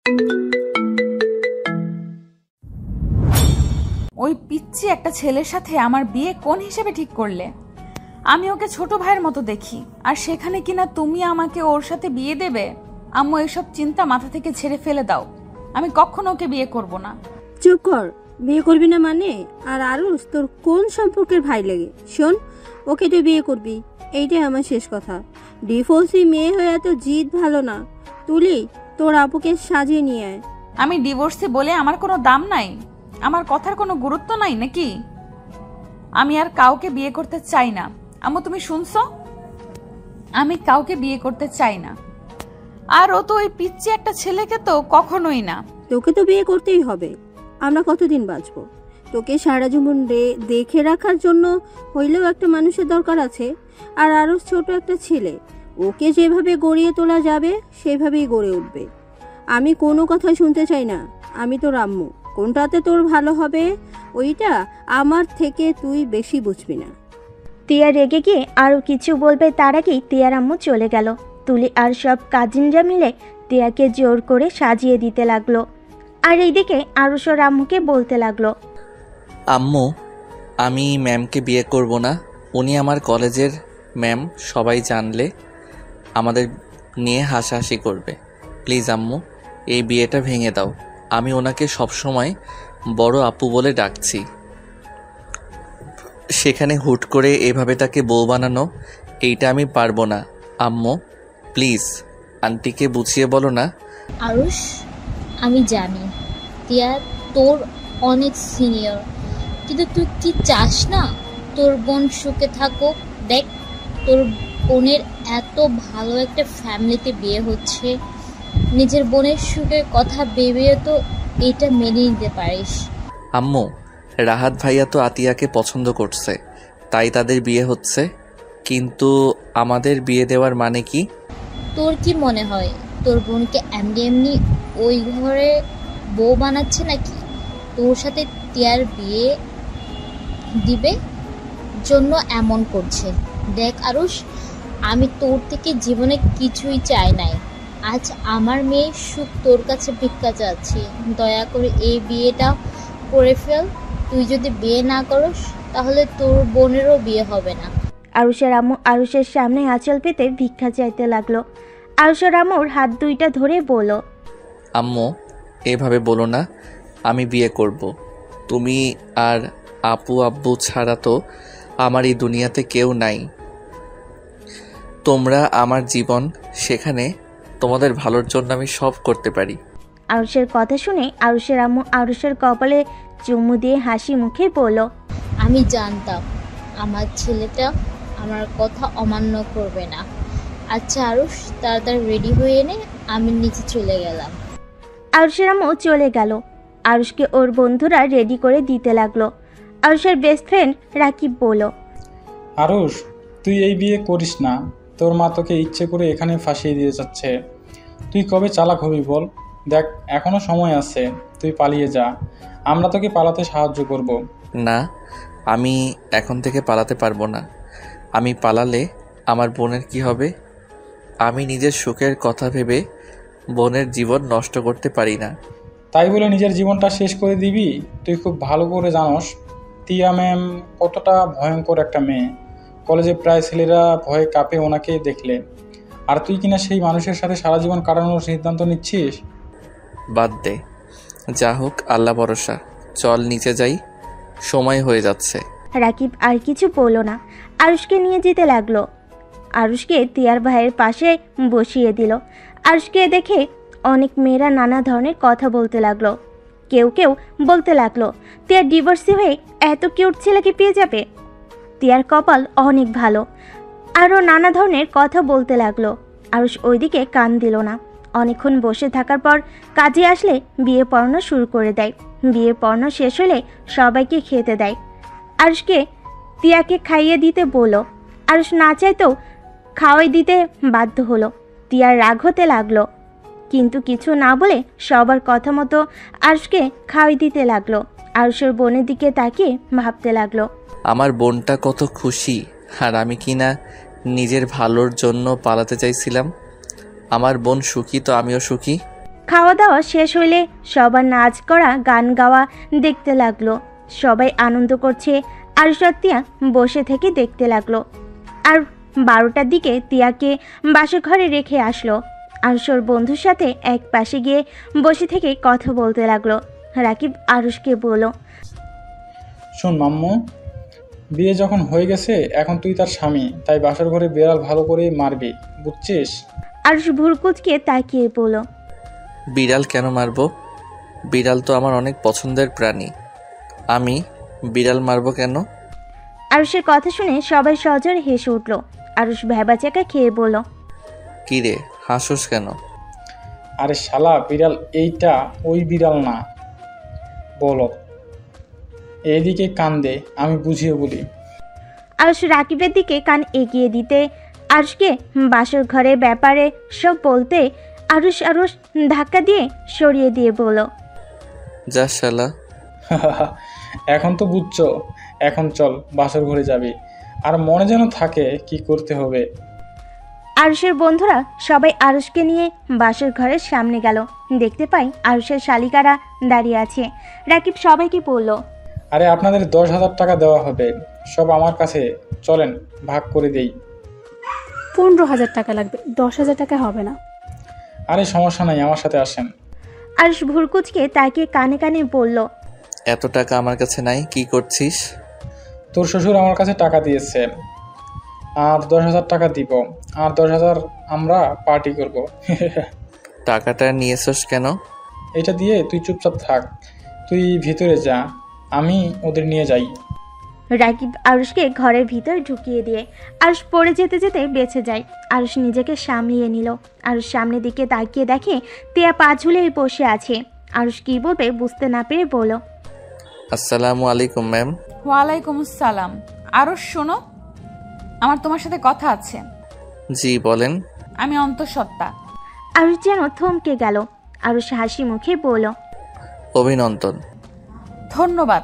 ওই পিচ্চি একটা ছেলের সাথে আমার বিয়ে কোন হিসেবে ঠিক করলে? আমি ওকে ছোট ভাইয়ের মতো দেখি, আর সেখানে কিনা তুমি আমাকে ওর সাথে বিয়ে দেবে? আম্মু, এসব চিন্তা মাথা থেকে ছেড়ে ফেলে দাও। আমি কখনো ওকে বিয়ে করব না। চুপ কর, বিয়ে করবি না মানে? আর আরুষ তোর কোন সম্পর্কের ভাই লাগে? শোন, ওকে তুই বিয়ে করবি, এইটাই আমার শেষ কথা। ডিভোর্সি মেয়ে হয়ে এত জিদ ভালো না। তুলি, তোর আপুকে সাজিয়ে নিয়ে আয়। আমি ডিভোর্সি বলে আমার কোনো দাম নাই? আমার কথার কোনো গুরুত্ব নাই নাকি? আমি আর কাউকে বিয়ে করতে চাই না। আম্মু, তুমি শুনছো? আমি কাউকে বিয়ে করতে চাই না। আর ও তো ওই পিচ্চি একটা ছেলেকে তো কখনোই না। তোকে তো বিয়ে করতেই হবে। আমরা কতদিন বাঁচবো? তোকে সারা জীবন দেখে রাখার জন্য হইলেও একটা মানুষের দরকার আছে। আর আরও ছোট একটা ছেলে, ওকে যেভাবে গড়িয়ে তোলা যাবে সেভাবেই গড়ে উঠবে। আমি কোনো কথা শুনতে চাই না। আমি তোর আম্মু, কোনটাতে তোর ভালো হবে ওইটা আমার থেকে তুই বেশি বুঝবি না। তিয়া রেগে গিয়ে আরও কিছু বলবে তার আগেই তিয়ার আম্মু চলে গেল। তুলি আর সব কাজিনরা মিলে তিয়াকে জোর করে সাজিয়ে দিতে লাগলো। আর এইদিকে আরুষর আম্মুকে বলতে লাগলো, আম্মু, আমি ম্যামকে বিয়ে করব না। উনি আমার কলেজের ম্যাম, সবাই জানলে আমাদের নিয়ে হাসাহাসি করবে। প্লিজ আম্মু, এই বিয়েটা ভেঙে দাও। আমি ওনাকে সবসময় বড় আপু বলে ডাকছি, সেখানে হুট করে এভাবে তাকে বউ বানানো, এইটা আমি পারবো না। আম্মু প্লিজ, আন্টিকে বুঝিয়ে বলো না। আরুষ, আমি জানি তিয়া তোর অনেক সিনিয়র, কিন্তু তুই কি চাস না তোর বোন সুখে থাকো? দেখ, তোর বোনের এত ভালো একটা ফ্যামিলিতে বিয়ে হচ্ছে, নিজের বোনের সুখের কথা ভেবে তো এটা মেনে নিতে পারিস। আম্মু, রাহাত ভাইয়া তো আতিয়াকে পছন্দ করছে, তাই তাদের বিয়ে হচ্ছে। কিন্তু আমাদের বিয়ে দেওয়ার মানে কি? তোর কি মনে হয় তোর বোনকে এমনি এমনি ওই ঘরে বউ বানাচ্ছে নাকি? তোর সাথে তিয়ার বিয়ে দিবে জন্য এমন করছে। দেখ আরুষ, আমি তোর থেকে জীবনে কিছুই চাই নাই। আজ আমার মেয়ে সুখ তোর কাছে ভিক্ষা চাচ্ছি। দয়া করে এই বিয়েটা করে ফেল। তুই যদি বিয়ে না করস তাহলে তোর বোনেরও বিয়ে হবে না। আরুষের আম্মু আরুষের সামনে আঁচল পেতে ভিক্ষা চাইতে লাগলো। আরুষের আম্মুর হাত দুইটা ধরে বলল, আম্মু এভাবে বলো না, আমি বিয়ে করব। তুমি আর আপু আব্বু ছাড়া তো আমার এই দুনিয়াতে কেউ নাই। তোমরা আমার জীবন, সেখানে তোমাদের ভালোর জন্য আমি সব করতে পারি। আরুষের কথা শুনে আরুষের আম্মু আরুষের কপালে চুমু দিয়ে হাসি মুখে বলল, আমি জানতাম আমার ছেলেটা আমার কথা অমান্য করবে না। আচ্ছা আরুষ, তাড়াতাড়ি রেডি হয়ে নে, আমি নিচে চলে গেলাম। আরুষের আম্মু চলে গেল। আরুষকে ওর বন্ধুরা রেডি করে দিতে লাগলো। আরুষের বেস্ট ফ্রেন্ড রাকিব বলল, আরুষ, তুই এই বিয়ে করিস না। তোর মা তোকে ইচ্ছে করে এখানে ফাঁসিয়ে দিয়ে যাচ্ছে। তুই কবে চালাক হবি বল? দেখ, এখনো সময় আছে, তুই পালিয়ে যা, আমরা তোকে পালাতে সাহায্য করব। না, আমি এখন থেকে পালাতে পারবো না। আমি পালালে আমার বোনের কি হবে? আমি নিজের সুখের কথা ভেবে বোনের জীবন নষ্ট করতে পারি না। তাই বলে নিজের জীবনটা শেষ করে দিবি? তুই খুব ভালো করে জানোস তিয়া ম্যাম কতটা ভয়ঙ্কর একটা মেয়ে। কলেজে প্রায় ছেলেরা ভয়ে কাঁপে ওনাকে দেখলে, আর তুই কিনা সেই মানুষের সাথে সারা জীবন কাটানোর সিদ্ধান্ত নিচ্ছিস। বাদ দে, যা হোক আল্লাহ ভরসা। চল নিচে যাই, সময় হয়ে যাচ্ছে। রাকিব আর কিছু বলল না, আরুষকে নিয়ে যেতে লাগলো। আরুষকে তিয়ার ভাইয়ের পাশে বসিয়ে দিল। আরুষকে দেখে অনেক মেয়েরা নানা ধরনের কথা বলতে লাগলো। কেউ কেউ বলতে লাগলো, তিয়ার ডিভোর্সি হয়ে এত কিউট ছেলেকে পেয়ে যাবে, তিয়ার কপাল অনেক ভালো। আরও নানা ধরনের কথা বলতে লাগলো। আরুষ ওইদিকে কান দিল না। অনেকক্ষণ বসে থাকার পর কাজে আসলে বিয়ে পড়ানো শুরু করে দেয়। বিয়ে পড়ানো শেষ হলে সবাইকে খেতে দেয়। আরুষকে তিয়াকে খাইয়ে দিতে বলল। আরুষ না চাইতেও খাওয়াই দিতে বাধ্য হলো। তিয়ার রাগ হতে লাগলো, কিন্তু কিছু না বলে সবার কথা মতো আরুষকে খাওয়াই দিতে লাগলো। আরুষের বোনের দিকে তাকিয়ে ভাবতে লাগলো, আমার বোনটা কত খুশি, আর আমি কিনা নিজের ভালোর জন্য পালাতে চাইছিলাম। আমার বোন সুখী তো আমিও সুখী। খাওয়া দাওয়া শেষ হইলে সবার নাচ করা, গান গাওয়া দেখতে লাগলো। সবাই আনন্দ করছে, আরুষ আর তিয়া বসে থেকে দেখতে লাগলো। আর 12টার দিকে তিয়াকে বাসর ঘরে রেখে আসলো। আরুষ ওর বন্ধুর সাথে এক পাশে গিয়ে বসে থেকে কথা বলতে লাগলো। রাকিব আরুষকে বলল, শোন মাম্মু, বিয়ে যখন হয়ে গেছে এখন তুই তার স্বামী, তাই বাসর ঘরে বিড়াল ভালো করে মারবি, বুঝছিস? আরুষ ভুরকুচকে তাকিয়ে বলল, বিড়াল কেন মারবো? বিড়াল তো আমার অনেক পছন্দের প্রাণী। আমি বিড়াল মারবো কেন? আরুষের কথা শুনে সবাই সজোরে হেসে উঠল। আরুষ ভ্যাবাচাকা খেয়ে বলল, কি রে, হাসোস কেন? আরে শালা, বিড়াল এইটা ওই বিড়াল না, বলো। এইদিকে কান দে, আমি বুঝিয়ে বলি। আরুষ রাকিবের দিকে কান এগিয়ে দিতে আরুষকে বাসর ঘরের ব্যাপারে সব বলতে আরুষ ধাক্কা দিয়ে সরিয়ে দিয়ে বলল, যা শালা। এখন তো বুঝছো, এখন চল বাসর ঘরে যাবি, আর মনে যেন থাকে কি করতে হবে। আরুষের বন্ধুরা সবাই আরুষকে নিয়ে বাসর ঘরের সামনে গেল। দেখতে পাই আরুষের শালিকারা দাঁড়িয়ে আছে। রাকিব সবাইকে বলল, আরে আপনাদের 10,000 টাকা দেওয়া হবে, সব আমার কাছে, চলেন ভাগ করে দেই। 15,000 টাকা লাগবে, 10,000 টাকা হবে না। আরে সমস্যা নাই, আমার সাথে আসেন। আরুষ ভুরকুচকে তাকিয়ে কানে কানে বলল, এত টাকা আমার কাছে নাই, কি করছিস? তোর শ্বশুর আমার কাছে টাকা দিয়েছে, আর 10,000 টাকা দিব, আর 10,000 আমরা পার্টি করব। টাকাটা নিয়েছস কেন? এটা দিয়ে তুই চুপচাপ থাক, তুই ভিতরে যা, আমি ওদের নিয়ে যাই। রাকিব আরুষকে ঘরের ভিতর ঢুকিয়ে দিয়ে আরুষ পড়ে যেতে যেতে বেঁচে যায়। আরুষ নিজেকে সামলিয়ে নিল। আরুষ সামনের দিকে তাকিয়ে দেখে তিয়া পা ঝুলেই বসে আছে। আরুষ কি বলবে বুঝতে না পেরে বলল, আসসালামু আলাইকুম ম্যাম। ওয়ালাইকুম আসসালাম। আরও শোনো, আমার তোমার সাথে কথা আছে। জি বলেন। আমি অন্তঃসত্ত্বা। আরুষ যেন থমকে গেল। আরুষ হাসি মুখে বলল, অভিনন্দন। ধন্যবাদ।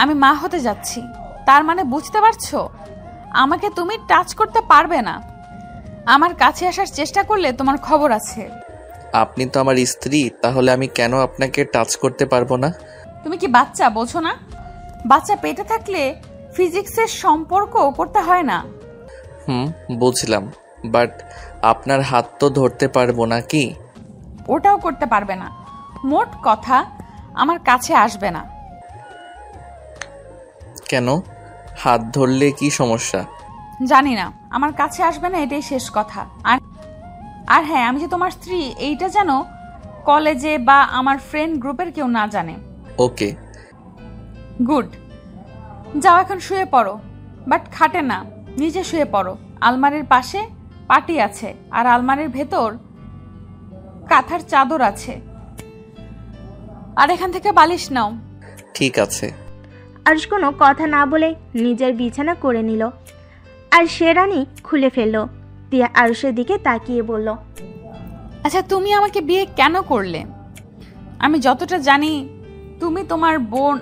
আমি মা হতে যাচ্ছি, তার মানে বুঝতে পারছো, আমাকে তুমি টাচ করতে পারবে না। আমার কাছে আসার চেষ্টা করলে তোমার খবর আছে। আপনি তো আমার স্ত্রী, তাহলে আমি কেন আপনাকে টাচ করতে পারবো না? তুমি কি বাচ্চা বোঝো না? বাচ্চা পেটে থাকলে ফিজিক্সের সম্পর্ক করতে হয় না। বুঝলাম, বাট আপনার হাত তো ধরতে পারবো না কি? ওটাও করতে পারবে না। মোট কথা, আমার কাছে আসবে না। কেন? হাত ধরলে কি সমস্যা? জানি না, আমার কাছে আসবে না, এটাই শেষ কথা। আর হ্যাঁ, আমি যে তোমার স্ত্রী এইটা যেন কলেজে বা আমার ফ্রেন্ড গ্রুপের কেউ না জানে। ওকে। গুড। যাও এখন শুয়ে পড়ো, বাট খাটে না, নিচে শুয়ে পড়ো। আলমারির পাশে পাটি আছে, আর আলমারির ভেতর কাঁথার চাদর আছে, আর এখান থেকে বালিশ নাও। ঠিক আছে। আরুষ কোনো কথা না বলে নিজের বিছানা করে নিল আর শেরানি খুলে ফেলল। তিয়া আরুষের দিকে তাকিয়ে বলল, আচ্ছা, তুমি আমাকে বিয়ে কেন করলে? আমি যতটা জানি তুমি তোমার বোন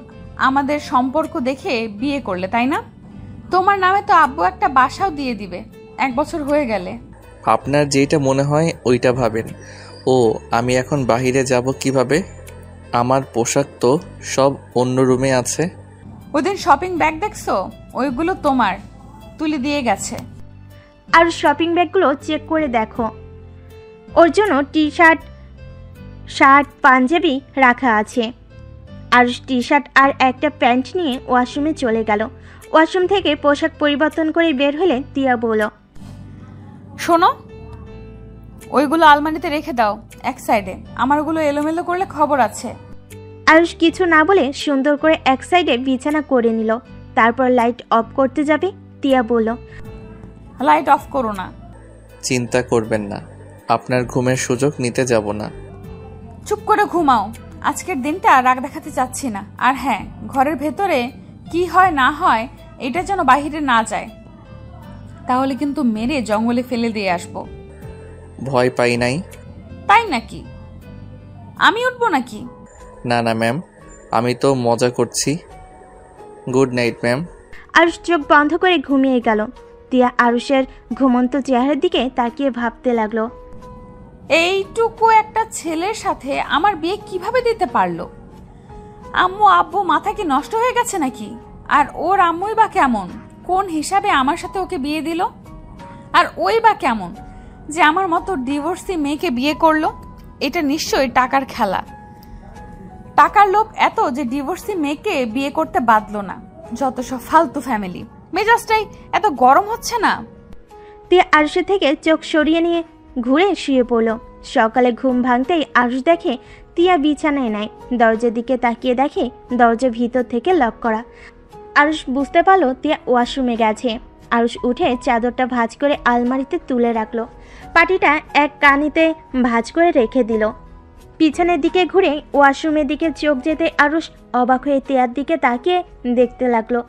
আমাদের সম্পর্ক দেখে বিয়ে করলে, তাই না? তোমার নামে তো আব্বু একটা বাসাও দিয়ে দিবে 1 বছর হয়ে গেলে। আপনার যেটা মনে হয় ওইটা ভাবেন। ও, আমি এখন বাহিরে যাব কিভাবে? আমার পোশাক তো সব অন্য রুমে আছে। ওদিন শপিং ব্যাগ দেখছো? ওইগুলো তোমার, তুলে দিয়ে গেছে। আর শপিং ব্যাগগুলো চেক করে দেখো, ওর জন্য টি শার্ট পাঞ্জাবি রাখা আছে। আর টি শার্ট আর একটা প্যান্ট নিয়ে ওয়াশরুমে চলে গেল। ওয়াশরুম থেকে পোশাক পরিবর্তন করে বের হলে তিয়া বলল, শোনো, ওইগুলো আলমারিতে রেখে দাও এক সাইডে। আমার ওগুলো এলোমেলো করলে খবর আছে। আরুষ কিছু না বলে সুন্দর করে এক সাইডে বিছানা করে নিল। তারপর লাইট অফ করতে যাবে। তিয়া বলল, লাইট অফ করো না। চিন্তা করবেন না, আপনার ঘুমের সুযোগ নিতে যাব না। চুপ করে ঘুমাও। আজকের দিনটা রাগ দেখাতে চাচ্ছি না। আর হ্যাঁ, ঘরের ভেতরে কি হয় না হয় এটা যেন বাহিরে না যায়, তাহলে কিন্তু মেরে জঙ্গলে ফেলে দিয়ে আসবো। ভয় পাই নাই। তাই নাকি? আমি উঠবো নাকি? না না ম্যাম, আমি তো মজা করছি। Good night ma'am. আরুষ চোখ বন্ধ করে ঘুমিয়ে গেল। তিয়া আরুষের ঘুমন্ত চেহারার দিকে তাকিয়ে ভাবতে লাগলো, এইটুকু একটা ছেলের সাথে আমার বিয়ে কিভাবে দিতে পারলো? আম্মু আব্বু মাথা কি নষ্ট হয়ে গেছে নাকি? আর ওর আম্মুই বা কেমন, কোন হিসাবে আমার সাথে ওকে বিয়ে দিল? আর ওই বা কেমন যে আমার মতো ডিভোর্সি মেয়েকে বিয়ে করলো? এটা নিশ্চয়ই টাকার খেলা। টাকার লোভ এত যে ডিভোর্সি মেয়েকে বিয়ে করতে বাধ্য না। যত সব ফালতু ফ্যামিলি। মেজাজটাই এত গরম হচ্ছে না। তিয়া আরুষের থেকে চোখ সরিয়ে নিয়ে ঘুরে শুয়ে পড়ল। সকালে ঘুম ভাঙতেই আরুষ দেখে তিয়া বিছানায় নাই। দরজার দিকে তাকিয়ে দেখে দরজা ভিতর থেকে লক করা। আরুষ বুঝতে পারলো তিয়া ওয়াশরুমে গেছে। আরুষ উঠে চাদরটা ভাঁজ করে আলমারিতে তুলে রাখলো। পাটিটা এক কানিতে ভাঁজ করে রেখে দিল। পিছনের দিকে ঘুরে ওয়াশরুমের দিকে চোখ যেতে আরুষ অবাক হয়ে তিয়ার দিকে তাকিয়ে দেখতে লাগলো।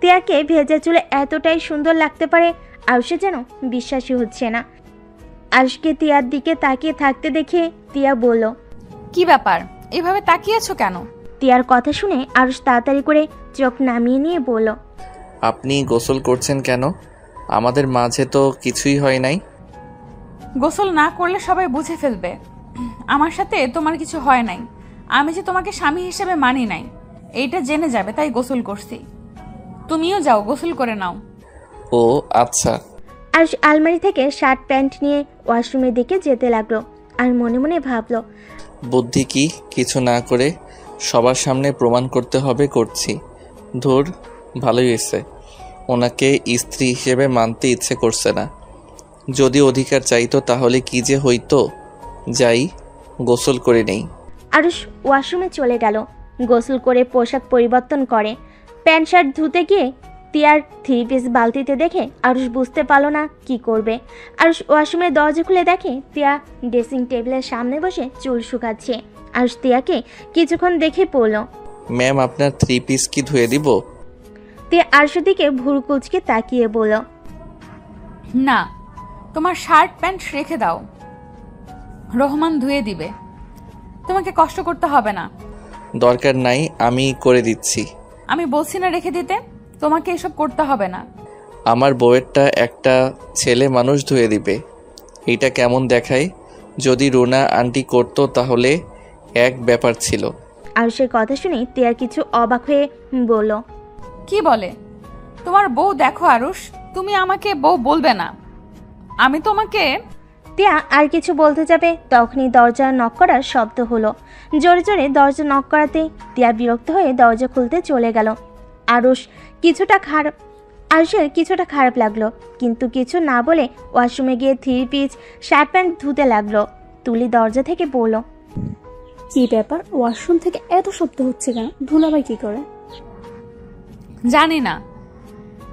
তিয়াকে ভেজা চুলে এতটাই সুন্দর লাগতে পারে আরুষের যেন বিশ্বাসই হচ্ছে না। আরুষকে তিয়ার দিকে তাকিয়ে থাকতে দেখে তিয়া বলল, কি ব্যাপার, এভাবে তাকিয়েছো কেন? তিয়ার কথা শুনে আরুষ তাড়াতাড়ি করে চোখ নামিয়ে নিয়ে বলল, আপনি গোসল করছেন কেন? আমাদের মাঝে তো কিছুই হয় নাই। গোসল না করলে সবাই বুঝে ফেলবে আমার সাথে তোমার কিছু হয় নাই। আমি যে তোমাকে স্বামী হিসেবে মানি নাই এইটা জেনে যাবে, তাই গোসল করছি। তুমিও যাও, গোসল করে নাও। ও আচ্ছা। আরুষ আলমারি থেকে শার্ট প্যান্ট নিয়ে ওয়াশরুমের দিকে যেতে লাগলো। আর মনে মনে ভাবলো, বুদ্ধি কি, কিছু না করে সবার সামনে প্রমাণ করতে হবে করছি। ধুর, ভালোই হয়েছে। ওনাকে স্ত্রী হিসেবে মানতে ইচ্ছে করছে না। যদি অধিকার চাইতো তাহলে কি যে হইতো। যাই, গোসল করে নেই। আরুষ ওয়াশরুমে চলে গেল। গোসল করে পোশাক পরিবর্তন করে প্যান্ট শার্ট ধুতে গিয়ে তিয়ার 3 পিস বালতিতে দেখে আরুষ বুঝতে পারলো না কি করবে। আরুষ ওয়াশরুমের দরজা খুলে দেখে তিয়া ড্রেসিং টেবিলের সামনে বসে চুল শুকাচ্ছে। আরুষ তিয়াকে কিছুক্ষণ দেখে পড়ল। ম্যাম, আপনার 3 পিস কি ধুয়ে দিব? তিয়া আরুষের দিকে ভুরু কুচকে তাকিয়ে বলল, না, তোমার শার্ট প্যান্ট রেখে দাও, রহমান ধুয়ে দিবে, তোমাকে কষ্ট করতে হবে না। দরকার নাই, আমি করে দিচ্ছি। আমি বলছি না রেখে দিতে, তোমাকে এসব করতে হবে না। আমার বউয়েরটা একটা ছেলে মানুষ ধুয়ে দিবে। এইটা কেমন দেখায়? যদি রুনা আন্টি করতো তাহলে এক ব্যাপার ছিল। আরুষের কথা শুনে তিয়া কিছু অবাক হয়ে বলল, কি বলে? তোমার বউ দেখো আরুষ, তুমি আমাকে বউ বলবে না। আমি তোমাকে। তিয়া আর কিছু বলতে যাবে তখনই দরজা নক করার শব্দ হলো। জোরে জোরে দরজা নক করাতে তিয়া বিরক্ত হয়ে দরজা খুলতে চলে গেল। আরুষের কিছুটা খারাপ লাগলো, কিন্তু কিছু না বলে ওয়াশরুমে গিয়ে 3 পিস শার্ট প্যান্ট ধুতে লাগলো। তুলি দরজা থেকে বলল, কি ব্যাপার, ওয়াশরুম থেকে এত শব্দ হচ্ছে কেন? ধুলাভাই কি করে? জানি না।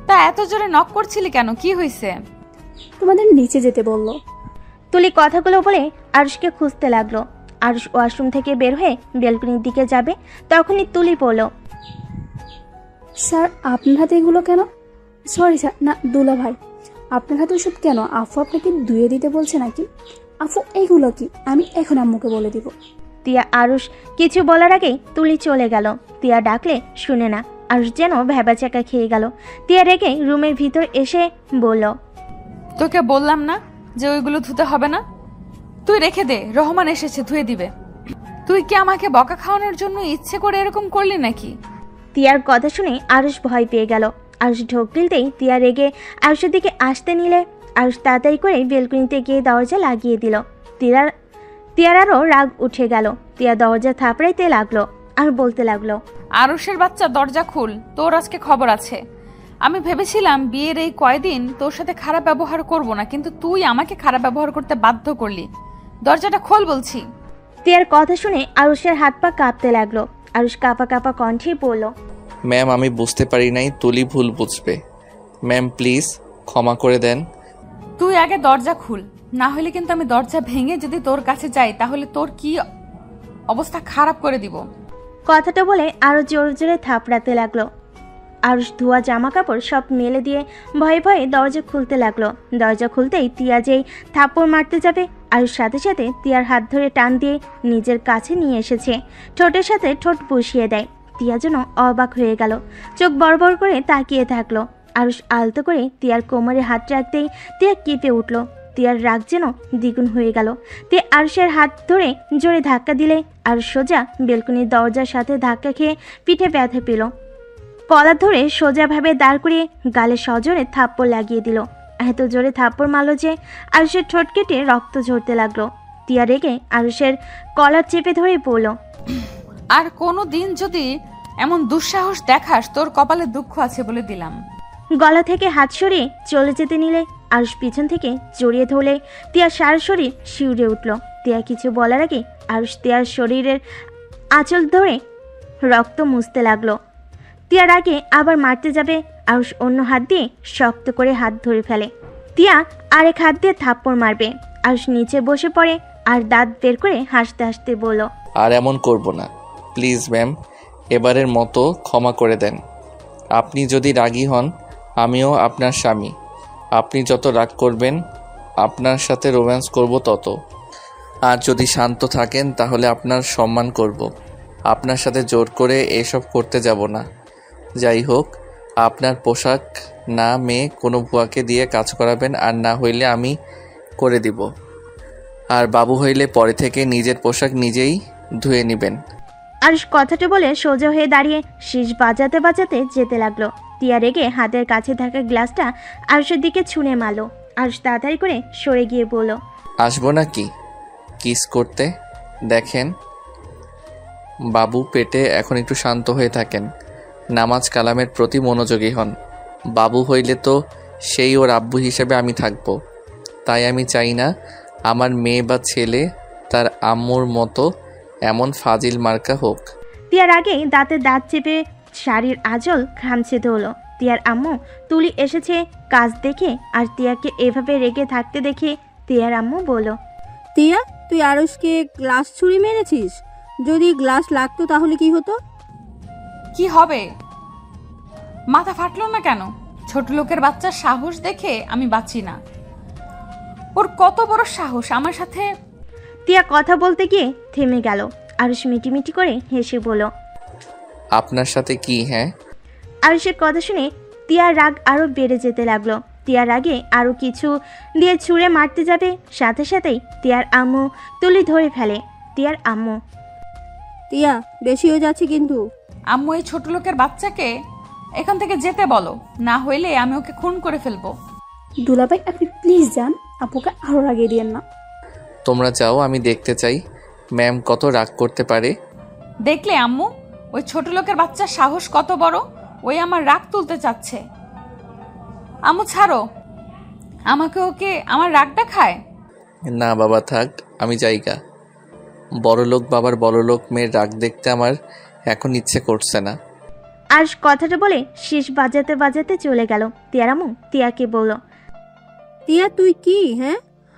তা এত জোরে নক করছিলি কেন? কি হয়েছে? তোমাদের নিচে যেতে বললো। তুলি কথাগুলো বলে আরুষকে খুঁজতে লাগলো। আরুষ ওয়াশরুম থেকে বের হয়ে বেলকনির দিকে যাবে তখনই তুলি বলল, স্যার আপনার হাতে এগুলো কেন? সরি স্যার, না দুলাভাই, আপনার হাতে ওষুধ কেন? আফু আপনাকে ধুয়ে দিতে বলছে নাকি? আফু এইগুলো কি? আমি এখন আম্মুকে বলে দিব। তিয়া আরুষ কিছু বলার আগেই তুলি চলে গেল। তিয়া ডাকলে শুনে না। আরুষ যেন ভ্যাবাচাকা খেয়ে গেল। তিয়া রেগে রুমের ভিতর এসে বলল, তোকে বললাম না যে ওইগুলো ধুতে হবে না? তুই রেখে দে, রহমান এসেছে ধুয়ে দিবে। তুই কি আমাকে বকা খাওয়ানোর জন্য ইচ্ছে করে এরকম করলি নাকি? তিয়ার কথা শুনে আরুষ ভয় পেয়ে গেল। আরুষ ঢোক গিলতেই তিয়া রেগে আরুষের দিকে আসতে নিলে আরুষ তাড়াতাড়ি করে বেলকনিতে গিয়ে দরজা লাগিয়ে দিল। তিয়ার আরও রাগ উঠে গেল। তিয়া দরজা থাপড়াইতে লাগলো আর বলতে লাগলো, আরুষের বাচ্চা, দরজা খুল, তোর আজকে খবর আছে। আমি ভেবেছিলাম বিয়ের এই কয়দিন তোর সাথে খারাপ ব্যবহার করব না, কিন্তু তুই আমাকে খারাপ ব্যবহার করতে বাধ্য করলি। দরজাটা খোল বলছি। তিয়ার কথা শুনে আরুষের হাত পা কাঁপতে লাগলো। আরুষ কাঁপা কাঁপা কণ্ঠে বলল, ম্যাম, আমি বুঝতে পারি নাই, তুলি ভুল বুঝবে। ম্যাম প্লিজ ক্ষমা করে দেন। তুই আগে দরজা খুল, না হলে কিন্তু আমি দরজা ভেঙে যদি তোর কাছে যাই তাহলে তোর কি অবস্থা খারাপ করে দিব। কথাটা বলে আরো জোরে জোরে থাপড়াতে লাগলো। আরুষ ধোয়া জামা কাপড় সব মেলে দিয়ে ভয়ে ভয়ে দরজা খুলতে লাগলো। দরজা খুলতেই তিয়া যেই থাপ্পড় মারতে যাবে আরুষ সাথে সাথে তিয়ার হাত ধরে টান দিয়ে নিজের কাছে নিয়ে এসেছে। ঠোঁটের সাথে ঠোঁট বসিয়ে দেয়। তিয়া যেন অবাক হয়ে গেল, চোখ বড় বড় করে তাকিয়ে থাকলো। আরুষ আলতো করে তিয়ার কোমরে হাত রাখতেই তিয়া কেঁপে উঠল। তিয়ার রাগ যেন দ্বিগুণ হয়ে গেল। তিয়া আরুষের হাত ধরে জোরে ধাক্কা দিলে আর সোজা বেলকনির দরজার সাথে ধাক্কা খেয়ে পিঠে ব্যথা পেল। কলার ধরে সোজাভাবে দাঁড় করিয়ে গালে সজোরে থাপ্পড় লাগিয়ে দিল। এত জোরে থাপ্পড় মারল যে আরুষের ঠোঁট কেটে রক্ত ঝরতে লাগলো। তিয়া রেগে আরুষের কলার চেপে ধরে পড়ল। আর কোনো দিন যদি এমন দুঃসাহস দেখাস তোর কপালে দুঃখ আছে বলে দিলাম। গলা থেকে হাত সরিয়ে চলে যেতে নিলে আরুষ পিছন থেকে জড়িয়ে ধরলে তিয়া সারা শরীর শিউরে উঠল। তিয়া কিছু বলার আগে আরুষ তিয়ার শরীরের আঁচল ধরে রক্ত মুছতে লাগলো। তিয়ার আগে আবার মারতে যাবে, আরুষ অন্য হাত দিয়ে শক্ত করে হাত ধরে ফেলে। তিয়া আরেক হাত দিয়ে থাপ্পড় মারবে। আরুষ নিচে বসে পড়ে আর দাঁত বের করে হাসতে হাসতে বলল, আর এমন করব না, প্লিজ ম্যাম, এবারের মতো ক্ষমা করে দেন। আপনি যদি রাগী হন, আমিও আপনার স্বামী। আপনি যত রাগ করবেন আপনার সাথে রোম্যান্স করব তত। আর যদি শান্ত থাকেন তাহলে আপনার সম্মান করব। আপনার সাথে জোর করে এসব করতে যাব না। যাই হোক, আপনার পোশাক না মেয়ে কোনো ভুয়াকে দিয়ে কাজ করাবেন, আর না হইলে আমি করে দিব। আর বাবু হইলে পরে থেকে নিজের পোশাক নিজেই ধুয়ে নেবেন। আরুষ কথাটা বলে সোজা হয়ে দাঁড়িয়ে শীষ বাজাতে বাজাতে যেতে লাগলো। তিয়া রেগে হাতের কাছে থাকা গ্লাসটা আরুষের দিকে ছুঁড়ে মারল। আরুষ তাড়াতাড়ি করে সরে গিয়ে বলল, আসবো নাকি কিস করতে? দেখেন বাবু পেটে এখন একটু শান্ত হয়ে থাকেন, নামাজ কালামের প্রতি মনোযোগী হন। বাবু হইলে তো সেই ওর আব্বু হিসেবে আমি থাকবো। তাই আমি চাই না আমার মেয়ে বা ছেলে তার আম্মুর মতো এমন ফাজিল মার্কা হোক। তিয়ার আগে দাঁতে দাঁত চেপে শাড়ির আঁচল খামছে ধরলো। তিয়ার আম্মু তুলি এসেছে কাজ দেখে, আর তিয়াকে এভাবে রেগে থাকতে দেখে তিয়ার আম্মু বলল, তিয়া, তুই আরুষকে গ্লাস ছুরি মেরেছিস? যদি গ্লাস লাগতো তাহলে কি হতো? কি হবে? মাথা ফাটলো না কেন? ছোট লোকের বাচ্চার সাহস দেখে আমি বাঁচি না। ওর কত বড় সাহস আমার সাথে। তিয়া কথা বলতে গিয়ে থেমে গেল। আরুষ মিটিমিটি করে হেসে বলল, আপনার সাথে কি? হ্যাঁ। আরুষের কথা শুনে তিয়ার রাগ আরো বেড়ে যেতে লাগলো। তিয়ার রাগে আরো কিছু দিয়ে ছুঁড়ে মারতে যাবে, সাথে সাথেই তিয়ার আম্মু তুলি ধরে ফেলে। তিয়ার আম্মু, তিয়া, বেশি হয়ে যাচ্ছে কিন্তু। আম্মু এই ছোট লোকের বাচ্চাকে এখান থেকে যেতে বলো, না হইলে আমি ওকে খুন করে ফেলবো। দুলাভাই আপনি প্লিজ যান, আপুকে আরো রাগিয়ে দিয়েন না। তোমরা যাও, আমি দেখতে চাই ম্যাম কত রাগ করতে পারে। দেখলে আম্মু, ওই ছোট লোকের বাচ্চার সাহস কত বড়, ওই আমার রাগ তুলতে চাচ্ছে। আম্মু ছাড়ো আমাকে, ওকে আমার রাগ দেখায়। না বাবা থাক, আমি যাইগা। বড়লোক বাবার বড়লোক মেয়ের রাগ দেখতে আমার এখন ইচ্ছে করছে না। আরুষ কথাটা বলে শীষ বাজাতে বাজাতে চলে গেল। তিয়ার আম্মু তিয়াকে বলল, তিয়া, তুই কি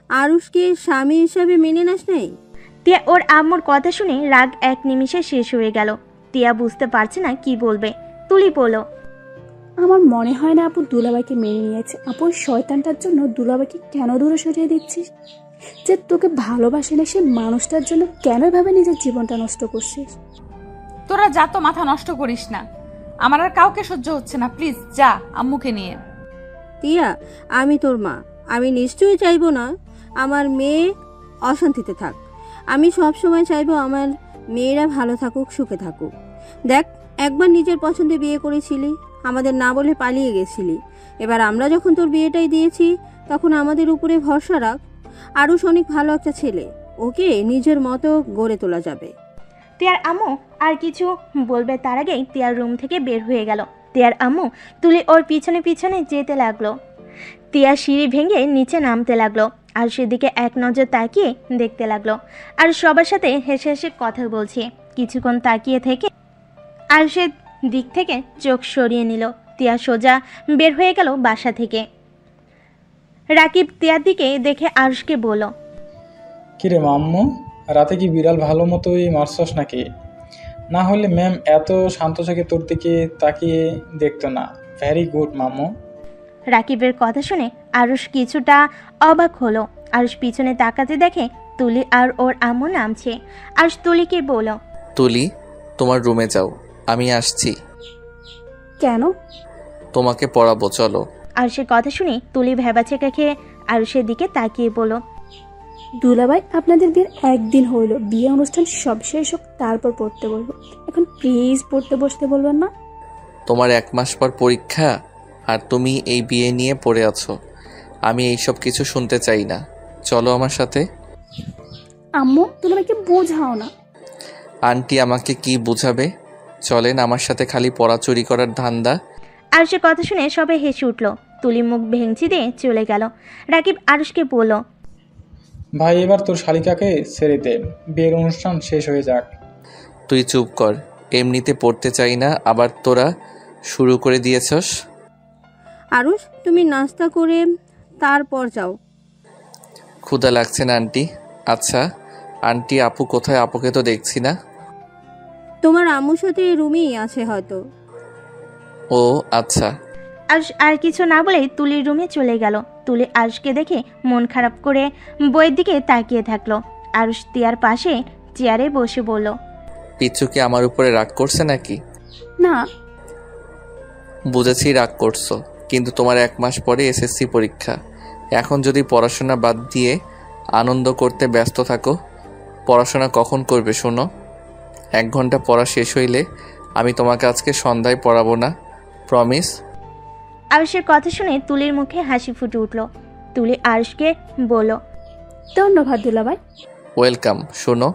আরুষকে স্বামী হিসাবে মেনে নাস নাই? তিয়া ওর আম্মুর কথা শুনে রাগ এক নিমিষে শেষ হয়ে গেল। তিয়া বুঝতে পারছে না কি বলবে। তুলি বলল, আমার মনে হয় না আপু দুলাভাইকে মেনে নিয়েছে। আপু ওই শয়তানটার জন্য দুলাভাইকে কেন দূরে সরিয়ে দিচ্ছিস? যে তোকে ভালোবাসে না সে মানুষটার জন্য কেন এভাবে নিজের জীবনটা নষ্ট করছিস? তোরা যা তো, মাথা নষ্ট করিস না। আমার আর কাউকে সহ্য হচ্ছে না, প্লিজ যা আম্মুকে নিয়ে। তিয়া, আমি তোর মা, আমি নিশ্চয়ই চাইবো না আমার মেয়ে অশান্তিতে থাক। আমি সব সময় চাইবো আমার মেয়েরা ভালো থাকুক, সুখে থাকুক। দেখ, একবার নিজের পছন্দে বিয়ে করেছিলি, আমাদের না বলে পালিয়ে গেছিলি। এবার আমরা যখন তোর বিয়েটাই দিয়েছি তখন আমাদের উপরে ভরসা রাখ। আরুষ অনেক ভালো একটা ছেলে, ওকে নিজের মতো গড়ে তোলা যাবে। তিয়ার আম্মু আর কিছু বলবে তার আগেই তিয়ার রুম থেকে বের হয়ে গেল। তিয়ার আম্মু তুলি ওর পিছনে পিছনে যেতে লাগলো। তিয়া সিঁড়ি ভেঙে নিচে নামতে লাগলো আর সেদিকে এক নজর তাকিয়ে দেখতে লাগলো। আর সবার সাথে হেসে হেসে কথা বলছে। কিছুক্ষণ তাকিয়ে থেকে আর সে দিক থেকে চোখ সরিয়ে নিল। তিয়া সোজা বের হয়ে গেল বাসা থেকে। রাকিব তিয়ার দিকে দেখে আরুষকে বলল, কিরে মাম্মু, রাতে কি বিড়াল ভালো মতোই মারছস নাকি? না হলে ম্যাম এত শান্ত চোখে তোর দিকে তাকিয়ে দেখতো না। ভেরি গুড মাম্মু। রাকিবের কথা শুনে আরুষ কিছুটা অবাক হলো। আরুষ পিছনে তাকাতে দেখে তুলি আর ওর আম্মু নামছে। আরুষ তুলিকে বলল, তুলি, তোমার রুমে যাও, আমি আসছি। কেন? তোমাকে পড়াবো, চলো। আরুষের কথা শুনে তুলি ভেবাচেকা খেয়ে আরুষের দিকে তাকিয়ে বলল, দুলাভাই আপনাদের বিয়ের একদিন হইল, বিয়ে অনুষ্ঠান সব শেষ হোক তারপর পড়তে বলবো। এখন প্লিজ পড়তে বসতে বলবেন না। তোমার 1 মাস পর পরীক্ষা আর তুমি এই বিয়ে নিয়ে পড়ে আছো। আমি এইসব কিছু শুনতে চাই না। চলো আমার সাথে। আম্মু দুলাভাইকে বোঝাও না। আন্টি আমাকে কি বুঝাবে? চলেন আমার সাথে, খালি পড়া চুরি করার ধান্দা। আরুষের কথা শুনে সবাই হেসে উঠল। তুলি মুখ ভেঙচি দিয়ে চলে গেল। রাকিব আরুষকে বলল, ভাই এবার তোর শালিকাকে ছেড়ে দে, বিয়ের অনুষ্ঠান শেষ হয়ে যাক। তুই চুপ কর, এমনিতে পড়তে চাই না, আবার তোরা শুরু করে দিয়েছস। আরুষ, তুমি নাস্তা করে তারপর যাও। ক্ষুধা লাগছে না আন্টি? আচ্ছা আন্টি, আপু কোথায়? আপুকে তো দেখছি না। তোমার আম্মুর সাথে এই রুমেই আছে হয়তো। ও আচ্ছা। আরুষ আর কিছু না বলে তুলির রুমে চলে গেল। তুলি আরুষকে দেখে মন খারাপ করে বইয়ের দিকে তাকিয়ে থাকলো। আরুষ তিয়ার পাশে চেয়ারে বসে বলল, পিচ্ছু কি আমার উপরে রাগ করছে নাকি? না, বুঝেছি রাগ করছো, কিন্তু তোমার 1 মাস পরে এসএসসি পরীক্ষা। এখন যদি পড়াশোনা বাদ দিয়ে আনন্দ করতে ব্যস্ত থাকো, পড়াশোনা কখন করবে শোনো? 1 ঘন্টা পড়া শেষ হইলে আমি তোমাকে আজকে সন্ধ্যায় পড়াবো না, প্রমিস। আরুষের কথা শুনে তুলির মুখে হাসি ফুটে উঠল। তুলি আরুষকে বলল, ধন্যবাদ দুলাভাই। ওয়েলকাম। শোনো,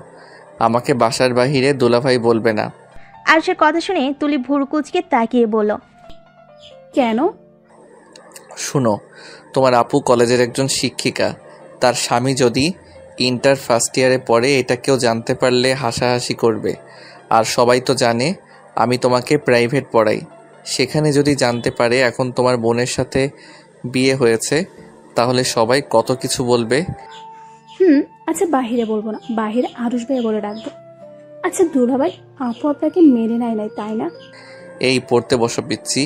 আমাকে বাসার বাহিরে দুলাভাই বলবে না। আরুষের কথা শুনে তুলি ভুরুকুচকে তাকিয়ে বলল, কেন? শুনো, তোমার আপু কলেজের একজন শিক্ষিকা। তার স্বামী যদি ইন্টার ফার্স্ট ইয়ারে পড়ে, এটা কেউ জানতে পারলে হাসাহাসি করবে। আর সবাই তো জানে আমি তোমাকে প্রাইভেট পড়াই। সেখানে যদি জানতে পারে এখন তোমার বোনের সাথে বিয়ে হয়েছে, তাহলে সবাই কত কিছু বলবে। আচ্ছা বাহিরে বলবো না, বাহিরে আরুষ ভাই বলে ডাকবো। আচ্ছা দুলাভাই, আপু আপনাকে মেনে নাই তাই না? এই পড়তে বসো পিচ্ছি,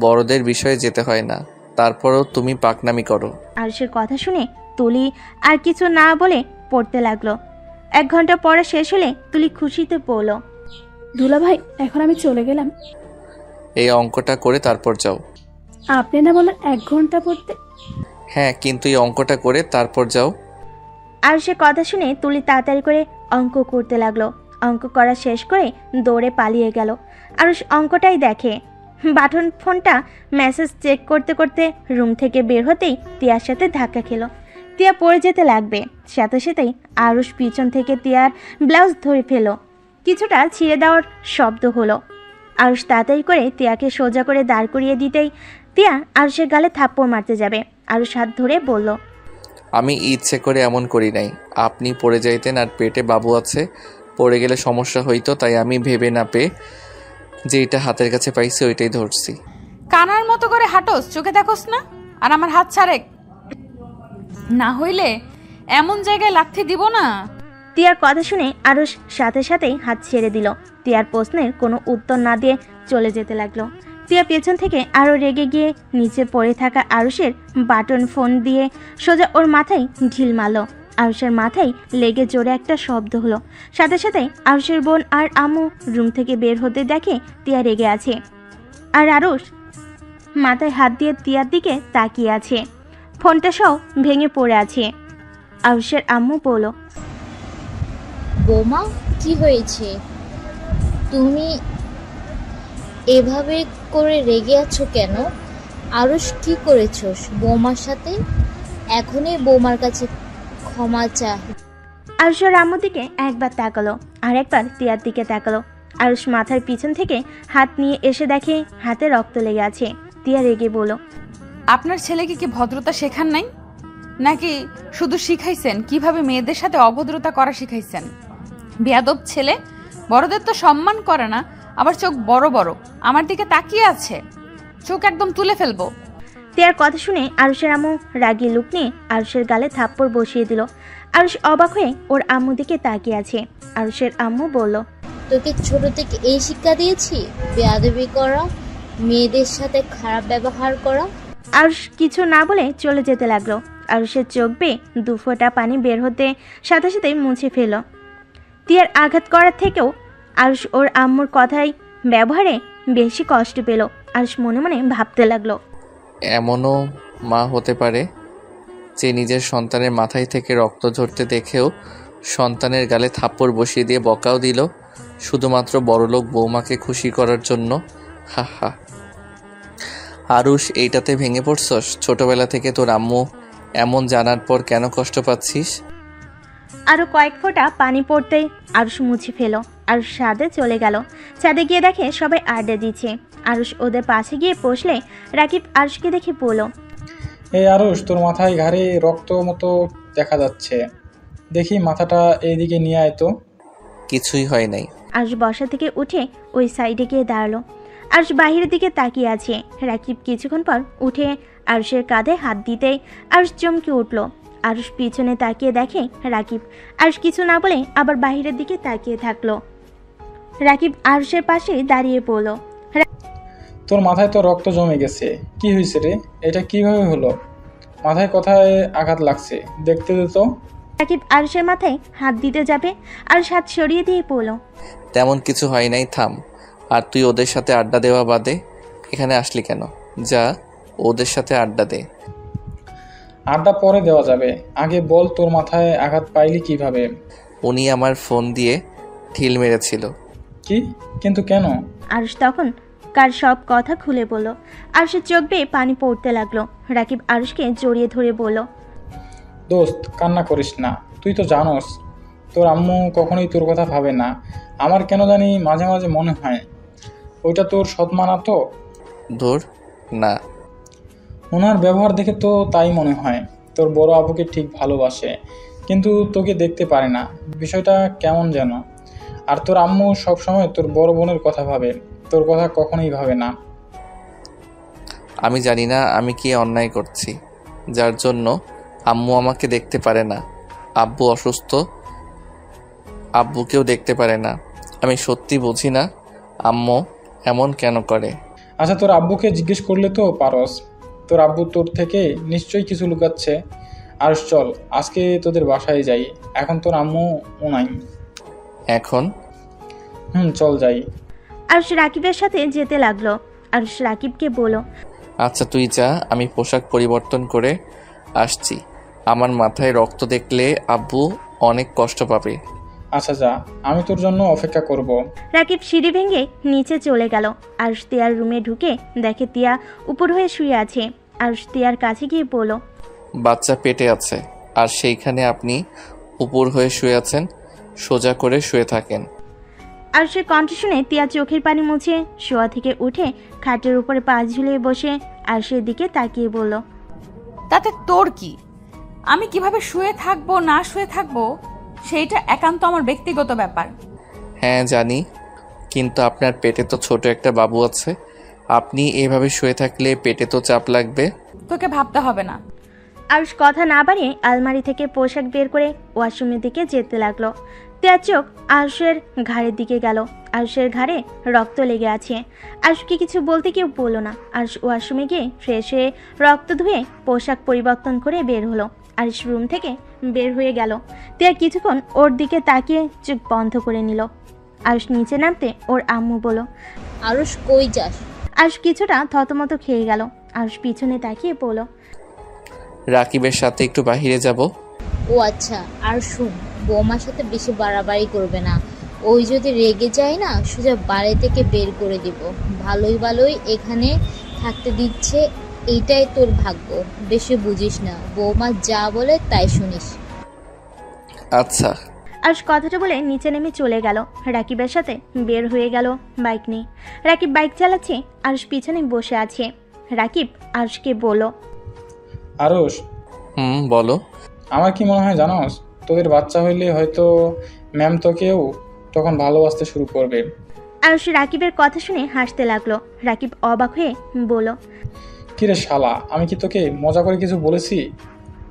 বড়দের বিষয়ে যেতে হয় না। তারপরও তুমি পাকনামি করো। আরুষের কথা শুনে তুলি আর কিছু না বলে পড়তে লাগলো। 1 ঘন্টা পড়া শেষ হলে তুলি খুশিতে বলল, দুলাভাই এখন আমি চলে গেলাম। এই অঙ্কটা করে তারপর যাও। আপনি না বলেন 1 ঘন্টা পড়তে? হ্যাঁ, কিন্তু এই অঙ্কটা করে তারপর যাও। আরুষের কথা শুনে তুলি তাড়াতাড়ি করে অঙ্ক করতে লাগলো। অঙ্ক করা শেষ করে দৌড়ে পালিয়ে গেল। আরুষ অঙ্কটাই দেখে। বাটন ফোনটা মেসেজ চেক করতে করতে রুম থেকে বের হতেই তিয়ার সাথে ধাক্কা খেলো। তিয়া পড়ে যেতে লাগবে, সাথে সাথেই আরুষ পিছন থেকে তিয়ার ব্লাউজ ধরে ফেলো। কিছুটা ছিঁড়ে দেওয়ার শব্দ হলো। আরুষ তাড়াতাড়ি করে তিয়াকে সোজা করে দাঁড় করিয়ে দিতেই তিয়া আরুষের গালে থাপ্পড় মারতে যাবে। আরুষ হাত ধরে বলল, আমি ইচ্ছে করে এমন করি নাই। আপনি পড়ে যাইতেন আর পেটে বাবু আছে, পড়ে গেলে সমস্যা হইতো, তাই আমি ভেবে না পেয়ে যেইটা হাতের কাছে পাইছি ওইটাই ধরছি। কানার মতো করে হাঁটোস, চোখে দেখোস না? আর আমার হাত ছাড়ে না হইলে এমন জায়গায় লাথি দিব না। তিয়ার কথা শুনে আরুষ সাথে সাথেই হাত ছেড়ে দিল। তিয়ার প্রশ্নের কোনো উত্তর না দিয়ে চলে যেতে লাগলো। তিয়া পেছন থেকে আরও রেগে গিয়ে নিচে পড়ে থাকা আরুষের বাটন ফোন দিয়ে সোজা ওর মাথায় ঢিল মারল। আরুষের মাথায় লেগে জোরে একটা শব্দ হলো। সাথে সাথে আরুষের বোন আর আম্মু রুম থেকে বের হতে দেখে তিয়া রেগে আছে, আর আরুষ মাথায় হাত দিয়ে তিয়ার দিকে তাকিয়ে আছে। ফোনটা সহ ভেঙে পড়ে আছে। আরুষের আম্মু বলল, বৌমা কি হয়েছে? তুমি এভাবে করে রেগে আছো কেন? আরুষ কি করেছোস বৌমার সাথে? এখনই বৌমার কাছে ক্ষমা চা। আরুষের আম্মুর দিকে একবার তাকালো আর একবার তিয়ার দিকে তাকালো। আরুষ মাথার পিছন থেকে হাত নিয়ে এসে দেখে হাতে রক্ত লেগে আছে। তিয়া রেগে বলল, আপনার ছেলেকে কি ভদ্রতা শেখান নাই, নাকি শুধু শিখাইছেন কিভাবে মেয়েদের সাথে অভদ্রতা করা শিখাইছেন? বেয়াদব ছেলে, বড়দের তো সম্মান করে না, আবার চোখ বড় বড় আমার দিকে তাকিয়ে আছে, চোখ একদম তুলে ফেলবো। তিয়ার কথা শুনে আরুষের আম্মু রাগি লুক নিয়ে আরুষের গালে থাপ্পড় বসিয়ে দিল। আরুষ অবাক হয়ে ওর আম্মু দিকে তাকিয়ে আছে। আরুষের আম্মু বলল, তোকে ছোট থেকে এই শিক্ষা দিয়েছি, বেয়াদবি করা, মেয়েদের সাথে খারাপ ব্যবহার করা? আরুষ কিছু না বলে চলে যেতে লাগলো। আরুষের চোখ বেয়ে 2 ফোঁটা পানি বের হতে সাথে সাথে মুছে ফেল। তিয়ার আঘাত করার থেকেও আরুষ ওর আম্মুর কথাই ব্যবহারে বেশি কষ্ট পেল। আরুষ মনে মনে ভাবতে লাগলো, এমনও মা হতে পারে। যে নিজের সন্তানের মাথায় থেকে রক্ত ঝরতে দেখেও সন্তানের গালে থাপ্পড় বসিয়ে দিয়ে বকাও দিল শুধুমাত্র বড়লোক বৌমাকে খুশি করার জন্য। হা হা। আরুষ, এইটাতে ভেঙে পড়ছস? ছোটবেলা থেকে তোর আম্মু এমন জানার পর কেন কষ্ট পাচ্ছিস? আরও কয়েক ফোঁটা পানি পড়তেই আরুষ মুছে ফেলো। আরুষ ছাদে চলে গেল। ছাদে গিয়ে দেখে সবাই আড্ডা দিচ্ছে। আরুষ ওদের পাশে গিয়ে বসলে রাকিব আরুষকে দেখে বলল, এই আরুষ, তোর মাথায় ঘাড়ে রক্ত মতো দেখা যাচ্ছে, দেখি মাথাটা এইদিকে নিয়ে আয় তো। কিছুই হয় নাই। আরুষ বসা থেকে উঠে ওই সাইডে গিয়ে দাঁড়ালো। আরুষ বাহিরের দিকে তাকিয়ে আছে। রাকিব কিছুক্ষণ পর উঠে আরুষের কাঁধে হাত দিতেই আরুষ চমকে উঠল। আরুষ পিছনে তাকিয়ে দেখে রাকিব। আরুষ কিছু না বলে আবার বাহিরের দিকে তাকিয়ে থাকলো। রাকিব আরুষের পাশে দাঁড়িয়ে পড়ল। তোর মাথায় তো রক্ত জমে গেছে, কি হয়েছে রে? এটা কিভাবে হলো? মাথায় কোথায় আঘাত লাগছে, দেখতে দে তো। রাকিব আরুষের মাথায় হাত দিতে যাবে, আরুষ হাত সরিয়ে দিয়ে পড়ল। তেমন কিছু হয় নাই, থাম। আর তুই ওদের সাথে আড্ডা দেওয়া বাদে এখানে আসলি কেন? যা ওদের সাথে আড্ডা দে। আড্ডা পরে দেওয়া যাবে, আগে বল তোর মাথায় আঘাত পাইলি কিভাবে? উনি আমার ফোন দিয়ে ঢিল মেরেছিল। কি? কিন্তু কেন? আরুষ তখন কার সব কথা খুলে বলল। আরুষের চোখ বেয়ে পানি পড়তে লাগলো। রাকিব আরুষকে জড়িয়ে ধরে বলল, দোস্ত, কান্না করিস না। তুই তো জানোস তোর আম্মু কখনোই তোর কথা ভাবে না। আমার কেন জানি মাঝে মাঝে মনে হয় ওইটা তোর সৎমা না তো। ধুর, না। ওনার ব্যবহার দেখে তো তাই মনে হয়। তোর বড় আপুকে ঠিক ভালোবাসে, কিন্তু তোকে দেখতে পারে না। বিষয়টা কেমন যেন। আর তোর আম্মু সবসময় তোর বড় বোনের কথা ভাবে, তোর কথা কখনোই ভাবে না। আমি জানি না আমি কি অন্যায় করছি, যার জন্য আম্মু আমাকে দেখতে পারে না। আব্বু অসুস্থ, আব্বুকেও দেখতে পারে না। আমি সত্যি বুঝি না আম্মু এমন কেন করে। আচ্ছা, তোর আব্বুকে জিজ্ঞেস করলে তো পারস। তোর আব্বু তোর থেকে নিশ্চয়ই কিছু লুকাচ্ছে। আর চল, আজকে তোদের বাসায় যাই। এখন তোর আম্মু নাই। এখন? চল যাই। আরুষ রাকিবের সাথে যেতে লাগলো। আরুষ রাকিবকে বলল, আচ্ছা তুই যা, আমি পোশাক পরিবর্তন করে আসছি। আমার মাথায় রক্ত দেখলে আব্বু অনেক কষ্ট পাবে। আচ্ছা যা, আমি তোর জন্য অপেক্ষা করব। রাকিব সিঁড়ি ভেঙে নিচে চলে গেল। আরুষ তিয়ার রুমে ঢুকে দেখে তিয়া উপর হয়ে শুয়ে আছে। আরুষ তিয়ার কাছে গিয়ে বলল, বাচ্চা পেটে আছে, আর সেইখানে আপনি উপর হয়ে শুয়ে আছেন। সোজা করে শুয়ে থাকেন। আরুষের কণ্ঠ শুনে তিয়া চোখের পানি মুছে শোয়া থেকে উঠে খাটের উপরে পা ঝুলিয়ে বসে আরুষের দিকে তাকিয়ে বলল, তাতে তোর কি? আমি কিভাবে শুয়ে থাকবো না শুয়ে থাকবো সেইটা একান্ত আমার ব্যক্তিগত ব্যাপার। হ্যাঁ জানি, কিন্তু আপনার পেটে তো ছোট একটা বাবু আছে। আপনি এভাবে শুয়ে থাকলে পেটে তো চাপ লাগবে। তোকে ভাবতে হবে না। আরুষ কথা না বাড়িয়ে আলমারি থেকে পোশাক বের করে ওয়াশরুমের দিকে যেতে লাগলো। তিয়ার চোখ আরুষের ঘাড়ের দিকে গেল। আরুষের ঘাড়ে রক্ত লেগে আছে। আরুষকে কিছু বলতে কেউ বলল না। আরুষ ওয়াশরুমে গিয়ে ফ্রেশ হয়ে রক্ত ধুয়ে পোশাক পরিবর্তন করে বের হলো। আরুষ রুম থেকে বের হয়ে গেল। তিয়া কিছুক্ষণ ওর দিকে তাকিয়ে চোখ বন্ধ করে নিল। আরুষ নিচে নামতে ওর আম্মু বলল, আরুষ কই যাস? আরুষ কিছুটা থতমত খেয়ে গেল। আরুষ পিছনে তাকিয়ে বলল, রাকিবের সাথে একটু বাহিরে যাব। ও আচ্ছা। আর শুন, বৌমার সাথে বেশি বাড়াবাড়ি করবে না। ওই যদি রেগে যায় না, সোজা বাড়ি থেকে বের করে দিব। ভালোই ভালোই এখানে থাকতে দিচ্ছে, এইটাই তোর ভাগ্য। বেশি বুঝিস না, বৌমা যা বলে তাই শুনিস। আচ্ছা। আরুষ কথাটা বলে নিচে নেমে চলে গেল। রাকিবের সাথে বের হয়ে গেল বাইক নিয়ে। রাকিব বাইক চালাচ্ছে, আরুষ পিছনে বসে আছে। রাকিব আরুষকে বলল, আরুষ, বলো। আমার কি মনে হয় জানোস, তোদের বাচ্চা হইলে হয়তো ম্যাম তোকেও তখন ভালোবাসতে শুরু করবে। আরুষ রাকিবের কথা শুনে হাসতে লাগলো। রাকিব অবাক হয়ে বলল, কিরে শালা, আমি কি তোকে মজা করে কিছু বলেছি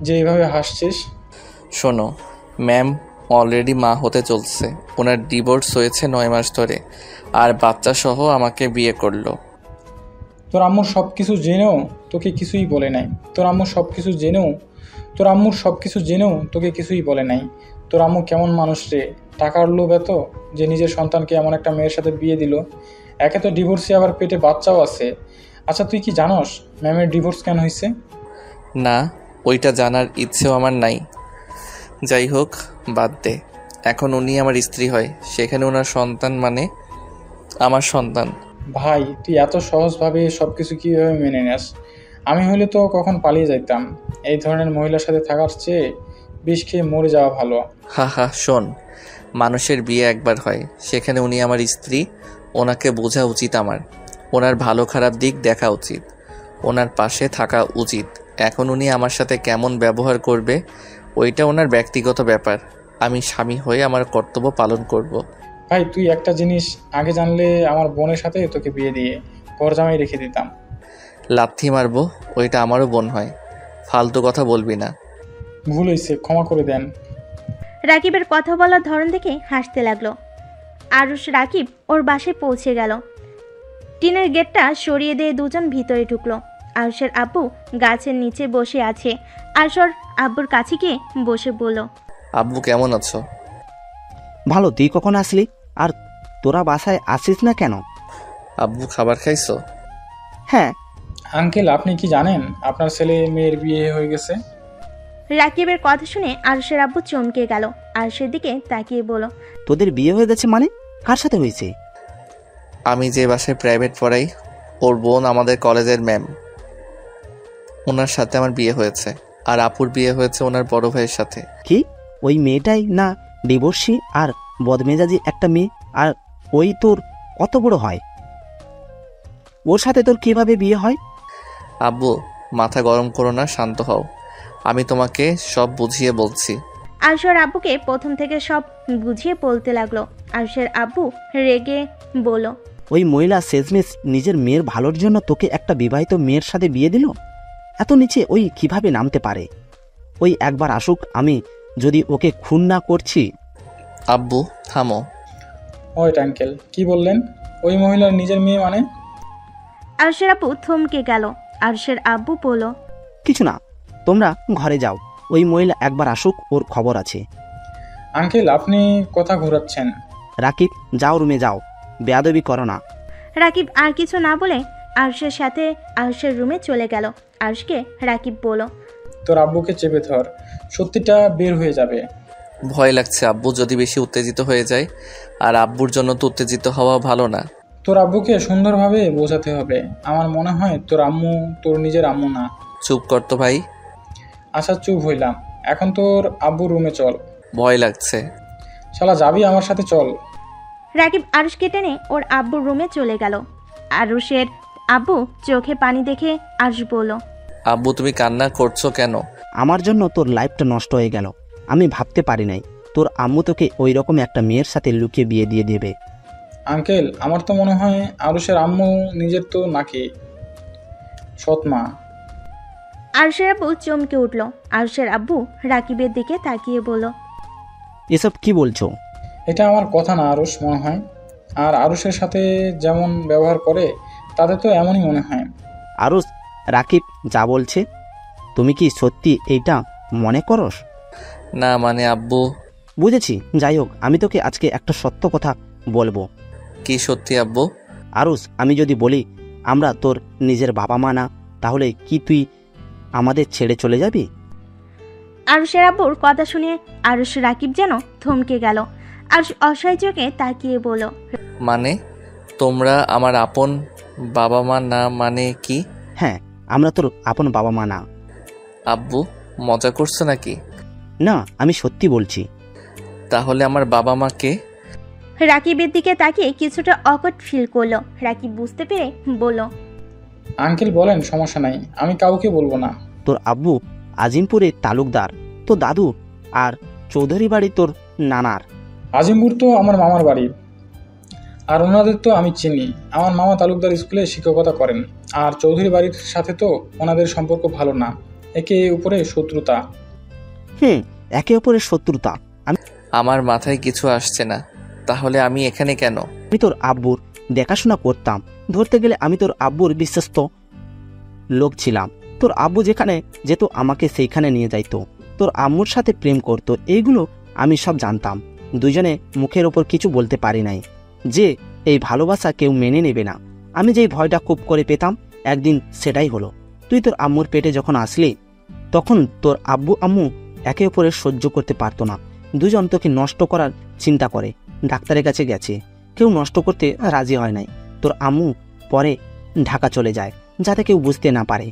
যে এইভাবে হাসছিস? শোনো, ম্যাম অলরেডি মা হতে চলছে। ওনার ডিভোর্স হয়েছে 9 মাস ধরে, আর বাচ্চা সহ আমাকে বিয়ে করলো। তোর আম্মুর সব কিছু জেনেও তোকে কিছুই বলে নাই। তোর আম্মুর সব কিছু জেনেও তোকে কিছুই বলে নাই। তোর আম্মু কেমন মানুষ রে? টাকার লোভ এত যে নিজের সন্তানকে এমন একটা মেয়ের সাথে বিয়ে দিল। একে তো ডিভোর্সে, আবার পেটে বাচ্চাও আছে। আচ্ছা তুই কি জানোস ম্যামের ডিভোর্স কেন হয়েছে? না, ওইটা জানার ইচ্ছেও আমার নাই। যাই হোক, বাদ দে। এখন উনি আমার স্ত্রী হয়, সেখানে ওনার সন্তান মানে আমার সন্তান। ভাই, তুই এত সহজভাবে সব কিছু কীভাবে মেনে নেস? আমি হলে তো কখন পালিয়ে যাইতাম। এই ধরনের মহিলার সাথে থাকার চেয়ে বিষ খেয়ে মরে যাওয়া ভালো। হা হা, শোন, মানুষের বিয়ে একবার হয়, সেখানে উনি আমার স্ত্রী। ওনাকে বোঝা উচিত আমার, ওনার ভালো খারাপ দিক দেখা উচিত, ওনার পাশে থাকা উচিত। এখন উনি আমার সাথে কেমন ব্যবহার করবে ওইটা ওনার ব্যক্তিগত ব্যাপার। আমি স্বামী হয়ে আমার কর্তব্য পালন করব। ভাই, তুই একটা জিনিস আগে জানলে আমার বোনের সাথে তোকে বিয়ে দিয়ে ঘর জামাই রেখে দিতাম। লাথি মারবো, ওইটা আমারও বোন হয়। ফালতু কথা বলবি না। ভুল হয়েছে, ক্ষমা করে দেন। রাকিবের কথা বলার ধরন দেখে হাসতে লাগলো। আরুষ রাকিব ওর বাসায় পৌঁছে গেল। টিনের গেটটা সরিয়ে দিয়ে দুজন ভিতরে ঢুকলো। আরুষের আব্বু গাছের নিচে বসে আছে। আরুষ ওর আব্বুর কাছে গিয়ে বসে বলল, আব্বু কেমন আছো? ভালো, তুই কখন আসলি? আর তোরা বাসায় আসিস না কেন? আব্বু খাবার খাইছো? হ্যাঁ। আঙ্কেল, আপনি কি জানেন আপনার ছেলে মেয়ের বিয়ে হয়ে গেছে? রাকিবের কথা শুনে আরুষের আব্বু চমকে গেল। আরুষের দিকে তাকিয়ে বলল, তোদের বিয়ে হয়ে গেছে মানে? কার সাথে হয়েছে? আমি যে বাসায় প্রাইভেট পড়াই, ওর বোন আমাদের কলেজের ম্যাম, ওনার সাথে আমার বিয়ে হয়েছে। আর আপুর বিয়ে হয়েছে ওনার বড় ভাইয়ের সাথে। কি, ওই মেয়েটাই না ডিভোর্সি আর বদমেজাজি একটা মেয়ে? আর ওই তোর কত বড় হয়? ওর সাথে তোর কিভাবে বিয়ে হয়? আব্বু, মাথা গরম করো না, শান্ত হও। আমি তোমাকে সব বুঝিয়ে বলছি। আরুষের আব্বুকে প্রথম থেকে সব বুঝিয়ে বলতে লাগলো। আরুষের আব্বু রেগে বলল, ওই মহিলা শেষমেশ নিজের মেয়ের ভালোর জন্য তোকে একটা বিবাহিত মেয়ের সাথে বিয়ে দিল? এত নিচে ওই কিভাবে নামতে পারে? ওই একবার আসুক, আমি যদি ওকে খুন না করছি। আব্বু থামো। ওয়েট আঙ্কেল, কি বললেন? ওই মহিলার নিজের মেয়ে মানে? আরুষের আব্বু থমকে গেল। আরুষের আব্বু বলল, কিছু না, তোমরা ঘরে যাও, ওই মহিলা একবার আসুক, ওর খবর আছে। আঙ্কেল, আপনি কথা ঘোরাচ্ছেন। রাকিব, যাও, রুমে যাও, বেয়াদবি করো না। রাকিব আর কিছু না বলে আরুষের সাথে আরুষের রুমে চলে গেল। আরুষকে রাকিব বলল, তোর আব্বুকে চেপে ধর, সত্যিটা বের হয়ে যাবে। ভয় লাগছে আব্বু, যদি বেশি উত্তেজিত হয়ে যায়। আর আব্বুর জন্য তো উত্তেজিত হওয়া ভালো না। তোর আব্বুকে সুন্দরভাবে বোঝাতে হবে। আমার মনে হয় তোর আম্মু তোর নিজের আম্মু না। চুপ কর তো ভাই। আচ্ছা, চুপ হইলাম। এখন তোর আব্বুর রুমে চল। ভয় লাগছে। শালা, যাবি আমার সাথে? চল। রাকিব আরুষকে টেনে ওর আব্বুর রুমে চলে গেল। আরুষের আব্বু চোখে পানি দেখে আরুষ বলল, আব্বু তুমি কান্না করছো কেন? আমার জন্য তোর লাইফটা নষ্ট হয়ে গেল। আমি ভাবতে পারি নাই তোর আম্মু তোকে ওই রকম একটা মেয়ের সাথে লুকিয়ে বিয়ে দিয়ে দেবে। আঙ্কেল, আমার তো মনে হয় আরুষের আম্মু নিজের তো নাকি সৎ মা। আরুষের আব্বু চমকে উঠল। আরুষের আব্বু রাকিবের দিকে তাকিয়ে বলল, এসব কি বলছো? এটা আমার কথা না আরুষ, মনে হয়। আর আরুষের সাথে যেমন ব্যবহার করে তাতে তো এমনই মনে হয়। আরও রাকিব যা বলছে, তুমি কি সত্যি এইটা মনে করস? না মানে আব্বু। বুঝেছি, যাই হোক, আমি তোকে আজকে একটা সত্য কথা বলবো। কি সত্যি আব্বু? আরুষ, আমি যদি বলি আমরা তোর নিজের বাবা মা না, তাহলে কি তুই আমাদের ছেড়ে চলে যাবি? আরুষের আব্বুর কথা শুনে আরুষ রাকিব যেন থমকে গেল। আরুষ অসহায় চোখে তাকিয়ে বলল, মানে তোমরা আমার আপন বাবা মা না? মানে কি? হ্যাঁ, আমরা তোর আপন বাবা মা না। আব্বু মজা করছো নাকি? না, আমি সত্যি বলছি। তাহলে আমার বাবা মা কে? রাকিবের দিকে তাকিয়ে কিছুটা অকট ফিল করলো। রাকিব বুঝতে পেরে বলল, আঙ্কেল বলেন, সমস্যা নাই, আমি কাউকে বলবো না। তোর আব্বু আজিমপুরে তালুকদার, তোর দাদু, আর চৌধুরী বাড়ি তোর নানার। আজিমপুর তো আমার মামার বাড়ি, আর ওনাদের তো আমি চিনি। আমার মামা তালুকদার স্কুলে শিক্ষকতা করেন। আর চৌধুরী বাড়ির সাথে তো ওনাদের সম্পর্ক ভালো না, একে উপরে শত্রুতা। একে অপরের শত্রুতা? আমার মাথায় কিছু আসছে না। তাহলে আমি এখানে কেন? আমি তোর আব্বুর দেখাশোনা করতাম, ধরতে গেলে আমি তোর আব্বুর বিশ্বস্ত লোক ছিলাম। তোর আব্বু যেখানে যেত আমাকে সেইখানে নিয়ে যাইতো, তোর আম্মুর সাথে প্রেম করত, এইগুলো আমি সব জানতাম। দুজনে মুখের ওপর কিছু বলতে পারি নাই যে এই ভালোবাসা কেউ মেনে নেবে না। আমি যেই ভয়টা খুব করে পেতাম, একদিন সেটাই হলো। তুই তোর আম্মুর পেটে যখন আসলি, তখন তোর আব্বু আম্মু একে অপরের সহ্য করতে পারতো না। দুজন তোকে নষ্ট করার চিন্তা করে, ডাক্তারের কাছে গেছে, কেউ নষ্ট করতে রাজি হয় নাই। তোর আম্মু পরে ঢাকা চলে যায় যাতে কেউ বুঝতে না পারে।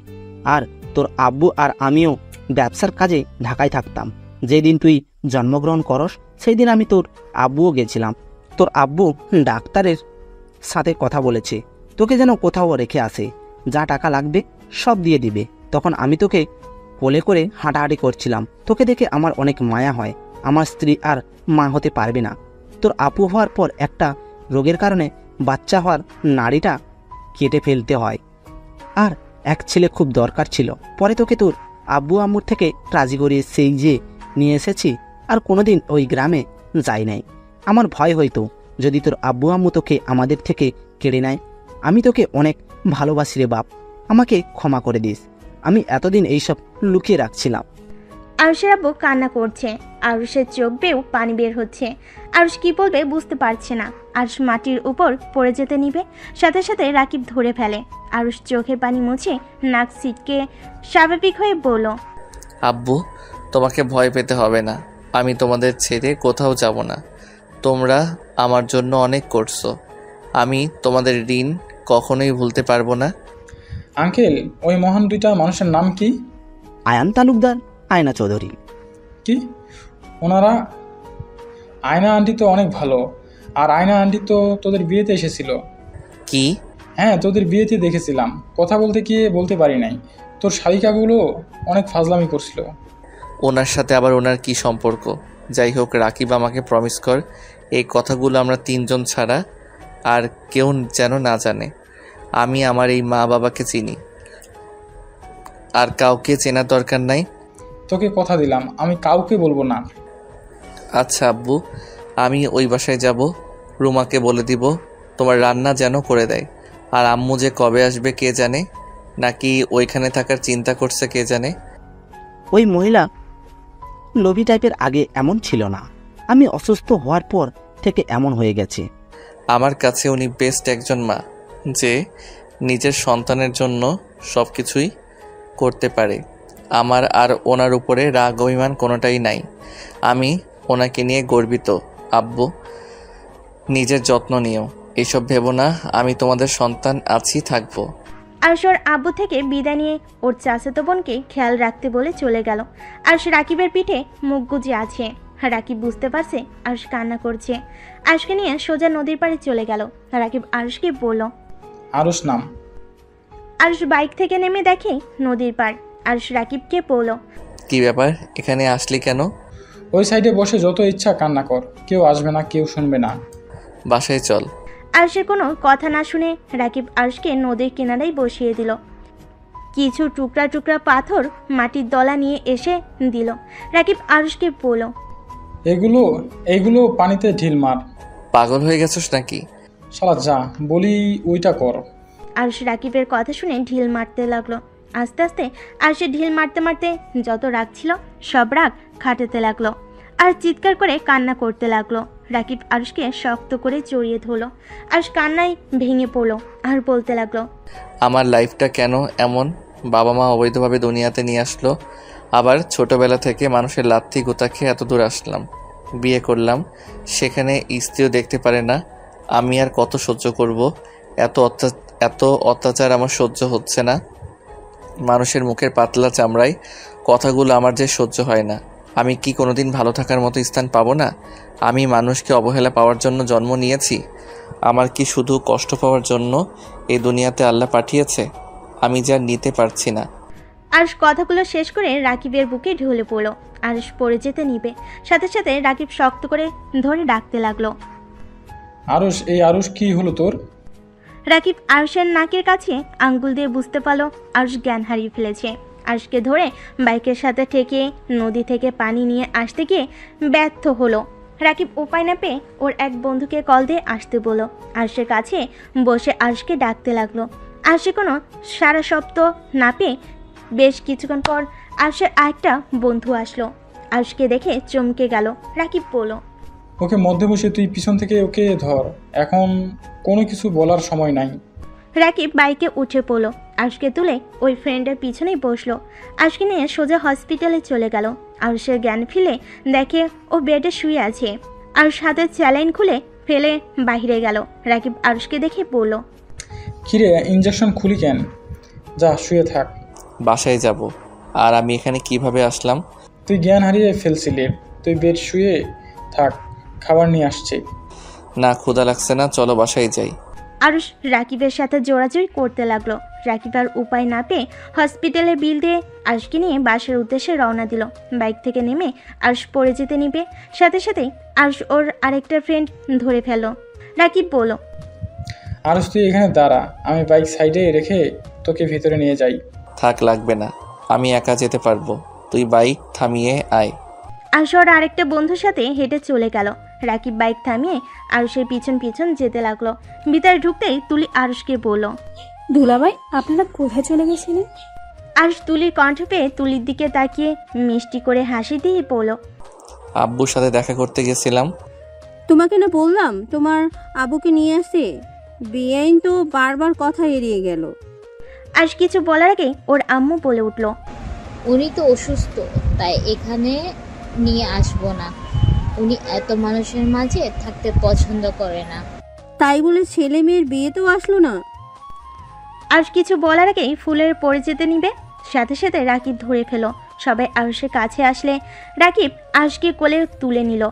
আর তোর আব্বু আর আমিও ব্যবসার কাজে ঢাকায় থাকতাম। যেদিন তুই জন্মগ্রহণ করস সেই দিন আমি তোর আব্বুও গেছিলাম। তোর আব্বু ডাক্তারের সাথে কথা বলেছে, তোকে যেন কোথাও রেখে আসে, যা টাকা লাগবে সব দিয়ে দিবে। তখন আমি তোকে কোলে করে হাঁটাহাঁটি করছিলাম। তোকে দেখে আমার অনেক মায়া হয়। আমার স্ত্রী আর মা হতে পারবে না। তোর আপু হওয়ার পর একটা রোগের কারণে বাচ্চা হওয়ার নাড়িটা কেটে ফেলতে হয়, আর এক ছেলে খুব দরকার ছিল। পরে তোকে তোর আব্বু আম্মুর থেকে রাজি করিয়ে সেই যে নিয়ে এসেছি, আর কোনোদিন ওই গ্রামে যাই নাই। আমার ভয় হইতো যদি তোর আব্বু আম্মু তোকে আমাদের থেকে কেড়ে নেয়। আমি তোকে অনেক ভালোবাসি রে বাপ, আমাকে ক্ষমা করে দিস। আমি এতদিন এইসব লুকিয়ে রাখছিলাম। আরুষের আব্বু কান্না করছে, আরুষের চোখ বেয়েও পানি বের হচ্ছে। আরুষ কি বলবে বুঝতে পারছে না। আরুষ মাটির উপর পড়ে যেতে নিবে, সাথে সাথে রাকিব ধরে ফেলে। আরুষ চোখের পানি মুছে নাক সিটকে স্বাভাবিক হয়ে বলল, আব্বু, তোমাকে ভয় পেতে হবে না, আমি তোমাদের ছেড়ে কোথাও যাব না। তোমরা আমার জন্য অনেক করছো, আমি তোমাদের ঋণ কখনোই ভুলতে পারবো না। আঙ্কেল, ওই মহান দুইটা মানুষের নাম কি? আয়ান তালুকদার, আয়না চৌধুরী। কি ওনারা? আয়না আন্টি তো অনেক ভালো, আর আয়না আন্টি তো তোদের বিয়েতে এসেছিল। কি? হ্যাঁ, তোদের বিয়েতে দেখেছিলাম। কথা বলতে গিয়ে বলতে পারি নাই। তোর শালিকাগুলো অনেক ফাজলামি করছিল। ওনার সাথে আবার ওনার কি সম্পর্ক? যাই হোক, রাকিব আমাকে প্রমিস কর এই কথাগুলো আমরা তিনজন ছাড়া আর কেউ যেন না জানে। আমি আমার এই মা বাবাকে চিনি, আর কাউকে চেনার দরকার নাই। তোকে কথা দিলাম, আমি কাউকে বলবো না। আচ্ছা আব্বু, আমি ওই বাসায় যাব, রুমাকে বলে দিব তোমার রান্না যেন করে দেয়। আর আম্মু যে কবে আসবে কে জানে, নাকি ওইখানে থাকার চিন্তা করছে কে জানে। ওই মহিলা লোভী টাইপের, আগে এমন ছিল না। আমি অসুস্থ হওয়ার পর থেকে এমন হয়ে গেছে। আমার কাছে উনি বেস্ট একজন মা, যে নিজের সন্তানের জন্য সব কিছুই করতে পারে। আমার আর ওনার উপরে রাগ অভিমান কোনোটাই নাই। আমি ওনাকে নিয়ে গর্বিত। আব্বু, নিজের যত্ন নিও, এসব ভেবো না, আমি তোমাদের সন্তান আছি, থাকবো। আরুষ ওর আব্বু থেকে বিদায় নিয়ে ওর চাচাতো বোনকে খেয়াল রাখতে বলে চলে গেল। আরুষ রাকিবের পিঠে মুখ গুজে আছে। রাকিব বুঝতে পারছে আরুষ কান্না করছে। আরুষকে নিয়ে সোজা নদীর পাড়ে চলে গেল। রাকিব আরুষকে বলল, আরুষ নাম। আরুষ বাইক থেকে নেমে দেখে নদীর পাড়। আরুষ রাকিবকে বলল, কি ব্যাপার, এখানে আসলি কেন? ওই সাইডে বসে যত ইচ্ছা কান্না কর, কেউ আসবে না, কেউ শুনবে না। বাসায় চল। আরুষের কোনো কথা না শুনে রাকিব আরুষকে নদীর কিনারেই বসিয়ে দিল। কিছু টুকরা টুকরা পাথর মাটির দলা নিয়ে এসে দিল। রাকিব আরুষকে বলল, এইগুলো পানিতে ঢিল মার। পাগল হয়ে গেছিস নাকি? শালা যা বলি ওইটা কর। আরুষ রাকিবের কথা শুনে ঢিল মারতে লাগলো। আস্তে আস্তে আরুষে ঢিল মারতে মারতে যত রাগ ছিল সব রাগ খাটাতে লাগলো, আর চিৎকার করে কান্না করতে লাগলো। রাকিব আরুষকে শক্ত করে জড়িয়ে ধরলো। আরুষ কান্নায় ভেঙে পড়লো আর বলতে লাগলো, আমার লাইফটা কেন এমন? বাবা মা অবৈধভাবে দুনিয়াতে নিয়ে আসলো, আবার ছোটবেলা থেকে মানুষের লাথি গোতা খেয়ে এত দূর আসলাম, বিয়ে করলাম, সেখানে স্ত্রীও দেখতে পারে না। আমি আর কত সহ্য করব? এত অত্যাচার আমার সহ্য হচ্ছে না। মানুষের মুখের পাতলা চামড়ায় কথাগুলো আমার যে সহ্য হয় না। আমি কি কোনোদিন ভালো থাকার মতো স্থান পাবো না? আমি মানুষকে অবহেলা পাওয়ার জন্য জন্ম নিয়েছি? আমার কি শুধু কষ্ট পাওয়ার জন্য এই দুনিয়াতে আল্লাহ পাঠিয়েছে? আমি যা নিতে পারছি না। আরুষ কথাগুলো শেষ করে রাকিবের বুকে ঢলে পড়লো। আরুষ পড়ে যেতে নিবে, সাথে সাথে রাকিব শক্ত করে ধরে ডাকতে লাগলো, আরুষ, এই আরুষ কি হলো তোর? রাকিব আরুষের নাকের কাছে আঙ্গুল দিয়ে বুঝতে পারলো আরুষ জ্ঞান হারিয়ে ফেলেছে। আরুষকে ধরে বাইকের সাথে ঠেকিয়ে নদী থেকে পানি নিয়ে আসতে গিয়ে ব্যর্থ হলো। রাকিব উপায় না পেয়ে ওর এক বন্ধুকে কল দিয়ে আসতে বলল। আরুষের কাছে বসে আরুষকে ডাকতে লাগলো। আরুষে কোনো সারা শব্দ না পেয়ে বেশ কিছুক্ষণ পর আরুষের আরেকটা বন্ধু আসলো। আরুষকে দেখে চমকে গেল। রাকিব বলল, ওকে মধ্যে বসে তুই পিছন থেকে ওকে ধর, এখন কোনো কিছু বলার সময় নাই। রাকিব বাইকে উঠে পড়লো, আরুষকে তুলে ওই ফ্রেন্ডের পিছনেই বসলো। আরুষকে নিয়ে সোজা হসপিটালে চলে গেল। আরুষের জ্ঞান ফিরে দেখে ও বেডে শুয়ে আছে। আরুষ হাতে স্যালাইন খুলে ফেলে বাইরে গেল। রাকিব আরুষকে দেখে বলল, কিরে ইঞ্জেকশন খুলি কেন? যা শুয়ে থাক। বাসায় যাব। আর আমি এখানে কিভাবে আসলাম? তুই জ্ঞান হারিয়ে ফেলছিলি, তুই বেড শুয়ে থাক, খাবার নিয়ে আসছি। না, ক্ষুধা লাগছে না, চলো বাসায় যাই। আরুষ রাকিবের সাথে জোরাজুরি করতে লাগলো। রাকিব আর উপায় না পেয়ে হসপিটালে বিল দিয়ে আরুষকে নিয়ে বাসার উদ্দেশ্যে রওনা দিল। বাইক থেকে নেমে আরুষ পড়ে যেতে নিবে, সাথে সাথেই আরুষ ওর আরেকটা ফ্রেন্ড ধরে ফেলল। রাকিব বলল, আরুষ তুই এখানে দাঁড়া, আমি বাইক সাইডে রেখে তোকে ভেতরে নিয়ে যাই। থাক, লাগবে না, আমি একা যেতে পারবো। তুই বাইক থামিয়ে আয়। আরুষ ওর আরেকটা বন্ধুর সাথে হেঁটে চলে গেল। রাকিব বাইক থামিয়ে আরুষের পিছন পিছন যেতে লাগলো। ভিতরে ঢুকতেই তুলি আরুষকে বলল, দুলাভাই আপনারা কোথায় চলে গেছিলেন? আরুষ তুলির কণ্ঠ পেয়ে তুলির দিকে তাকিয়ে মিষ্টি করে হাসি দিয়ে বলল, আব্বুর সাথে দেখা করতে গেছিলাম। তোমাকে না বললাম তোমার আবুকে নিয়ে আসতে? বেআইন তো বারবার কথা এড়িয়ে গেল। আরুষ কিছু বলার আগে ওর আম্মু বলে উঠল, উনি তো অসুস্থ, তাই এখানে নিয়ে আসবো না। উনি এত মানুষের মাঝে থাকতে পছন্দ করে না। তাই বলে ছেলে মেয়ের বিয়ে তো আসলো না। আরুষ কিছু বলার আগেই ফুলের পড়ে যেতে নিবে, সাথে সাথে রাকিব ধরে ফেল। সবাই আরুষের কাছে আসলে রাকিব আরুষকে কোলে তুলে নিল।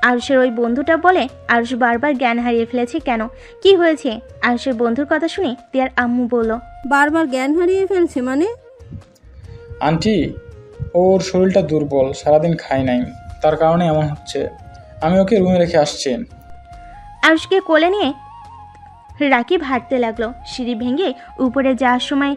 আরুষের ওই বন্ধুটা বলে, আরুষ বারবার জ্ঞান হারিয়ে ফেলেছে কেন, কি হয়েছে? আরুষের বন্ধুর কথা শুনে তিয়ার আম্মু বলল, বারবার জ্ঞান হারিয়ে ফেলছে মানে? আন্টি, ওর শরীরটা দুর্বল, সারাদিন খায় নাই, তার কারণে এমন হচ্ছে। আমি ওকে রুমে রেখে আসছি। আরুষকে কোলে নিয়ে রাকিব হাঁটতে লাগলো। সিঁড়ি ভেঙে উপরে যাওয়ার সময়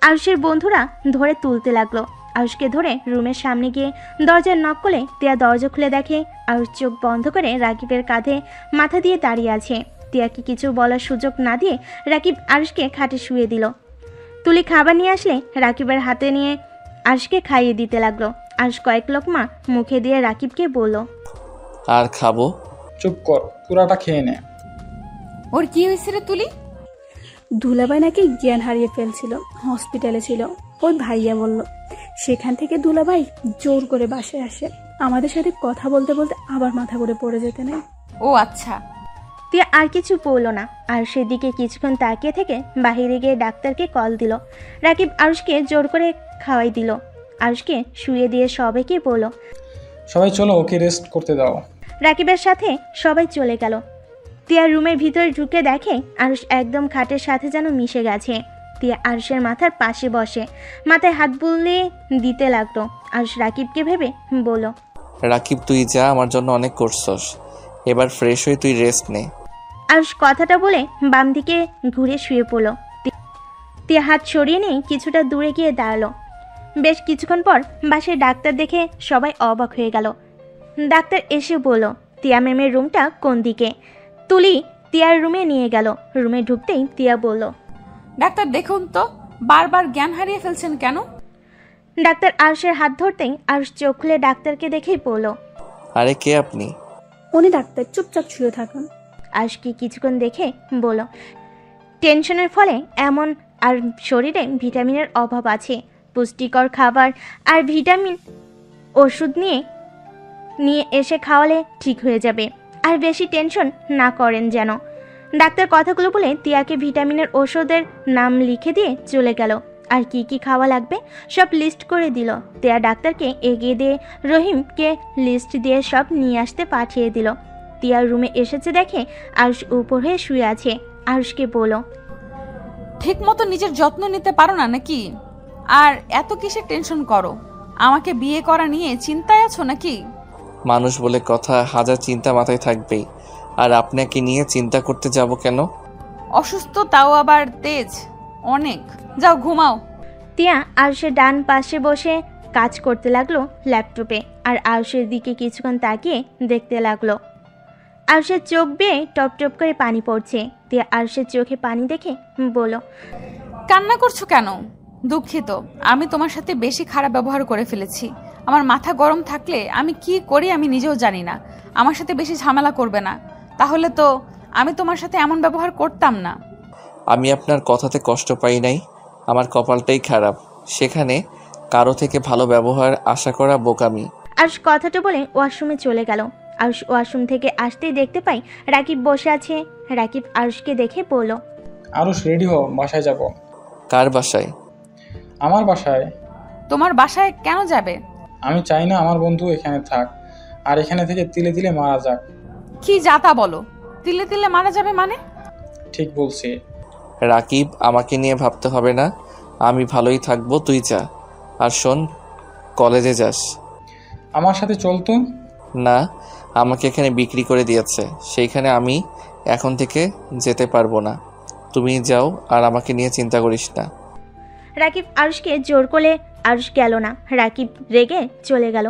আরুষের বন্ধুরা ধরে তুলতে লাগলো। আরুষকে ধরে রুমের সামনে গিয়ে দরজার নক করলে তিয়া দরজা খুলে দেখে আরুষ চোখ বন্ধ করে রাকিবের কাঁধে মাথা দিয়ে দাঁড়িয়ে আছে। তিয়াকে কিছু বলার সুযোগ না দিয়ে রাকিব আরুষকে খাটে শুয়ে দিল। তুলি খাবার নিয়ে আসলে রাকিবের হাতে নিয়ে আরুষকে খাইয়ে দিতে লাগলো। আরুষ কয়েক লোকমা মুখে দিয়ে রাকিবকে বলল, আর খাবো? চুপ কর, পুরাটা খেয়ে নে। ওর কি হয়েছে রে তুলি? দুলাভাই নাকি জ্ঞান হারিয়ে ফেলছিল, হসপিটালে ছিল। ওই ভাইয়া বলল, সেখান থেকে দুলাভাই জোর করে বাসায় আসে। আমাদের সাথে কথা বলতে বলতে আবার মাথা করে পড়ে যেতে নেই। ও আচ্ছা। তিয়া আর কিছু বলল না। আর সেদিকে কিছুক্ষণ তাকিয়ে থেকে বাহিরে গিয়ে ডাক্তারকে কল দিল। রাকিব আরুষকে জোর করে খাওয়াই দিল। আরুষকে শুয়ে দিয়ে সবাইকে বলল, সবাই চলো, ওকে রেস্ট করতে দাও। রাকিবের সাথে সবাই চলে গেল। তিয়া রুমের ভিতরে ঢুকে দেখে আরুষ একদম খাটের সাথে যেন মিশে গেছে। তিয়া আরুষের মাথার পাশে বসে মাথায় হাত বুলিয়ে দিতে লাগলো। আরুষ রাকিবকে ভেবে বলল, রাকিব, তুই যা, আমার জন্য অনেক করছস, এবার ফ্রেশ হয়ে তুই রেস্ট নে। আরুষ কথাটা বলে বাম দিকে ঘুরে শুয়ে পড়ল। তিয়া হাত সরিয়ে নিয়ে কিছুটা দূরে গিয়ে দাঁড়ালো। বেশ কিছুক্ষণ পর বাসায় ডাক্তার দেখে সবাই অবাক হয়ে গেল। ডাক্তার এসে বলল, তিয়া ম্যামের রুমটা কোন দিকে। তুলি তিয়ার রুমে নিয়ে গেল। রুমে ঢুকতেই তিয়া বলল, ডাক্তার দেখুন তো, বারবার জ্ঞান হারিয়ে ফেলছেন কেন? ডাক্তার আরুষের হাত ধরতেই আরুষ চোখ খুলে ডাক্তারকে দেখেই বলল, আরে কে আপনি? উনি ডাক্তার, চুপচাপ শুয়ে থাকুন। আরুষকে কিছুক্ষণ দেখে বলল, টেনশনের ফলে এমন, আর শরীরে ভিটামিনের অভাব আছে। পুষ্টিকর খাবার আর ভিটামিন ওষুধ নিয়ে এসে খাওয়ালে ঠিক হয়ে যাবে। আর বেশি টেনশন না করেন যেন। ডাক্তার কথাগুলো বলে তিয়াকে ভিটামিনের ওষুধের নাম লিখে দিয়ে চলে গেল। আর কি কি খাওয়া লাগবে সব লিস্ট করে দিল। তিয়া ডাক্তারকে এগিয়ে দিয়ে রহিমকে লিস্ট দিয়ে সব নিয়ে আসতে পাঠিয়ে দিল। তিয়ার রুমে এসেছে দেখে আরুষ উপর হয়ে শুয়ে আছে। আরুষকে বলল, ঠিক মতো নিজের যত্ন নিতে পারো না নাকি? আর এত কিসের টেনশন করো? আমাকে বিয়ে করা নিয়ে চিন্তায় আছো নাকি? মানুষ বলে কথা, হাজার চিন্তা মাথায় থাকবেই। আর আপনাকে নিয়ে চিন্তা করতে যাব কেন? অসুস্থ, তাও আবার তেজ অনেক। যাও ঘুমাও। তিয়া আরুষের ডান পাশে বসে কাজ করতে লাগলো ল্যাপটপে। আর আরুষের দিকে কিছুক্ষণ তাকিয়ে দেখতে লাগলো। আরুষের চোখ বেয়ে টপ টপ করে পানি পড়ছে। তিয়া আরুষের চোখে পানি দেখে বলল, কান্না করছো কেন? দুঃখিত, আমি তোমার সাথে বেশি খারাপ ব্যবহার করে ফেলেছি। আমার মাথা গরম থাকলে আমি কি করি আমি নিজেও জানি না। আমার সাথে বেশি ঝামেলা করবে না, তাহলে তো আমি তোমার সাথে এমন ব্যবহার করতাম না। আমি আপনার কথাতে কষ্ট পাই নাই, আমার কপালটাই খারাপ। সেখানে কারো থেকে ভালো ব্যবহার আশা করা বোকামি। আরুষ কথাটা বলে ওয়াশরুমে চলে গেল। আরুষ ওয়াশরুম থেকে আসতেই দেখতে পাই রাকিব বসে আছে। রাকিব আরুষকে দেখে বলল, আরুষ রেডি হও, বাসায় যাব। কার বাসায়? আমার বাসায়। তোমার বাসায় কেন যাবে? আমি চাই না আমার বন্ধু এখানে থাক, আর এখানে থেকে তিলে তিলে মারা যাক। কি যাতা বলো? তিলে তিলে মারা যাবে মানে? ঠিক বলছি। রাকিব, আমাকে নিয়ে ভাবতে হবে না, আমি ভালোই থাকবো, তুই যা। আর শোন, কলেজে যাস। আমার সাথে চলতো না, আমাকে এখানে বিক্রি করে দিয়েছে, সেইখানে আমি এখন থেকে যেতে পারবো না। তুমি যাও, আর আমাকে নিয়ে চিন্তা করিস না। রাকিব আরুষকে জোর করলে আরুষ গেল না। রাকিব রেগে চলে গেল।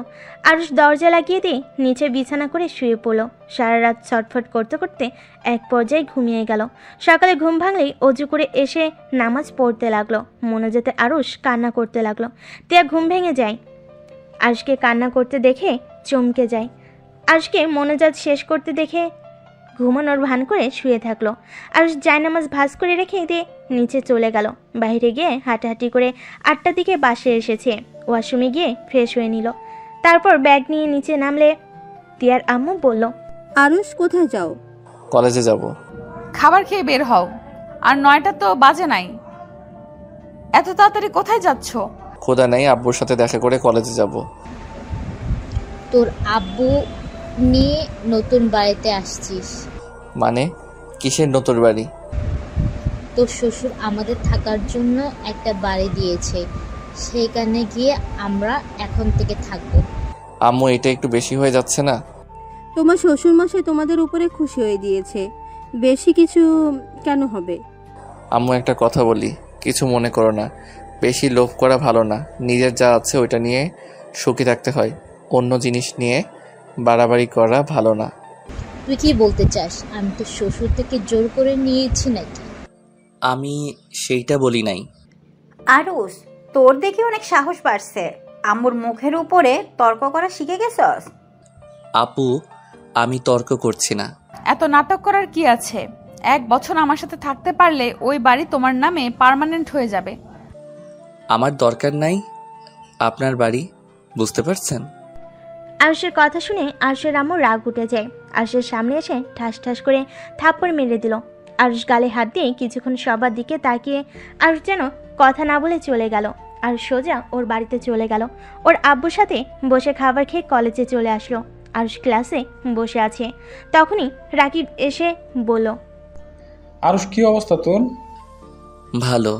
আরুষ দরজা লাগিয়ে দিয়ে নিচে বিছানা করে শুয়ে পড়ল। সারা রাত ছটফট করতে করতে এক পর্যায়ে ঘুমিয়ে গেল। সকালে ঘুম ভাঙলেই অজু করে এসে নামাজ পড়তে লাগলো। মনোজাতে আরুষ কান্না করতে লাগলো। তিয়া ঘুম ভেঙে যায়। আরুষকে কান্না করতে দেখে চমকে যায়। আরুষকে মনোজাত শেষ করতে দেখে ঘুমানোর ভান করে শুয়ে থাকলো। আরুষ জায়নামাজ ভাঁজ করে রেখে দিয়ে নিচে চলে গেল। বাইরে গিয়ে হাঁটাহাঁটি করে 8টার দিকে বাসে এসেছে। ওয়াশরুমে গিয়ে ফ্রেশ হয়ে নিল। তারপর ব্যাগ নিয়ে নিচে নামলে তিয়ার আম্মু বলল, আরুষ কোথায় যাও? কলেজে যাব। খাবার খেয়ে বের হও, আর 9টা তো বাজে নাই। এত তাড়াতাড়ি কোথায় যাচ্ছ? খোদা নাই, আব্বুর সাথে দেখা করে কলেজে যাব। তোর আব্বু নিয়ে নতুন বাড়িতে আসছিস? মানে কিসের নতুন বাড়ি? তোর শ্বশুর আমাদের থাকার জন্য একটা বাড়ি দিয়েছে, সেইখানে গিয়ে আমরা এখন থেকে থাকবো। আম্মু, এটা একটু বেশি হয়ে যাচ্ছে না? তোমার শ্বশুর মশাই তোমাদের উপরে খুশি হয়ে দিয়েছে, বেশি কিছু কেন হবে? আম্মু, একটা কথা বলি, কিছু মনে করো না। বেশি লোভ করা ভালো না। নিজের যা আছে ওইটা নিয়ে সুখী থাকতে হয়, অন্য জিনিস নিয়ে বাড়াবাড়ি করা ভালো না। তুই কি বলতে চাস আমি তোর শ্বশুর থেকে জোর করে নিয়েছি নাকি? আমি সেইটা বলি নাই। আরুষ, তোর দেখি অনেক সাহস বাড়ছে। আম্মুর মুখের উপরে তর্ক করা শিখে গেছস? আপু, আমি তর্ক করছি না। এত নাটক করার কি আছে? 1 বছর আমার সাথে থাকতে পারলে ওই বাড়ি তোমার নামে পার্মানেন্ট হয়ে যাবে। আমার দরকার নাই আপনার বাড়ি, বুঝতে পারছেন? আরুষের কথা শুনে আরুষের আম্মু রাগ উঠে যায়। আরুষের সামনে এসে ঠাস ঠাস করে থাপ্পড় মেরে দিল। আরুষ গালে হাত দিয়ে কিছুক্ষণ সবার দিকে তাকিয়ে আরুষ যেন কথা না বলে চলে গেল। আর সোজা ওর বাড়িতে চলে গেল। ওর আব্বুর সাথে বসে খাবার খেয়ে কলেজে চলে আসলো। আরুষ ক্লাসে বসে আছে। তখনই রাকিব এসে বলল, আরুষ, কি অবস্থা তোর? ভালো।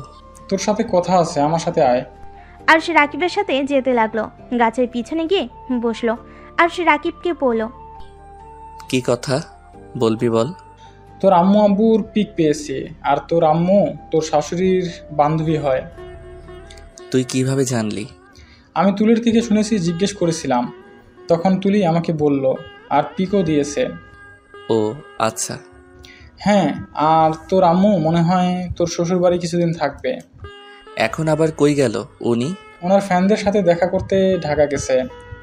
তোর সাথে কথা আছে, আমার সাথে আয়। আরুষ রাকিবের সাথে যেতে লাগলো। গাছের পিছনে গিয়ে বসলো। আরুষ রাকিবকে বলল, কি কথা বলবি বল। তোর আম্মু আব্বুর পিক পেয়েছি, আর তোর আম্মু তোর শাশুড়ির বান্ধবী হয়। তুই কিভাবে জানলি? আমি তুলির থেকে শুনেছি, জিজ্ঞেস করেছিলাম, তখন তুলি আমাকে বলল, আর পিকও দিয়েছে। ও আচ্ছা। হ্যাঁ, আর তোর আম্মু মনে হয় তোর শ্বশুর বাড়ি কিছুদিন থাকবে। এখন আবার কই গেল উনি? ওনার ফ্যানদের সাথে দেখা করতে ঢাকা গেছে।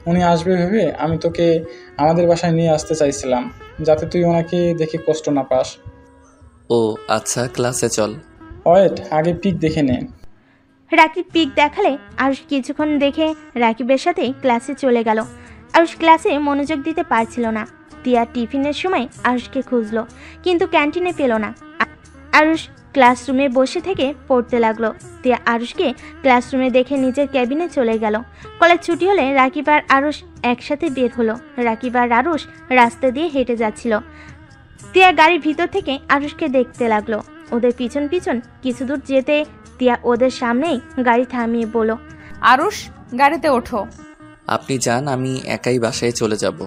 উনি আসবে ভেবে আমি তোকে আমাদের বাসায় নিয়ে আসতে চাইছিলাম, যাতে তুই ওনাকে দেখে কষ্ট না পাস। ও আচ্ছা, ক্লাসে চল। ওয়েট, আগে পিক দেখে নে। রাকিব পিক দেখালে আরুষ কিছুক্ষণ দেখে রাকিবের সাথে ক্লাসে চলে গেল। আরুষ ক্লাসে মনোযোগ দিতে পারছিল না। তিয়া টিফিনের সময় আরুষকে খুঁজলো, কিন্তু ক্যান্টিনে পেল না। আরুষ ক্লাসরুমে বসে থেকে পড়তে লাগলো। তিয়া আরুষকে ক্লাসরুমে দেখে নিজের ক্যাবিনে চলে গেল। কলেজ ছুটি হলে রাকিব আর আরুষ একসাথে বের হলো। রাকিব আর আরুষ রাস্তা দিয়ে হেঁটে যাচ্ছিল। তিয়া গাড়ির ভিতর থেকে আরুষকে দেখতে লাগলো। ওদের পিছন পিছন কিছু দূর যেতে তিয়া ওদের সামনেই গাড়ি থামিয়ে বলল, আরুষ, গাড়িতে ওঠো। আপনি যান, আমি একাই বাসায় চলে যাব।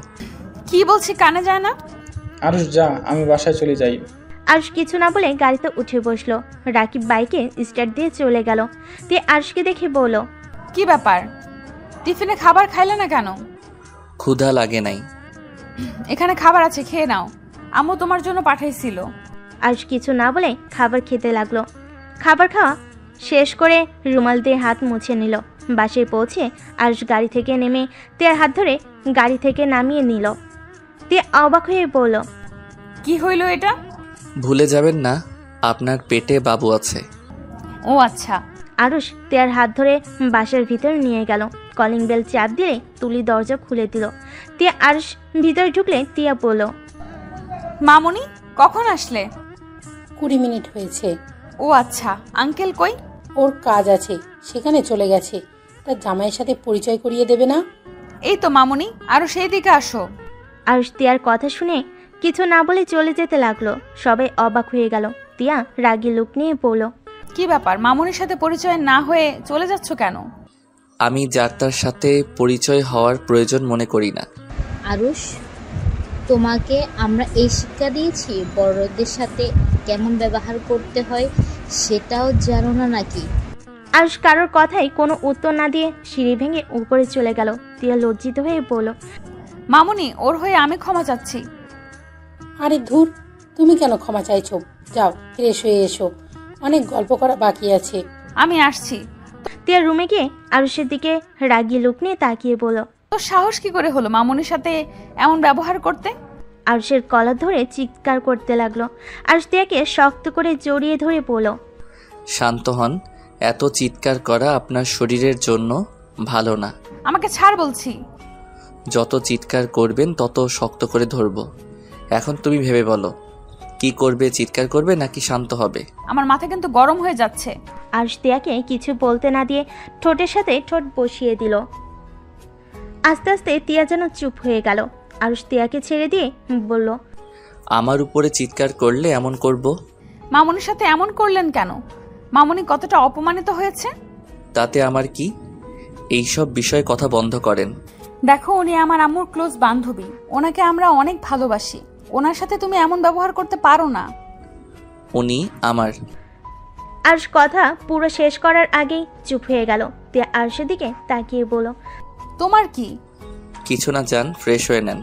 কি বলছি কানে যায় না? আরুষ যা, আমি বাসায় চলে যাই। আরুষ কিছু না বলে গাড়িতে উঠে বসলো। রাকিব বাইকে স্টার্ট দিয়ে চলে গেল। তিয়া আরুষকে দেখে বলল, কি ব্যাপার, টিফিনে খাবার খাইলে না কেন? ক্ষুধা লাগে নাই। এখানে খাবার আছে, খেয়ে নাও, আম্মু তোমার জন্য পাঠাইছিল। আরুষ কিছু না বলে খাবার খেতে লাগলো। খাবার খাওয়া শেষ করে রুমাল দিয়ে হাত মুছে নিল। বাসে পৌঁছে আরুষ গাড়ি থেকে নেমে তিয়ার হাত ধরে গাড়ি থেকে নামিয়ে নিল। তিয়া অবাক হয়ে বলল, কি হইল এটা? ভুলে যাবেন না, আপনার পেটে বাবু আছে। ও আচ্ছা। আরুষ তিয়ার হাত ধরে বাসার ভিতর নিয়ে গেল। কলিং বেল চাপ দিলে তুলি দরজা খুলে দিল। তিয়া আরুষ ভিতরে ঢুকলে তিয়া বলল, মামুনি কখন আসলে? 20 মিনিট হয়েছে। ও আচ্ছা, আঙ্কেল কই? ওর কাজ আছে, সেখানে চলে গেছে। তার জামাইয়ের সাথে পরিচয় করিয়ে দেবে না? এই তো মামুনি, আরো সেই দিকে আসো। আরুষ তিয়ার কথা শুনে কিছু না বলে চলে যেতে লাগলো। সবাই অবাক হয়ে গেল। তিয়া রাগী লুক নিয়ে বলল, কি ব্যাপার, মামুনির সাথে পরিচয় না হয়ে চলে যাচ্ছ কেন? আমি যার তার সাথে পরিচয় হওয়ার প্রয়োজন মনে করি না। আরুষ, তোমাকে আমরা এই শিক্ষা দিয়েছি বড়দের সাথে কেমন ব্যবহার করতে হয় সেটাও জানো না নাকি? আরুষ কারোর কথাই কোনো উত্তর না দিয়ে সিঁড়ি ভেঙে উপরে চলে গেল। তিয়া লজ্জিত হয়ে বলল, মামুনি, ওর হয়ে আমি ক্ষমা চাচ্ছি। আরে ধুর, তুমি কেন ক্ষমা চাইছো? যাও ফ্রেশ হয়ে এসো, অনেক গল্প করা বাকি আছে। আমি আসছি। তিয়া রুমে গিয়ে আরুষের দিকে রাগী লুক নিয়ে তাকিয়ে বলল, তোর সাহস কি করে হলো মামুনির সাথে এমন ব্যবহার করতে? আরুষের কলার ধরে চিৎকার করতে লাগলো। আরুষ তিয়াকে শক্ত করে জড়িয়ে ধরে বলল, শান্ত হন, এত চিৎকার করা আপনার শরীরের জন্য ভালো না। আমাকে ছাড় বলছি। যত চিৎকার করবেন তত শক্ত করে ধরবো। এখন তুমি ভেবে বলো, কি করবে? চিৎকার করবে নাকি শান্ত হবে? আমার মাথা কিন্তু গরম হয়ে যাচ্ছে। আরুষ তিয়াকে কিছু বলতে না দিয়ে ঠোঁটের সাথে ঠোঁট বসিয়ে দিল। আস্তে আস্তে তিয়া যেন চুপ হয়ে গেল। আরুষ তিয়াকে ছেড়ে দিয়ে বলল, আমার উপরে চিৎকার করলে এমন করব? মামুনির সাথে এমন করলেন কেন? মামুনি কতটা অপমানিত হয়েছে। তাতে আমার কি? এইসব বিষয়ে কথা বন্ধ করেন। দেখো, উনি আমার আম্মুর ক্লোজ বান্ধবী, ওনাকে আমরা অনেক ভালোবাসি। ওনার সাথে তুমি এমন ব্যবহার করতে পারো না। উনি আমার। আরুষ কথা পুরো শেষ করার আগেই চুপ হয়ে গেল। তিয়া আরুষের দিকে তাকিয়ে বলল, তোমার কি? কিছু না, যান ফ্রেশ হয়ে নেন।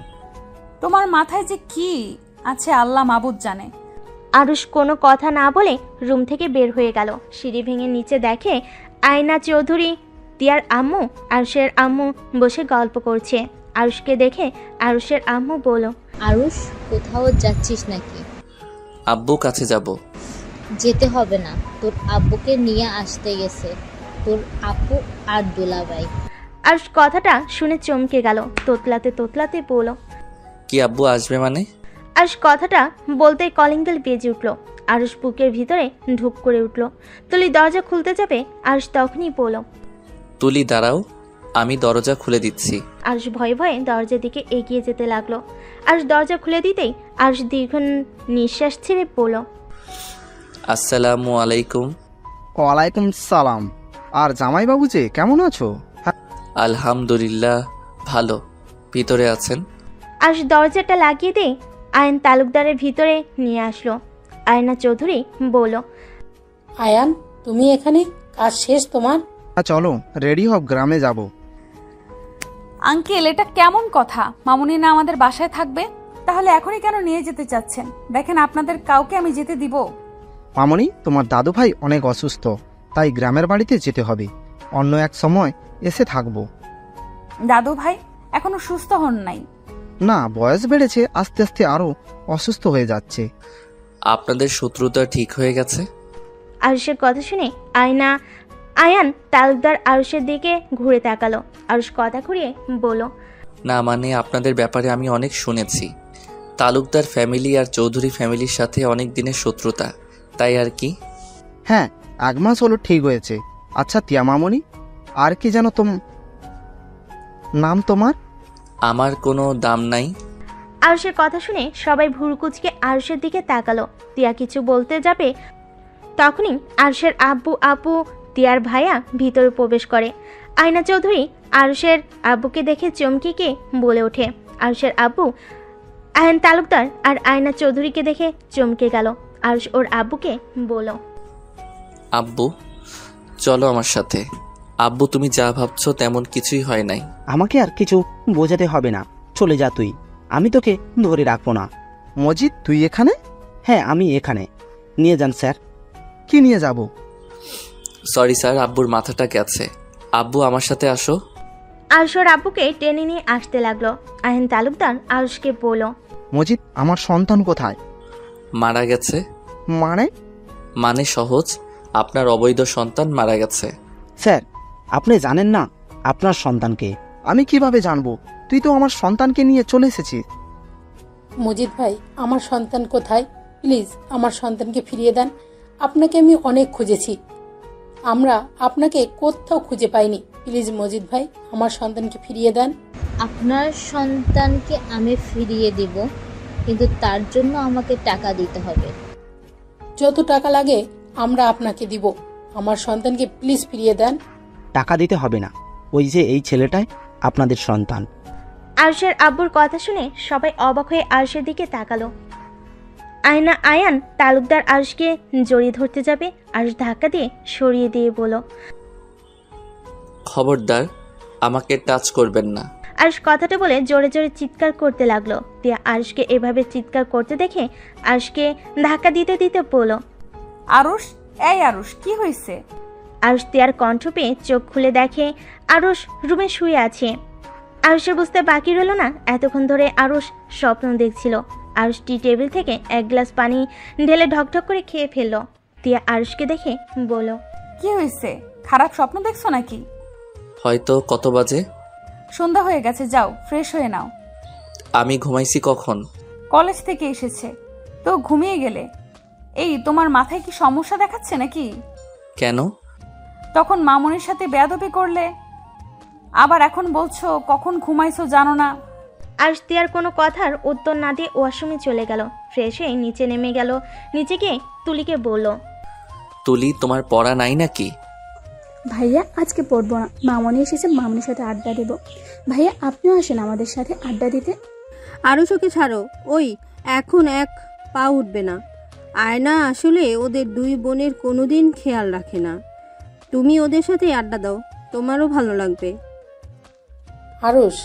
তোমার মাথায় যে কি আছে আল্লাহ মাবুদ জানে। আরুষ কোনো কথা না বলে রুম থেকে বের হয়ে গেল। সিঁড়ি ভেঙে নিচে দেখে আয়না চৌধুরী, তিয়ার আম্মু, আরুষের আম্মু বসে গল্প করছে। আরুষকে দেখে আরুষের আম্মু বলল, আরুষ, কোথাও যাচ্ছিস নাকি? আব্বু কাছে যাব। যেতে হবে না, তোর আব্বুকে নিয়ে আসতে গেছে তোর আপু আর দুলাভাই। আরুষ কথাটা শুনে চমকে গেল। তোতলাতে তোতলাতে বলল, কি আব্বু আসবে মানে? আরুষ কথাটা বলতেই কলিং বেল বেজে উঠল। আরুষ বুকের ভিতরে ঢুক করে উঠল। তুলি দরজা খুলতে যাবে, আরুষ তখনই বলল, তুলি দাঁড়াও, আমি দরজা খুলে দিচ্ছি। আরুষ ভয়ে ভয়ে দরজার দিকে এগিয়ে যেতে লাগলো। আরুষ দরজা খুলে দিতেই আরুষ দীর্ঘ নিঃশ্বাস ছেড়ে বলল, আসসালামু আলাইকুম। ওয়ালাইকুম সালাম। আর জামাইবাবু যে কেমন আছো? আলহামদুলিল্লাহ ভালো। ভিতরে আছেন? আরুষ দরজাটা লাগিয়ে দিয়ে আয়ন তালুকদারের ভিতরে নিয়ে আসলো। আয়না চৌধুরী বলল, আয়ান, তুমি এখানে? কাজ শেষ তোমার? চলো রেডি হব, গ্রামে যাব। আঙ্কেল, এটা কেমন কথা? মামুনি না আমাদের বাসায় থাকবে? তাহলে এখনই কেন নিয়ে যেতে চাচ্ছেন? দেখেন, আপনাদের কাউকে আমি যেতে দিব? মামনি, তোমার দাদু ভাই অনেক অসুস্থ, তাই গ্রামের বাড়িতে যেতে হবে। অন্য এক সময় এসে থাকবো। দাদু ভাই এখনো সুস্থ হন নাই? না, বয়স বেড়েছে, আস্তে আস্তে আরো অসুস্থ হয়ে যাচ্ছে। আপনাদের শত্রুতা ঠিক হয়ে গেছে? আরুষের কথা শুনে আয়ান তালুকদার আরুষের দিকে ঘুরে তাকালো। আরুষ কথা ঘুরিয়ে বলল, না মানে আপনাদের ব্যাপারে আমি অনেক শুনেছি। তালুকদার ফ্যামিলি আর চৌধুরী ফ্যামিলির সাথে অনেক দিনের শত্রুতা, তাই আর কি। হ্যাঁ, 1 মাস হলো ঠিক হয়েছে। আচ্ছা তিয়া মামনি, আর কি যেন নাম তোমার? আমার কোনো দাম নাই। আরুষের কথা শুনে সবাই ভুরুকুচকে আরুষের দিকে তাকালো। তিয়া কিছু বলতে যাবে, তখনই আরুষের আব্বু আপু তিয়ার ভাইয়া ভিতরে প্রবেশ করে। আয়না চৌধুরী আরুষের আব্বুকে দেখে চমকে গিয়ে বলে ওঠে। আরুষের আব্বু আয়ন তালুকদার আর আয়না চৌধুরীকে দেখে চমকে গেল। আরুষ ওর আব্বুকে বলল, আব্বু চলো আমার সাথে। আব্বু, তুমি যা ভাবছো তেমন কিছুই হয় নাই। আমাকে আর কিছু বোঝাতে হবে না, চলে যা তুই, আমি তোকে ধরে রাখবো না। মজিদ, তুই এখানে? হ্যাঁ, আমি এখানে। নিয়ে যান স্যার। কি নিয়ে যাব? সরি স্যার, আব্বুর মাথাটা গেছে। আব্বু আমার সাথে আসো। আরুষ ওর আব্বুকে টেনে নিয়ে আসতে লাগলো। আয়ন তালুকদার আরুষকে বলল, মজিদ, আমার সন্তান কোথায়? মারা গেছে। মানে? মানে সহজ, আপনার অবৈধ সন্তান মারা গেছে। স্যার, আপনি জানেন না আপনার সন্তানকে? আমি কিভাবে জানবো? তুই তো আমার সন্তানকে নিয়ে চলে এসেছিস। মজিদ ভাই, আমার সন্তান কোথায়? প্লিজ আমার সন্তানকে ফিরিয়ে দেন। আপনাকে আমি অনেক খুঁজেছি, আমরা আপনাকে কোথাও খুঁজে পাইনি। প্লিজ মজিদ ভাই, আমার সন্তানকে ফিরিয়ে দেন। আপনার সন্তানকে আমি ফিরিয়ে দেব, কিন্তু তার জন্য আমাকে টাকা দিতে হবে। যত টাকা লাগে আমরা আপনাকে দিব। আমার সন্তানকে প্লিজ ফিরিয়ে দেন। টাকা দিতে হবে না, ওই যে এই ছেলেটাই আপনাদের সন্তান। আরুষের আব্বুর কথা শুনে সবাই অবাক হয়ে আরুষের দিকে তাকালো। আয়ান তালুকদার আরুষকে জড়িয়ে ধরতে যাবে, আরুষ ধাক্কা দিয়ে সরিয়ে দিয়ে বলল, খবরদার, আমাকে টাচ করবেন না। আরুষ কথাটা বলে জোরে জোরে চিৎকার করতে লাগলো। তিয়া আরুষকে এভাবে চিৎকার করতে দেখে আরুষকে ধাক্কা দিতে দিতে বলল, আরুষ, এই আরুষ, কি হয়েছে? আরুষ তিয়ার কণ্ঠ পেয়ে চোখ খুলে দেখে আরুষ রুমে শুয়ে আছে। আরুষের বুঝতে বাকি রইল না এতক্ষণ ধরে আরুষ স্বপ্ন দেখছিল। আরুষ টি টেবিল থেকে এক গ্লাস পানি ঢেলে ঢকঢক করে খেয়ে ফেলল। তিয়া আরুষকে দেখে বলল, কি হয়েছে? খারাপ স্বপ্ন দেখছো নাকি? হয়তো। কত বাজে? সন্ধ্যা হয়ে গেছে, যাও ফ্রেশ হয়ে নাও। আমি ঘুমাইছি কখন? কলেজ থেকে এসেছে তো ঘুমিয়ে গেলে। এই, তোমার মাথায় কি সমস্যা দেখাচ্ছে নাকি? কেন? তখন মামুনির সাথে বেয়াদবি করলে, আবার এখন বলছো কখন ঘুমাইছো জানো না। আরুষ তিয়ার কোনো কথার উত্তর না দিয়ে ওয়াশরুমে চলে গেল। ফ্রেশ হয়ে নিচে নেমে গেল। নিচে গিয়ে তুলিকে বলল, তুলি, তোমার পড়া নাই নাকি? ভাইয়া আজকে পড়বো না, মামনি এসেছে, মামনির সাথে আড্ডা দেব। ভাইয়া আপনিও আসেন আমাদের সাথে আড্ডা দিতে। আরুষকে ছাড়ো, ওই এখন এক পা উঠবে না। আয়না আসলে ওদের দুই বোনের কোনোদিন খেয়াল রাখে না। তুমি ওদের সাথে আড্ডা দাও, তোমারও ভালো লাগবে। আরুষ,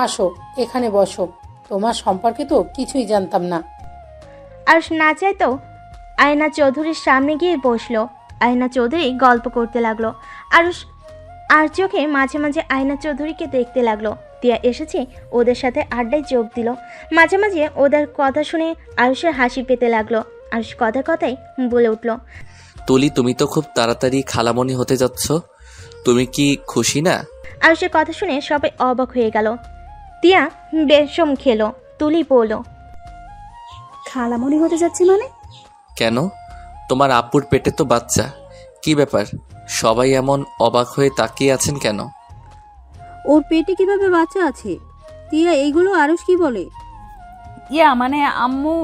আসো এখানে বসো। তোমার সম্পর্কে তো কিছুই জানতাম না। আরুষ না চাইতো আয়না চৌধুরীর সামনে গিয়ে বসলো। আয়না চৌধুরী গল্প করতে লাগলো। আরুষ আর চোখে মাঝে মাঝে আয়না চৌধুরীকে দেখতে লাগলো। তিয়া এসেছে, ওদের সাথে আড্ডায় যোগ দিল। মাঝে মাঝে ওদের কথা শুনে আরুষের হাসি পেতে লাগলো। আরুষ কথায় কথায় বলে উঠল, তুলি, তুমি তো খুব তাড়াতাড়ি খালামণি হতে যাচ্ছ, তুমি কি খুশি না? আরুষের কথা শুনে সবাই অবাক হয়ে গেল। তিয়া বেশম খেলো। তুলি বলল, খালামণি হতে যাচ্ছি মানে? কেন? তোমার আব্বুর পেটে তো বাচ্চা। কি ব্যাপার, সবাই এমন অবাক হয়ে তাকিয়ে আছেন কেন? ওর পেটে কিভাবে বাচ্চা আছে? তিয়া এইগুলো আরুষ কি বলে? ইয়া মানে আম্মু।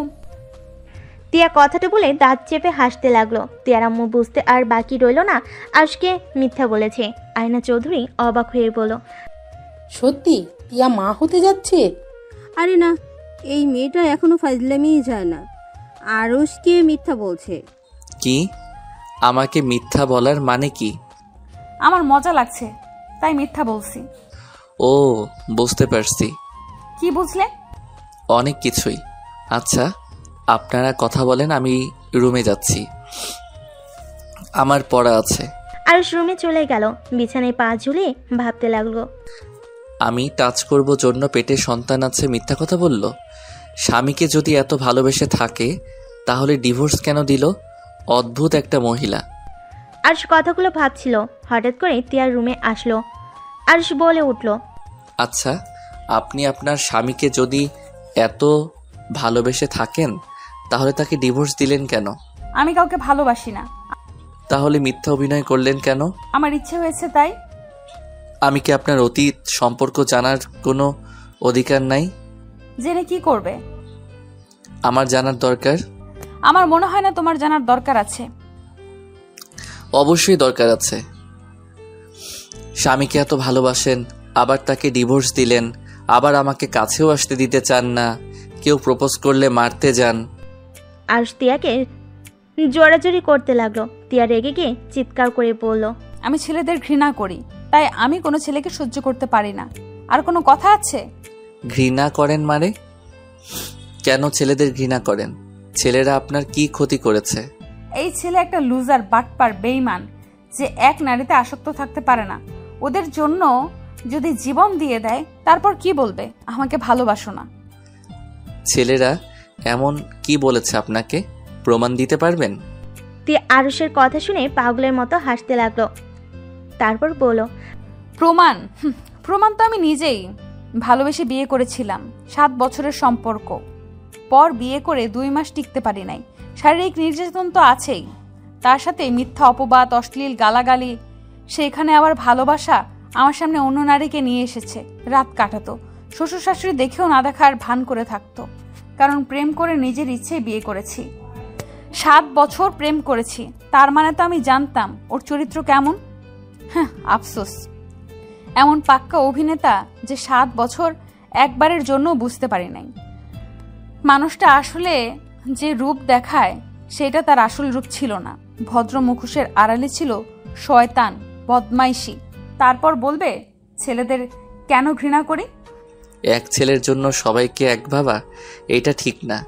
তিয়া কথাটা বলে দাঁত চেপে হাসতে লাগলো। তিয়ার আম্মু বুঝতে আর বাকি রইল না আরুষকে মিথ্যা বলেছে। আয়না চৌধুরী অবাক হয়ে বলল, সত্যি তিয়া মা হতে যাচ্ছে? আরে না, এই মেয়েটা এখনো ফাজলামিই যায় না। আরুষকে মিথ্যা বলছে। কি? আমাকে মিথ্যা বলার মানে কি? আমার মজা লাগছে তাই মিথ্যা বলছি। ও, বুঝতে পারছি। কি বুঝলে? অনেক কিছুই। আচ্ছা, আপনারা কথা বলেন, আমি রুমে যাচ্ছি, আমার পড়া আছে। আরুষ রুমে চলে গেল। বিছানায় পা ঝুলিয়ে ভাবতে লাগলো। আমি টাচ করব জন্য পেটে সন্তান আছে মিথ্যা কথা বলল। স্বামীকে যদি এত ভালোবেসে থাকে তাহলে ডিভোর্স কেন দিল? অদ্ভুত একটা মহিলা। আরুষ কথাগুলো ভাবছিল, হঠাৎ করে তিয়ার রুমে আসলো। আরুষ বলে উঠল, আচ্ছা, আপনি আপনার স্বামীকে যদি এত ভালোবেসে থাকেন তাহলে তাকে ডিভোর্স দিলেন কেন? আমি কাউকে ভালোবাসি না। তাহলে মিথ্যা অভিনয় করলেন কেন? আমার ইচ্ছে হয়েছে তাই। আমি কি আপনার অতীত সম্পর্ক জানার কোনো অধিকার নাই? জেনে কি করবে? আমার জানার দরকার। আমার মনে হয় না তোমার জানার দরকার আছে। অবশ্যই দরকার আছে। স্বামীকে এত ভালোবাসেন, আবার তাকে ডিভোর্স দিলেন, আবার আমাকে কাছেও আসতে দিতে চান না, কেউ প্রপোজ করলে মারতে যান। আরুষ তিয়াকে জোরাজোরি করতে লাগলো। তিয়া রেগে গিয়ে চিৎকার করে বলল, আমি ছেলেদের ঘৃণা করি, তাই আমি কোনো ছেলেকে সহ্য করতে পারি না। আর কোনো কথা আছে? ঘৃণা করেন মানে? কেন ছেলেদের ঘৃণা করেন? ছেলেরা আপনার কি ক্ষতি করেছে? এই ছেলে একটা লুজার, বাটপার, বেইমান, যে এক নারীতে আসক্ত থাকতে পারে না। ওদের জন্য যদি জীবন দিয়ে দেয় তারপর কি বলবে আমাকে ভালোবাসো না? ছেলেরা এমন কি বলেছে আপনাকে? প্রমাণ দিতে পারবেন? তিয়া আরুষের কথা শুনে পাগলের মতো হাসতে লাগলো। তারপর বলল, প্রমাণ? প্রমাণ তো আমি নিজেই। ভালোবেসে বিয়ে করেছিলাম, 7 বছরের সম্পর্ক। পর বিয়ে করে 2 মাস টিকতে পারি নাই। শারীরিক নির্যাতন তো আছেই, তার সাথে মিথ্যা অপবাদ, অশ্লীল গালাগালি। সেখানে আবার ভালোবাসা। আমার সামনে অন্য নারীকে নিয়ে এসেছে, রাত কাটাতো। শ্বশুর শাশুড়ি দেখেও না দেখার ভান করে থাকতো, কারণ প্রেম করে নিজের ইচ্ছেই বিয়ে করেছি। 7 বছর প্রেম করেছি, তার মানে তো আমি জানতাম ওর চরিত্র কেমন। হ্যাঁ, আফসোস এমন পাক্কা অভিনেতা যে 7 বছর একবারের জন্য বুঝতে পারি নাই মানুষটা আসলে যে রূপ দেখায় সেটা তার আসল রূপ ছিল না। ভদ্র মুখোশের আড়ালে ছিল শয়তান, বদমাইশি। তারপর বলবে ছেলেদের কেন ঘৃণা করি? এক ছেলের জন্য সবাইকে এক ভাবা, এটা ঠিক না।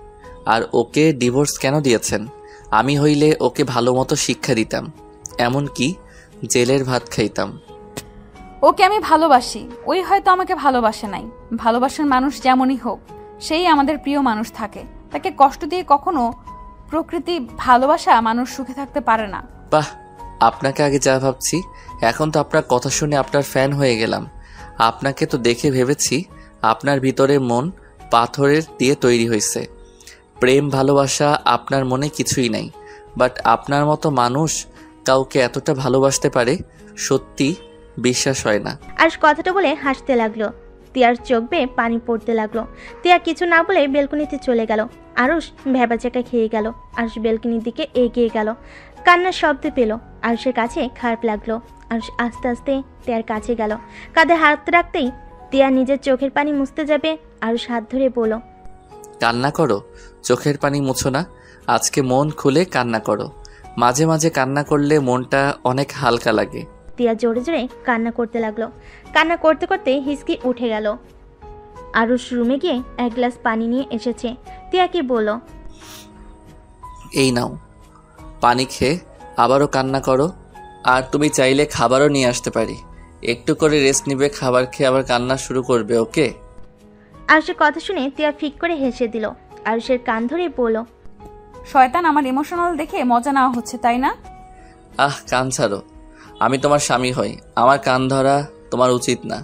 আর ওকে ডিভোর্স কেন দিয়েছেন? আমি হইলে ওকে ভালো মতো শিক্ষা দিতাম, এমনকি জেলের ভাত খাইতাম। ওকে আমি ভালোবাসি, ওই হয়তো আমাকে ভালোবাসে নাই। ভালোবাসার মানুষ যেমনই হোক, সেই আমাদের প্রিয় মানুষ থাকে। তাকে কষ্ট দিয়ে কখনো প্রকৃতি ভালোবাসা মানুষ সুখে থাকতে পারে না। বাহ, আপনাকে আগে যা ভাবছি, এখন তো আপনার কথা শুনে আপনার ফ্যান হয়ে গেলাম। আপনাকে তো দেখে ভেবেছি আপনার ভিতরে মন পাথরের দিয়ে তৈরি হয়েছে। প্রেম ভালোবাসা আপনার মনে কিছুই নাই, বাট আপনার মতো মানুষ কাউকে এতটা ভালোবাসতে পারে, সত্যি বিশ্বাস হয় না। আরুষ কথাটা বলে হাসতে লাগলো। তিয়ার চোখ বেয়ে পানি পড়তে লাগলো। তিয়া কিছু না বলে বেলকনিতে চলে গেল। আরুষ ভেবাচাকা খেয়ে গেল। আরুষ বেলকনির দিকে এগিয়ে গেল। কান্নার শব্দ পেল। আরুষের কাছে খারাপ লাগলো। আরুষ আস্তে আস্তে তিয়ার কাছে গেল। কাঁধে হাত রাখতেই তিয়া নিজের চোখের পানি মুছতে যাবে। আরুষ হাত ধরে বলল, কান্না করো, চোখের পানি মুছো না। আজকে মন খুলে কান্না করো। মাঝে মাঝে কান্না করলে মনটা অনেক হালকা লাগে। তিয়া জোরে জোরে কান্না করতে লাগলো। কান্না করতে করতে হিসকি উঠে গেল। আরুষ রুমে গিয়ে 1 গ্লাস পানি নিয়ে এসেছে। তিয়াকে বলল, এই নাও পানি, খেয়ে আবারও কান্না করো। আর তুমি চাইলে খাবারও নিয়ে আসতে পারি। একটু করে রেস্ট নিবে, খাবার খেয়ে আবার কান্না শুরু করবে, ওকে? আরুষের কথা শুনে তিয়া ফিক করে হেসে দিল। আরুষের কান ধরে বলল, শয়তান, আমার ইমোশনাল দেখে মজা নেওয়া হচ্ছে তাই না? আহ, কান ছাড়ো। আমি তোমার স্বামী হই, আমার কান ধরা তোমার উচিত না।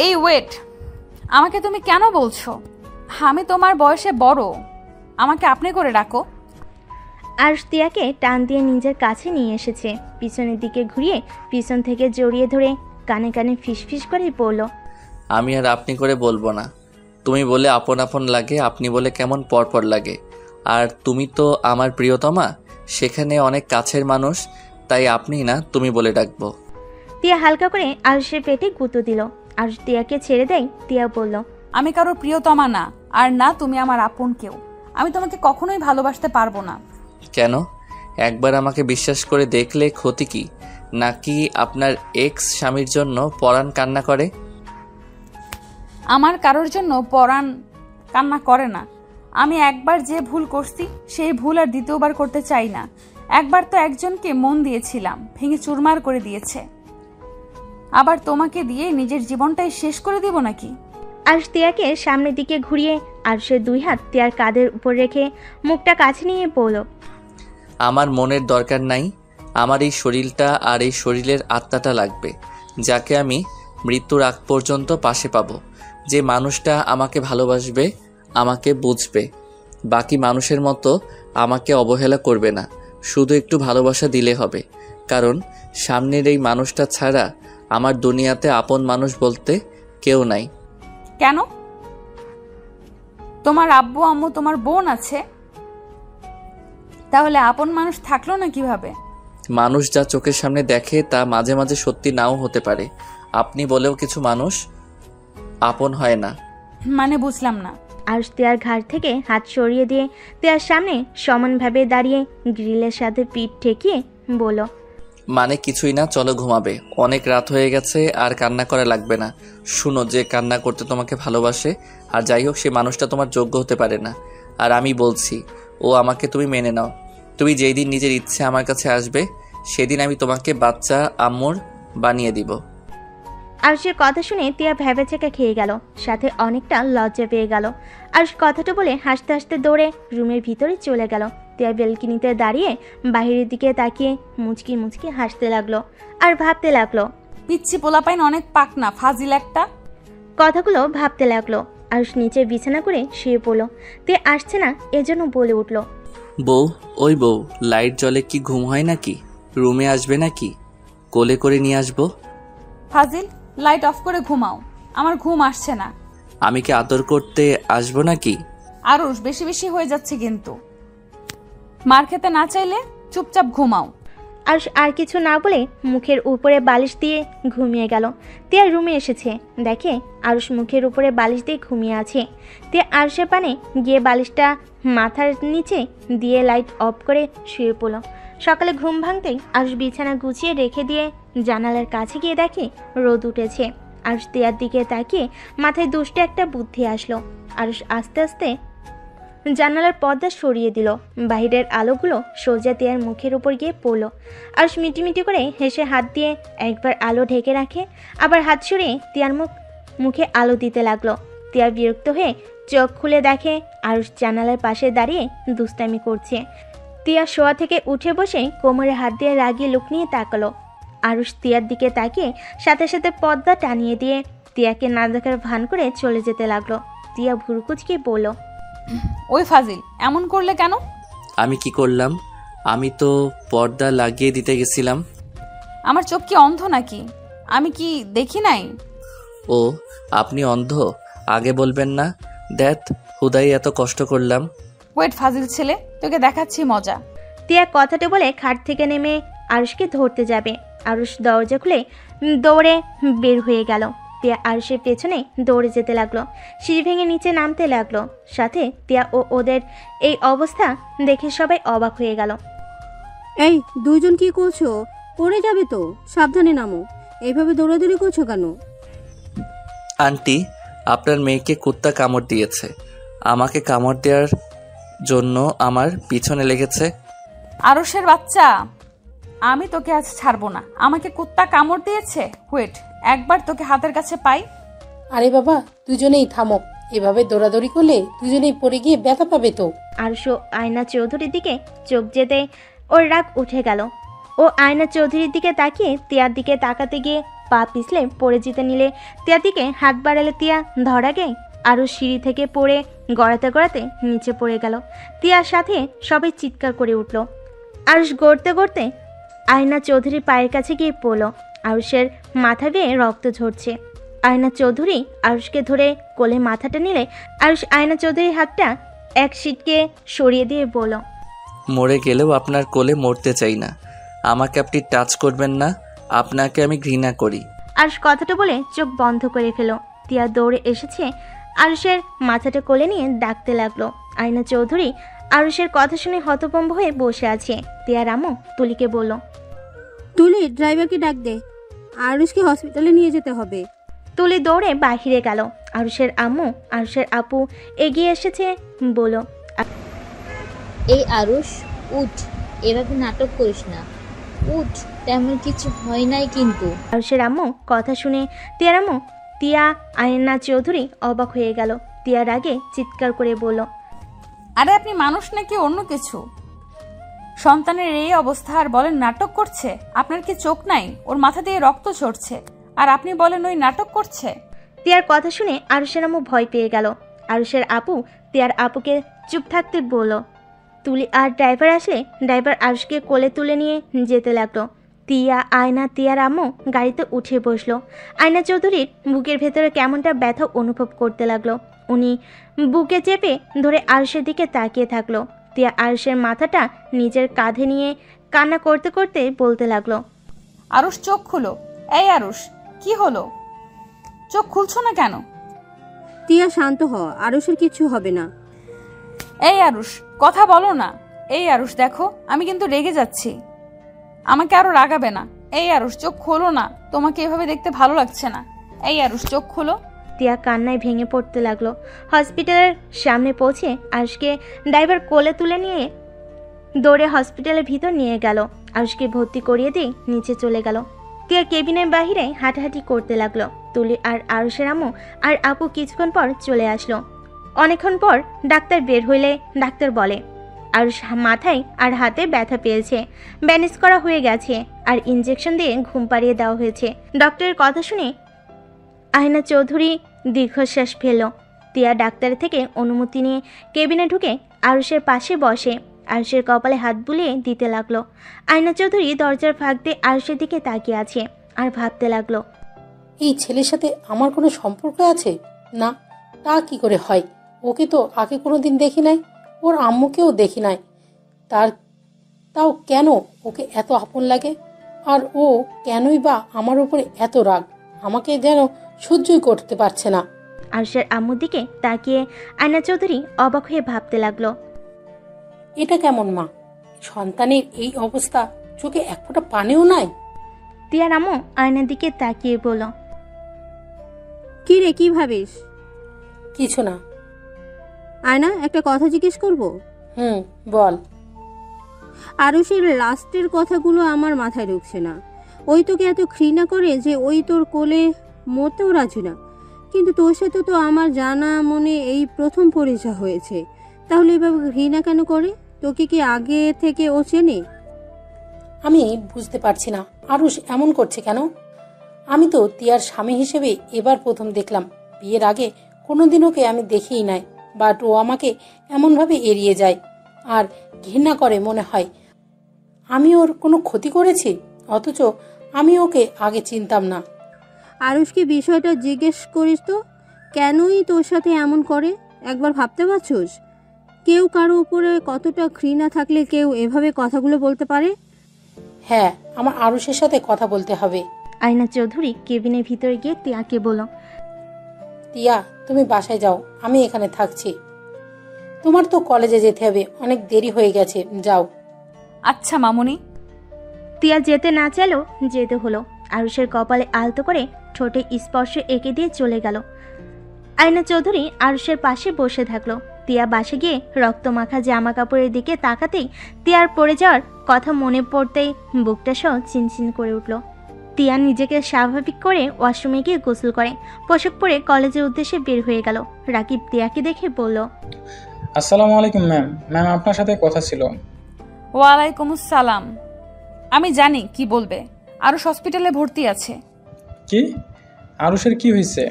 এই ওয়েট, আমাকে তুমি কেন বলছো? আমি তোমার বয়সে বড়, আমাকে আপনি করে ডাকো। আরুষ তিয়াকে টান দিয়ে নিজের কাছে নিয়ে এসেছে। পিছনের দিকে ঘুরিয়ে পিছন থেকে জড়িয়ে ধরে কানে কানে ফিসফিস করে বলল, আমি আর আপনি করে বলবো না। তুমি বলে আপন আপন লাগে, আপনি বলে কেমন পরপর লাগে। আর তুমি তো আমার প্রিয়তমা, সেখানে অনেক কাছের মানুষ, তাই আপনি না তুমি বলে ডাকবো। তিয়া হালকা করে আরুষের পেটে গুঁতো দিল। আরুষ তিয়াকে ছেড়ে দেয়। তিয়া বলল, আমি কারো প্রিয়তমা না, আর না তুমি আমার আপন কেউ। আমি তোমাকে কখনোই ভালোবাসতে পারবো না। কেন? একবার আমাকে বিশ্বাস করে দেখলে ক্ষতি কি? নাকি আপনার এক্স স্বামীর জন্য পরাণ কান্না করে? আমার কারোর জন্য পরাণ কান্না করে না। আমি একবার যে ভুল করছি সেই ভুল আর দ্বিতীয়বার করতে চাই না। একবার তো একজনকে মন দিয়েছিলাম, ভেঙে চুরমার করে দিয়েছে। আবার তোমাকে দিয়ে নিজের জীবনটাই শেষ করে দিব নাকি? আরুষ তিয়াকে সামনের দিকে ঘুরিয়ে আরুষের 2 হাত তিয়ার কাঁধের উপর রেখে মুখটা কাছে নিয়ে বলল, আমার মনের দরকার নাই। আমার এই শরীরটা আর এই শরীরের আত্মাটা লাগবে, যাকে আমি মৃত্যুর আগ পর্যন্ত পাশে পাবো। যে মানুষটা আমাকে ভালোবাসবে, আমাকে বুঝবে, বাকি মানুষের মতো আমাকে অবহেলা করবে না। শুধু একটু ভালোবাসা দিলে হবে, কারণ সামনের এই মানুষটা ছাড়া আমার দুনিয়াতে আপন মানুষ বলতে কেউ নাই। কেন? তোমার আব্বু আম্মু, তোমার বোন আছে, তাহলে আপন মানুষ থাকলো না কিভাবে? মানুষ যা চোখের সামনে দেখে তা মাঝে মাঝে সত্যি নাও হতে পারে। আপনি বলেও কিছু মানুষ আপন হয় না। মানে বুঝলাম না। আরুষ তিয়ার ঘাড় থেকে হাত সরিয়ে দিয়ে তিয়ার সামনে সমানভাবে দাঁড়িয়ে গ্রিলের সাথে পিঠ ঠেকিয়ে বলল, মানে কিছুই না, চলো ঘুমাবে। অনেক রাত হয়ে গেছে, আর কান্না করা লাগবে না। শুনো, যে কান্না করতে তোমাকে ভালোবাসে আর যাই হোক, সে মানুষটা তোমার যোগ্য হতে পারে না। আর আমি বলছি, ও আমাকে তুমি মেনে নাও। তুমি যেই দিন নিজের ইচ্ছে আমার কাছে আসবে, সেদিন আমি তোমাকে বাচ্চা আম্মুর বানিয়ে দিব। আরুষের কথা শুনে তিয়া ভেবেচেকা খেয়ে গেল, সাথে অনেকটা লজ্জা পেয়ে গেল। আরুষ কথাটা বলে হাসতে হাসতে দৌড়ে রুমের ভিতরে চলে গেল। তিয়া বেলকনিতে দাঁড়িয়ে বাইরের দিকে তাকিয়ে মুচকি মুচকি হাসতে লাগলো আর ভাবতে লাগলো। পিচ্ছি পোলাপাইন অনেক পাকনা, ফাজিল একটা। কথাগুলো ভাবতে লাগলো। আরুষ নিচে বিছানা করে শুয়ে পড়লো। তিয়া আসছে না এজন্য বলে উঠলো, বউ, ওই বউ, লাইট জ্বলে কি ঘুম হয় নাকি? রুমে আসবে নাকি? কোলে করে নিয়ে আসবো? ফাজিল, লাইট অফ করে ঘুমাও, আমার ঘুম আসছে না। আমি কি আদর করতে আসবো নাকি? আরুষ, বেশি বেশি হয়ে যাচ্ছে কিন্তু। মার খেতে না চাইলে চুপচাপ ঘুমাও। আরুষ আর কিছু না বলে মুখের উপরে বালিশ দিয়ে ঘুমিয়ে গেল। তিয়া রুমে এসেছে, দেখে আরুষ মুখের উপরে বালিশ দিয়ে ঘুমিয়ে আছে। তিয়া আরুষের পানে গিয়ে বালিশটা মাথার নিচে দিয়ে লাইট অফ করে শুয়ে পড়ল। সকালে ঘুম ভাঙতেই আরুষ বিছানা গুছিয়ে রেখে দিয়ে জানালার কাছে গিয়ে দেখে রোদ উঠেছে। আরুষ তিয়ার দিকে তাকিয়ে মাথায় দুষ্ট একটা বুদ্ধি আসলো। আরুষ আস্তে আস্তে জানালার পর্দা সরিয়ে দিল। বাইরের আলোগুলো সোজা তিয়ার মুখের উপর গিয়ে পড়ল। আরুষ মিটিমিটি করে হেসে হাত দিয়ে একবার আলো ঢেকে রাখে, আবার হাত সরিয়ে তিয়ার মুখে আলো দিতে লাগলো। তিয়া বিরক্ত হয়ে চোখ খুলে দেখে আরুষ জানালার পাশে দাঁড়িয়ে দুষ্টামি করছে। তিয়া শোয়া থেকে উঠে বসে কোমরে হাত দিয়ে রাগিয়ে লুক নিয়ে তাকালো। আরুষ তিয়ার দিকে তাকিয়ে সাথে সাথে পর্দা টানিয়ে দিয়ে তিয়াকে না দেখার ভান করে চলে যেতে লাগলো। তিয়া ভুরুকুচকে বলল, ওই ফাজিল, এমন করলে কেন? আমি কি করলাম? আমি তো পর্দা লাগিয়ে দিতে গেছিলাম। আমার চোখ কি অন্ধ নাকি? আমি কি দেখি নাই? ও, আপনি অন্ধ? আগে বলবেন না? দেখ, হুদাই এত কষ্ট করলাম। ওয়েট ফাজিল ছেলে, তোকে দেখাচ্ছি মজা। তিয়া কথাটা বলে খাট থেকে নেমে আরুষকে ধরতে যাবে। আরুষ দরজা খুলে দৌড়ে বের হয়ে গেল। তিয়া আরুষের পেছনে দৌড়ে যেতে লাগলো। সিঁড়ি ভেঙে নিচে নামতে লাগলো। সাথে তিয়া ও ওদের এই অবস্থা দেখে সবাই অবাক হয়ে গেল। এই দুইজন কি করছো? পড়ে যাবে তো, সাবধানে নামো। এইভাবে দৌড়াদৌড়ি করছো কেন? আন্টি, আপনার মেয়েকে কুত্তা কামড় দিয়েছে। আমাকে কামড় দেওয়ার জন্য আমার পিছনে লেগেছে। আরুষের বাচ্চা, আমি তোকে আজ ছাড়বো না। আমাকে কুত্তা কামড় দিয়েছে? ওয়েট, একবার তোকে হাতের কাছে পাই। আরে বাবা, দুজনেই থামো। এভাবে দৌড়াদৌড়ি করলে দুজনেই পড়ে গিয়ে ব্যথা পাবে তো। আরুষ আয়না চৌধুরীর দিকে চোখ যেতে ওর রাগ উঠে গেল। ও আয়না চৌধুরীর দিকে তাকিয়ে তিয়ার দিকে তাকাতে গিয়ে পা পিছলে পড়ে যেতে নিলে তিয়ার দিকে হাত বাড়ালে তিয়া ধরা গে আরুষ সিঁড়ি থেকে পড়ে গড়াতে গড়াতে নিচে পড়ে গেল। তিয়ার সাথে সবাই চিৎকার করে উঠল। আরুষ গড়তে গড়তে আয়না চৌধুরীর পায়ের কাছে গিয়ে পড়ল। আরুষের মাথা বেয়ে রক্ত ঝরছে। আয়না চৌধুরী আরুষকে ধরে কোলে মাথাটা নিলে আরুষ আয়না চৌধুরীর হাতটা এক সিটকে সরিয়ে দিয়ে বলল, মরে গেলেও আপনার কোলে মরতে চাই না। আমাকে আপনি টাচ করবেন না, আপনাকে আমি ঘৃণা করি। আরুষ কথাটা বলে চোখ বন্ধ করে ফেল। তিয়া দৌড়ে এসেছে আরুষের মাথাটা কোলে নিয়ে ডাকতে লাগলো। আয়না চৌধুরী আরুষের কথা শুনে হতভম্ব হয়ে বসে আছে। তিয়ার আম্মু তুলিকে বলল, তুলি, ড্রাইভারকে ডাক দে, আরুষকে হসপিটালে নিয়ে যেতে হবে। তুলি দৌড়ে বাহিরে গেল। আরুষের আম্মু আরুষের আপু এগিয়ে এসেছে, বলল, এই আরুষ, উঠ, এভাবে নাটক করিস না, উঠ, তেমন কিছু হয় নাই কিন্তু। আরুষের আম্মু কথা শুনে তিয়ার আম্মু তিয়া আয়না চৌধুরী অবাক হয়ে গেল। তিয়ার আগে চিৎকার করে বলল, আরে আপনি মানুষ নাকি অন্য কিছু? সন্তানের এই অবস্থা আর বলেন নাটক করছে? আপনার কি চোখ নাই? ওর মাথা দিয়ে রক্ত ঝরছে আর আপনি বলেন ওই নাটক করছে? তিয়ার কথা শুনে আরুষের আম্মু ভয় পেয়ে গেল। আরুষের আপু তিয়ার আপুকে চুপ থাকতে বলল। তুলি আর ড্রাইভার আসলে ড্রাইভার আরুষকে কোলে তুলে নিয়ে যেতে লাগলো। তিয়া, আয়না, তিয়ার আম্মু গাড়িতে উঠে বসলো। আয়না চৌধুরীর বুকের ভেতরে কেমনটা ব্যথা অনুভব করতে লাগলো। উনি বুকে চেপে ধরে আরুষের দিকে তাকিয়ে থাকলো। তিয়া আরুষের মাথাটা নিজের কাঁধে নিয়ে কান্না করতে করতে বলতে লাগলো, আরুষ চোখ খুলো। এই আরুষ, কি হলো? চোখ খুলছো না কেন? তিয়া শান্ত হ, আরুষের কিছু হবে না। এই আরুষ, কথা বলো না। এই আরুষ, দেখো আমি কিন্তু রেগে যাচ্ছি, আমাকে আরো রাগাবে না। এই আরুষ, চোখ খোলো না, তোমাকে এভাবে দেখতে ভালো লাগছে না। এই আরুষ, চোখ খোলো। তিয়া কান্নায় ভেঙে পড়তে লাগলো। হসপিটালের সামনে পৌঁছে আরুষকে ড্রাইভার কোলে তুলে নিয়ে দৌড়ে হসপিটালের ভিতর নিয়ে গেল। আরুষকে ভর্তি করিয়ে দিয়ে নিচে চলে গেল। তিয়া কেবিনের বাহিরে হাঁটাহাঁটি করতে লাগলো। তুলি আর আরুষের আম্মু আর আপু কিছুক্ষণ পর চলে আসলো। অনেকক্ষণ পর ডাক্তার বের হইলে ডাক্তার বলে, আরুষ মাথায় আর হাতে ব্যথা পেয়েছে, ব্যান্ডেজ করা হয়ে গেছে আর ইঞ্জেকশন দিয়ে ঘুম পাড়িয়ে দেওয়া হয়েছে। ডক্টরের কথা শুনে আয়না চৌধুরী দীর্ঘশ্বাস ফেলল। তিয়া ডাক্তার থেকে অনুমতি নিয়ে কেবিনে ঢুকে আরুষের পাশে বসে আরুষের কপালে হাত বুলিয়ে দিতে লাগলো। আয়না চৌধুরী দরজার ফাঁক দিয়ে আরুষের দিকে তাকিয়ে আছে আর ভাবতে লাগলো, এই ছেলের সাথে আমার কোনো সম্পর্ক আছে? না, তা কি করে হয়? ওকে তো আগে কোনো দিন দেখি নাই, ওর আম্মুকেও দেখি নাই। তাও কেন ওকে এত আপন লাগে? আর ও কেনই বা আমার উপরে এত রাগ? আমাকে যেন সহ্যই করতে পারছে না। আরুষের আম্মুর দিকে তাকিয়ে আয়না চৌধুরী অবাক হয়ে ভাবতে লাগলো, এটা কেমন মা? সন্তানের এই অবস্থা, চোখে এক ফোঁটা পানিও নাই। তিয়ার আম্মু আয়নার দিকে তাকিয়ে বলল, কি রে, কি ভাবিস? কিছু না। আয়না, একটা কথা জিজ্ঞেস করব? বল। আরুষের লাস্টের কথাগুলো আমার মাথায় ঢুকছে না। ওই তোকে এত ঘৃণা করে যে ওই তোর কোলে মরতেও রাজি না, কিন্তু তোর সাথে তো আমার জানা মনে এই প্রথম পরিচয় হয়েছে। তাহলে এভাবে ঘৃণা কেন করে? তোকে কি আগে থেকে ও চেনে? আমি বুঝতে পারছি না আরুষ এমন করছে কেন। আমি তো তিয়ার স্বামী হিসেবে এবার প্রথম দেখলাম। বিয়ের আগে কোনোদিন ওকে আমি দেখিই নাই, বাট ও আমাকে এমনভাবে এড়িয়ে যায় আর ঘৃণা করে। মনে হয় আমি ওর কোনো ক্ষতি করেছি, অথচ আমি ওকে আগে চিনতাম না। আরুষকে বিষয়টা জিজ্ঞেস করিস তো, কেনই তোর সাথে এমন করে? একবার ভাবতে পারছিস কেউ কারো উপরে কতটা ঘৃণা থাকলে কেউ এভাবে কথাগুলো বলতে পারে? হ্যাঁ, আমার আরুষের সাথে কথা বলতে হবে। আয়না চৌধুরী কেবিনের ভিতরে গিয়ে তিয়াকে বলল, তিয়া, তুমি বাসায় যাও, আমি এখানে থাকছি। তোমার তো কলেজে যেতে হবে, অনেক দেরি হয়ে গেছে, যাও। আচ্ছা মামুনি। তিয়া যেতে না চাইলেও যেতে হলো। আরুষের কপালে আলতো করে ঠোঁটে স্পর্শ এঁকে দিয়ে চলে গেল। আয়না চৌধুরী আরুষের পাশে বসে থাকলো। তিয়া বাসে গিয়ে রক্তমাখা জামা কাপড়ের দিকে তাকাতেই তিয়ার পড়ে যাওয়ার কথা মনে পড়তেই বুকটা সহ চিনচিন করে উঠল। তিয়া নিজেকে স্বাভাবিক করে ওয়াশরুমে গিয়ে গোসল করে পোশাক পরে কলেজের উদ্দেশ্যে বের হয়ে গেল। রাকিব তিয়াকে দেখে বলল, আসসালামু আলাইকুম ম্যাম। ম্যাম, আপনার সাথে কথা ছিল। ওয়ালাইকুম আসসালাম। আমি জানি কি বলবে। আরুষ হসপিটালে ভর্তি আছে। কি? আরুষের কি হয়েছে?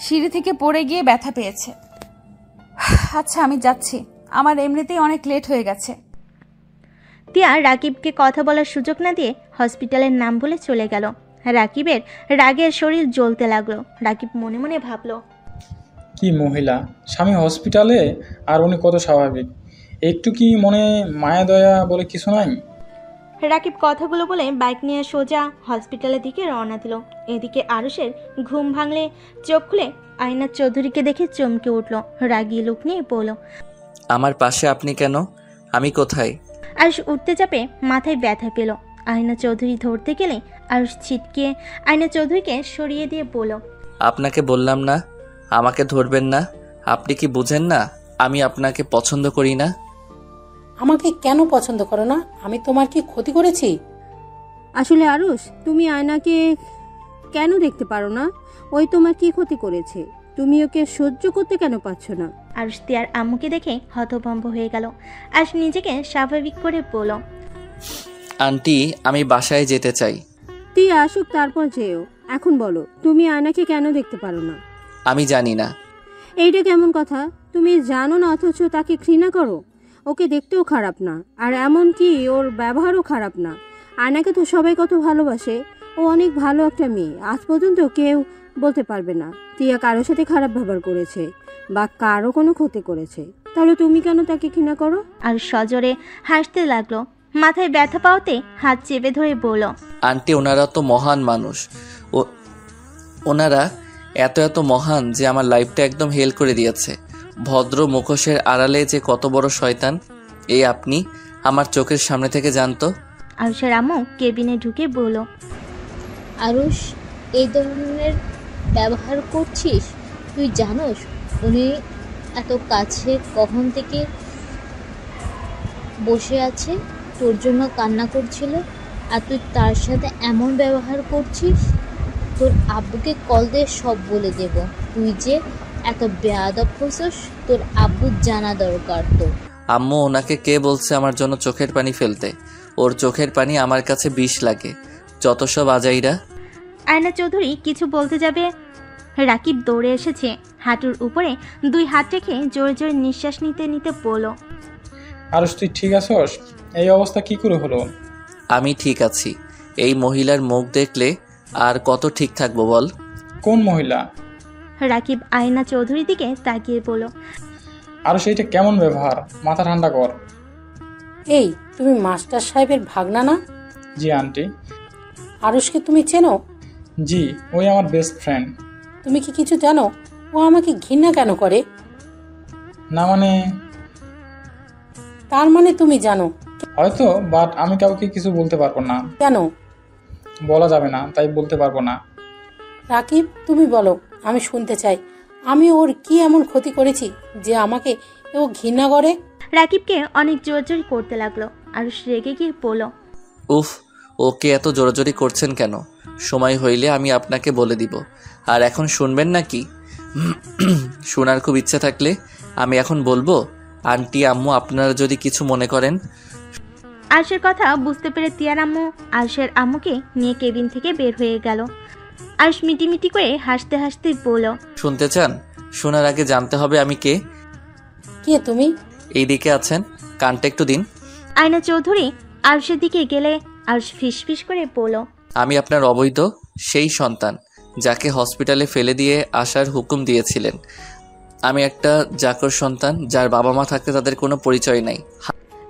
সিঁড়ি থেকে পড়ে গিয়ে ব্যথা পেয়েছে। আচ্ছা আমি যাচ্ছি, আমার এমনিতেই অনেক লেট হয়ে গেছে। তিয়া রাকিবকে কথা বলার সুযোগ না দিয়ে হসপিটালের নাম বলে চলে গেল। রাকিবের রাগের শরীর জ্বলতে লাগলো। রাকিব মনে মনে ভাবল, কি মহিলা, স্বামী হসপিটালে আর উনি কত স্বাভাবিক। একটু কি মনে মায়া দয়া বলে কিছু নাই? রাকিব কথাগুলো বলে বাইক নিয়ে সোজা হসপিটালের দিকে রওনা দিল। এদিকে আরুষের ঘুম ভাঙলে চোখ খুলে আয়না চৌধুরীকে দেখে চমকে উঠল। রাগী লোক নিয়ে বলল, আমার পাশে আপনি কেন? আমি কোথায়? আরুষ উঠতে চাপে মাথায় ব্যথা পেল। আয়না চৌধুরী ধরতে গেলে আরুষ ছিটকে আয়না চৌধুরীকে সরিয়ে দিয়ে বলল, আপনাকে বললাম না আমাকে ধরবেন না। আপনি কি বুঝেন না আমি আপনাকে পছন্দ করি না? আমাকে কেন পছন্দ করো না? আমি তোমার কি ক্ষতি করেছি? আসলে আরুষ, তুমি আয়নাকে কেন দেখতে পারো না? ওই তোমার কি ক্ষতি করেছে? তুমি ওকে সহ্য করতে কেন পারছো না? আরুষ তিয়ার আম্মুকে দেখে হতভম্ব হয়ে গেল। আরুষ নিজেকে স্বাভাবিক করে বলল, আন্টি, আমি বাসায় যেতে চাই। তুই আসুক তারপর যেও। এখন বলো, তুমি আয়নাকে কেন দেখতে পারো না? আমি জানি না। এইটা কেমন কথা? তুমি জানো না অথচ তাকে ঘৃণা করো? ওকে দেখতেও খারাপ না, আর এমনকি ওর ব্যবহারও খারাপ না। আয়নাকে তো সবাই কত ভালোবাসে। ও অনেক ভালো একটা মেয়ে। আজ পর্যন্ত কেউ বলতে পারবে না তিয়া কারোর সাথে খারাপ ব্যবহার করেছে বা কারো কোনো ক্ষতি করেছে। তাহলে তুমি কেন তাকে ঘৃণা করো? আর সজোরে হাসতে লাগলো। মাথায় ব্যথা পাওয়াতে হাত চেপে ধরে বলল, আন্টি, ওনারা তো মহান মানুষ। ওনারা এত মহান যে আমার লাইফটা একদম হেল করে দিয়েছে। ভদ্র মুখোশের আড়ালে যে কত বড় শয়তান, এই আপনি আমার চোখের সামনে থেকে জানতো। আরুষের আম্মু কেবিনে ঢুকে বলল, আরুষ, এই ধরনের ব্যবহার করছিস? তুই জানোস উনি এত কাছে কখন থেকে বসে আছে, তোর জন্য কান্না করছিল, আর তুই তার সাথে এমন ব্যবহার করছিস? তোর আব্বুকে কল দিয়ে সব বলে দেব। তুই যে এত বেয়াদব হচ্ছিস, তোর আব্বুর জানা দরকার। তো আম্মু, ওনাকে কে বলছে আমার জন্য চোখের পানি ফেলতে? ওর চোখের পানি আমার কাছে বিষ লাগে। যত সব আজাইরা। আয়না চৌধুরী কিছু বলতে যাবে, রাকিব দৌড়ে এসেছে, হাঁটুর উপরে 2 হাত রেখে জোরে জোরে নিঃশ্বাস নিতে নিতে বলল, আরুষ, তুই ঠিক আছস? এই অবস্থা কি করে হলো? আমি ঠিক আছি। এই মহিলার মুখ দেখলে আর কত ঠিক থাকবো বল? কোন মহিলা? রাকিব আয়না চৌধুরীর দিকে তাকিয়ে বলল, আরুষ, এইটা কেমন ব্যবহার? মাথা ঠান্ডা কর। এই, তুমি মাস্টার সাহেবের ভাগনা না? জি আন্টি। আরুষকে তুমি চেনো? জি, ওই আমার বেস্ট ফ্রেন্ড। তুমি কি কিছু জানো ও আমাকে ঘৃণা কেন করে? না মানে, তার মানে তুমি জানো? হয়তো, বাট আমি কাউকে কিছু বলতে পারবো না। কেন? বলা যাবে না, তাই বলতে পারবো না। রাকিব, তুমি বলো, আমি শুনতে চাই। আমি ওর কি এমন ক্ষতি করেছি যে আমাকে ও ঘৃণা করে? রাকিবকে অনেক জোরজোরি করতে লাগলো। আরুষ রেগে গিয়ে বলল, উফ, ওকে এত জোরাজোরি করছেন কেন? সময় হইলে আমি আপনাকে বলে দিব। আর এখন শুনবেন নাকি? শোনার খুব ইচ্ছা থাকলে আমি এখন বলবো। আন্টি, আম্মু, আপনারা যদি কিছু মনে করেন। আরুষের কথা বুঝতে পেরে তিয়ার আম্মু আরুষের আম্মুকে নিয়ে কেবিন থেকে বের হয়ে গেল। আরুষ মিটিমিটি করে হাসতে হাসতে বলল, শুনতে চান? শোনার আগে জানতে হবে আমি কে। কে তুমি? এইদিকে আছেন, কানটা একটু দিন। আয়না চৌধুরী আরুষের দিকে গেলে আরুষ ফিসফিস করে বলল, আমি আপনার অবৈধ সেই সন্তান যাকে হসপিটালে ফেলে দিয়ে আসার হুকুম দিয়েছিলেন। আমি একটা চাকর সন্তান যার বাবা মা থাকতে তাদের কোনো পরিচয় নাই।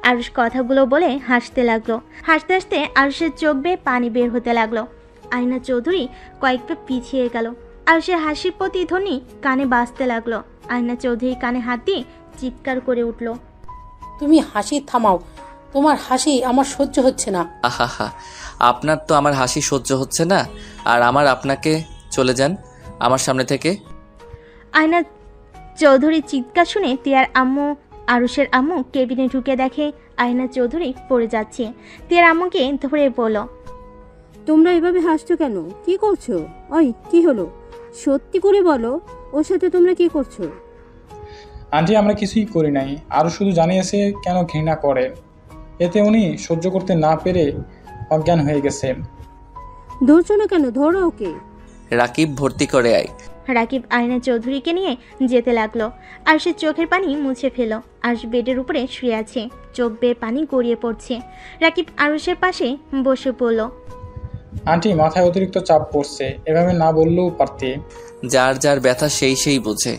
আরুষ কথাগুলো বলে হাসতে লাগলো। হাসতে হাসতে আরুষের চোখ বেয়ে পানি বের হতে লাগলো। আয়না চৌধুরী কয়েক পা পিছিয়ে গেল। আরুষের হাসির প্রতিধ্বনি কানে বাজতে লাগলো। আয়না চৌধুরী কানে হাত দিয়ে চিৎকার করে উঠল, তুমি হাসি থামাও, তোমার হাসি আমার সহ্য হচ্ছে না। আহা, আপনার তো আমার হাসি সহ্য হচ্ছে না, আর আমার আপনাকে। চলে যান আমার সামনে থেকে। আয়না চৌধুরী চিৎকার শুনে তিয়ার আম্মু আরুষের আম্মু কেবিনে ঢুকে দেখে আয়না চৌধুরী পড়ে যাচ্ছে। তিয়ার আম্মুকে ধরে বলল, তোমরা এভাবে হাসছো কেন? কি করছো? ওই, কি হলো? সত্যি করে বলো, ওর সাথে তোমরা কি করছো? আন্টি, আমরা কিছুই করি নাই। আরও শুধু জানিয়েছে কেন ঘৃণা করে। এতে উনি সহ্য করতে না পেরে অজ্ঞান হয়ে গেছে। ধরছো না কেন? ধরো ওকে। রাকিব, ভর্তি করে আয়। রাকিব আয়না চৌধুরীকে নিয়ে যেতে লাগলো। আরুষের চোখের পানি মুছে ফেল। আরুষ বেডের উপরে শুয়ে আছে, চোখ বেয়ে পানি গড়িয়ে পড়ছে। রাকিব আরুষের পাশে বসে পড়ল। আন্টি, মাথায় অতিরিক্ত চাপ পড়ছে, এভাবে না বললেও পারতে। যার যার ব্যথা সেই বুঝে।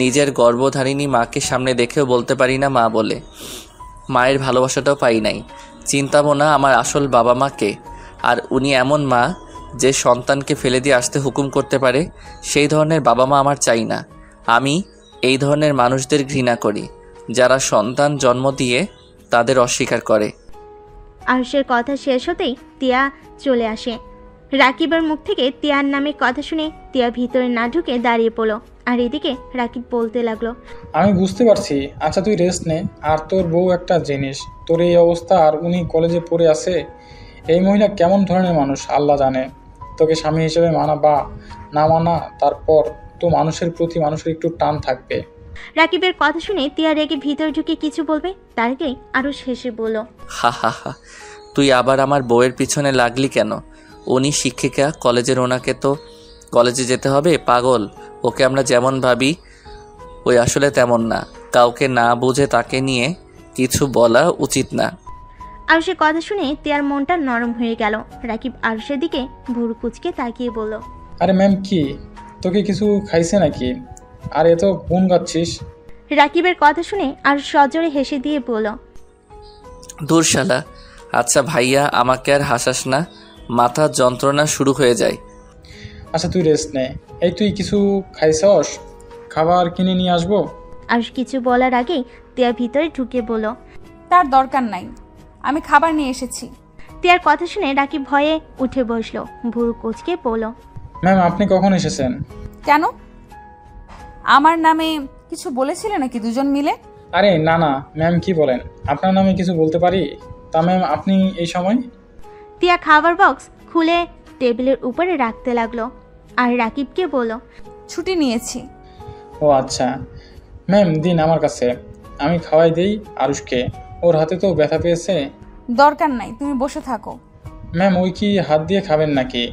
নিজের গর্ভধারিণী মাকে সামনে দেখেও বলতে পারি না মা বলে। মায়ের ভালোবাসাটাও পাই নাই। চিন্তাবো না আমার আসল বাবা মাকে। আর উনি এমন মা যে সন্তানকে ফেলে দিয়ে আসতে হুকুম করতে পারে। সেই ধরনের বাবা মা আমার চাই না। আমি এই ধরনের মানুষদের ঘৃণা করি যারা সন্তান জন্ম দিয়ে তাদের অস্বীকার করে। আরুষের কথা শেষ হতেই তিয়া চলে আসে। রাকিবের মুখ থেকে তিয়ার নামে কথা শুনে তিয়া ভিতরে না ঢুকে দাঁড়িয়ে পড়ল। আর এদিকে রাকিব বলতে লাগলো, আমি বুঝতে পারছি। আচ্ছা, তুই রেস্ট নে। আর তোর বউ একটা জিনিস, তোর এই অবস্থা আর উনি কলেজে পড়ে আছে। এই মহিলা কেমন ধরনের মানুষ আল্লাহ জানে। তোকে স্বামী হিসেবে মানা বা না মানা, তারপর তো মানুষের প্রতি মানুষের একটু টান থাকবে। রাকিবের কথা শুনে তিয়া রেগে ভিতরে ঢুকে কিছু বলবে, তার আগেই আরুষ হেসে বলল, হা, তুই আবার আমার বউয়ের পিছনে লাগলি কেন? উনি শিক্ষিকা কলেজের, ওনাকে তো কলেজে যেতে হবে। পাগল, ওকে আমরা যেমন ভাবি ওই আসলে তেমন না। কাউকে না বুঝে তাকে নিয়ে কিছু বলা উচিত না। আরুষের কথা শুনে তিয়ার মনটা নরম হয়ে গেল। রাকিব আরুষের দিকে ভুরু কুচকে তাকিয়ে বলল, আরে ম্যাম, কি তোকে কিছু খাইছে নাকি? আর এত গুণ গাচ্ছিস। রাকিবের কথা শুনে আরুষ সজোরে হেসে দিয়ে বলল, দূর শালা। আচ্ছা ভাইয়া, আমাকে আর হাসাস না, মাথার যন্ত্রণা শুরু হয়ে যায়। আচ্ছা, তুই রেস্ট নে। এই, তুই কিছু খাইছস? খাবার কিনে নিয়ে আসবো? আরুষ কিছু বলার আগেই তিয়া ভিতরে ঢুকে বলল, তার দরকার নাই, আমি খাবার নিয়ে এসেছি। তিয়ার কথা শুনে রাকিব ভয়ে উঠে বসলো। ভুরু কুচকে বলল, ম্যাম, আপনি কখন এসেছেন? কেন, আমার নামে কিছু বলেছিলে নাকি দুজন মিলে? আরে না না ম্যাম, কি বলেন? আপনার নামে কিছু বলতে পারি? তা ম্যাম, আপনি এই সময়? তিয়া খাবার বক্স খুলে টেবিলের উপরে রাখতে লাগলো আর রাকিবকে বলল, ছুটি নিয়েছি। ও আচ্ছা ম্যাম, দিন আমার কাছে। আমি খাওয়াই দেই আরুষকে, ওর হাতে তো ব্যথা পেয়েছে। দরকার নাই, তুমি বসে থাকো। ম্যাম, ওই কি হাত দিয়ে খাবেন নাকি?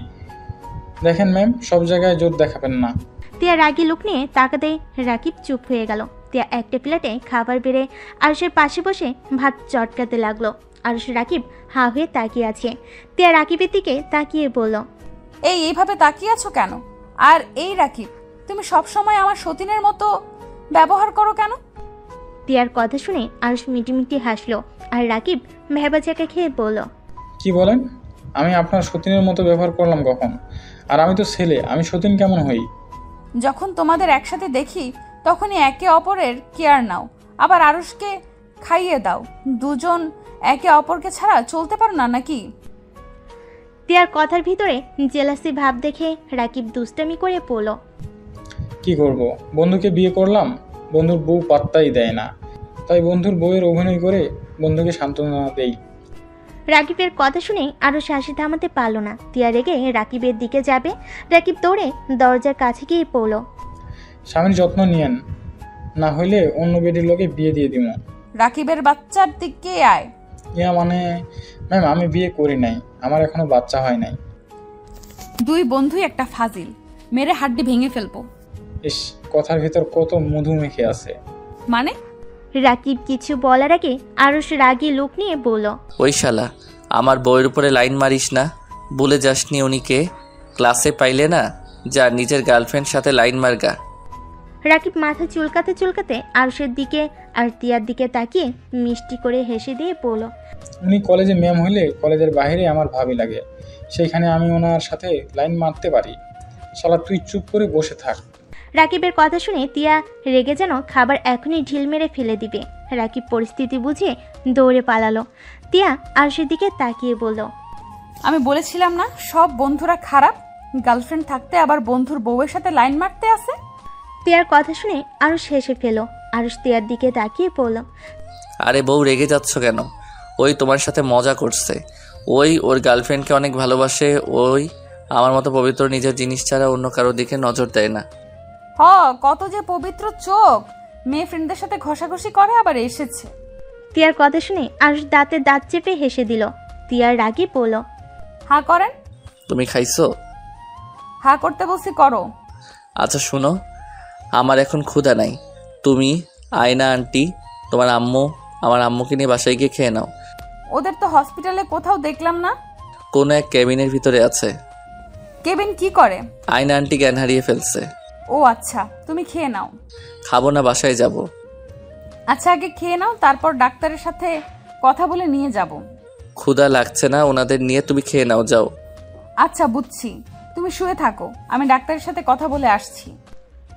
দেখেন ম্যাম, সব জায়গায় জোর দেখাবেন না। তিয়া রাগী লোক নিয়ে তাকাতেই রাকিব চুপ হয়ে গেল। তিয়া একটা প্লেটে খাবার বেড়ে আরুষের পাশে বসে ভাত চটকাতে লাগলো। আরুষ রাকিব হা হয়ে তাকিয়ে আছে। তিয়া রাকিবের দিকে তাকিয়ে বলল, এইভাবে তাকিয়ে আছো কেন? আর এই রাকিব, তুমি সবসময় আমার সতীনের মতো ব্যবহার করো কেন? তিয়ার কথা শুনে আরুষ মিটিমিটি হাসলো, আর রাকিব ভেবাচাকা খেয়ে বলল, কি বলেন? আমি আপনার সতীনের মতো ব্যবহার করলাম কখন? আর আমি তো ছেলে, আমি সতীন কেমন হই? যখন তোমাদের একসাথে দেখি তখনই একে অপরের কেয়ার নাও, আবার আরুষকে খাইয়ে দাও। দুজন একে অপরকে ছাড়া চলতে পারো না নাকি? তিয়ার কথার ভিতরে জেলাসি ভাব দেখে রাকিব দুষ্টামি করে বলল, কি করব, বন্ধুকে বিয়ে করলাম, বন্ধুর বউ পাত্তাই দেয় না, তাই বন্ধুর বউয়ের অভিনয় করে বন্ধুকে সান্ত্বনা দেই। রাকিবের কথা শুনে আরো হাসি থামাতে পারল না। তিয়া রেগে রাকিবের দিকে যাবে, রাকিব দৌড়ে দরজার কাছে গিয়ে পড়ল, স্বামীর যত্ন নিয়েন, না হইলে অন্য বেডির লোকে বিয়ে দিয়ে দিব। রাকিবের বাচ্চার দিকে আয়। ইয়া মানে ম্যাম, আমি বিয়ে করি নাই, আমার এখনো বাচ্চা হয় নাই। দুই বন্ধুই একটা ফাজিল, মেরে হাড্ডি ভেঙে ফেলবো। ইস, কথার ভিতর কত মধু মেখে আছে। মানে? রাকিব কিছু বলার আগে আরুষ রাগী লোক নিয়ে বলল, ওই শালা, আমার বউয়ের উপরে লাইন মারিস না, ভুলে যাসনি উনিকে ক্লাসে পাইলে না, যা নিজের গার্লফ্রেন্ড সাথে লাইন মারগা। রাকিব মাথা চুলকাতে চুলকাতে আরুষের দিকে আর তিয়ার দিকে তাকিয়ে মিষ্টি করে হেসে দিয়ে বলল, উনি কলেজে ম্যাম হইলে কলেজের বাইরে আমার ভাবি লাগে, সেইখানে আমি ওনার সাথে লাইন মারতে পারি। শালা তুই চুপ করে বসে থাক। রাকিবের কথা শুনে তিয়া রেগে যেন খাবার এখনই ঢিল মেরে ফেলে দিবে। রাকিব পরিস্থিতি বুঝে দৌড়ে পালালো। তিয়া আরুষের দিকে তাকিয়ে বলল, আমি বলেছিলাম না সব বন্ধুরা খারাপ? গার্লফ্রেন্ড থাকতে আবার বন্ধুর বউয়ের সাথে লাইন মারতে আসে। তিয়ার কথা শুনে আরুষ হেসে ফেল। আরুষ তিয়ার দিকে তাকিয়ে বলল, আরে বউ, রেগে যাচ্ছ কেন? ওই তোমার সাথে মজা করছে, ওই ওর গার্লফ্রেন্ডকে অনেক ভালোবাসে, ওই আমার মতো পবিত্র নিজের জিনিস ছাড়া অন্য কারোর দিকে নজর দেয় না। কত যে পবিত্র চোখ, মেয়ে ফ্রেন্ডদের সাথে ঘষাঘষি করে আবার এসেছে। তিয়ার কথা শুনে আরুষ দাঁতে দাঁত চেপে হেসে দিল। তিয়ার রাগী বলল, হা করেন। তুমি খাইছো? হা করতে বলছি, করো। আচ্ছা শুনো, আমার এখন ক্ষুধা নাই, তুমি আয়না আন্টি, তোমার আম্মু, আমার আম্মুকে নিয়ে বাসায় গিয়ে খেয়ে নাও। ওদের তো হসপিটালে কোথাও দেখলাম না। কোনো এক কেবিনের ভিতরে আছে। কেবিন কি করে? আয়না আন্টি জ্ঞান হারিয়ে ফেলছে। ও আচ্ছা, তুমি খেয়ে নাও। খাবো না, বাসায় যাব। আচ্ছা আগে খেয়ে নাও, তারপর ডাক্তারের সাথে কথা বলে নিয়ে যাব। ক্ষুধা লাগছে না ওনাদের নিয়ে, তুমি খেয়ে নাও, যাও। আচ্ছা বুঝছি, তুমি শুয়ে থাকো, আমি ডাক্তারের সাথে কথা বলে আসছি।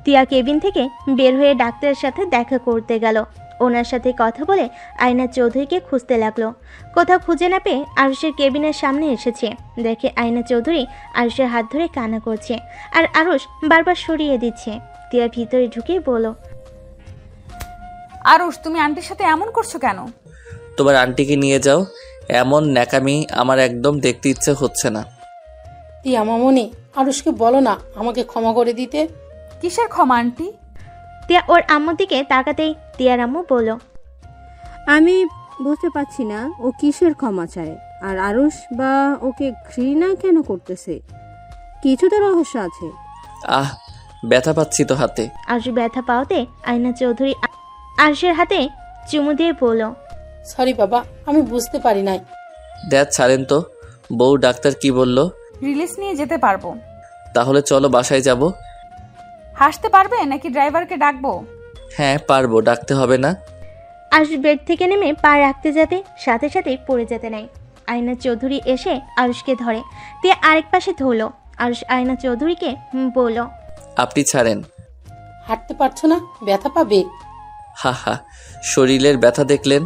তিয়া কেবিন থেকে বের হয়ে ডাক্তারের সাথে দেখা করতে গেল। ওনার সাথে কথা বলে আয়না চৌধুরীকে খুঁজতে লাগলো। কোথাও খুঁজে না পেয়ে আরুষের কেবিনের সামনে এসেছে। দেখে আয়না চৌধুরী আরুষের হাত ধরে কান্না করছে, আর আরুষ বারবার সরিয়ে দিচ্ছে। তিয়া ভিতরে ঢুকে বলল, আরুষ, তুমি আন্টির সাথে এমন করছো কেন? তোমার আন্টিকে নিয়ে যাও, এমন ন্যাকামি আমার একদম দেখতে ইচ্ছে হচ্ছে না। তিয়া মামনি, আরুষকে বলো না আমাকে ক্ষমা করে দিতে। কিসের ক্ষমা আন্টি? তিয়া ওর আম্মুর দিকে তাকাতেই তিয়ার আম্মু বলল, আমি বুঝতে পারছি না ও কিসের ক্ষমা চায়, আর আরুষ বা ওকে ঘৃণা কেন করতেছে? কিছু তো রহস্য আছে। আহ, ব্যথা পাচ্ছি তো হাতে। আরুষ ব্যথা পাওয়াতে আয়না চৌধুরী আরুষের হাতে চুমু দিয়ে বলল, সরি বাবা, আমি বুঝতে পারি নাই। দেখ ছাড়েন তো, বউ ডাক্তার কি বললো? রিলিজ নিয়ে যেতে পারবো। তাহলে চলো বাসায় যাব। হাসতে পারবে নাকি ড্রাইভারকে ডাকবো? হ্যাঁ পারবো, ডাকতে হবে না। আরুষ বেড থেকে নেমে পা রাখতে যাবে, সাথে সাথে পড়ে যেতে নাই। আয়না চৌধুরী এসে আরুষকে ধরে, তিয়া আরেক পাশে ধরল। আরুষ আয়না চৌধুরীকে বলল, আপনি ছাড়েন। হাঁটতে পারছো না, ব্যথা পাবে। হা হা, শরীরের ব্যথা দেখলেন,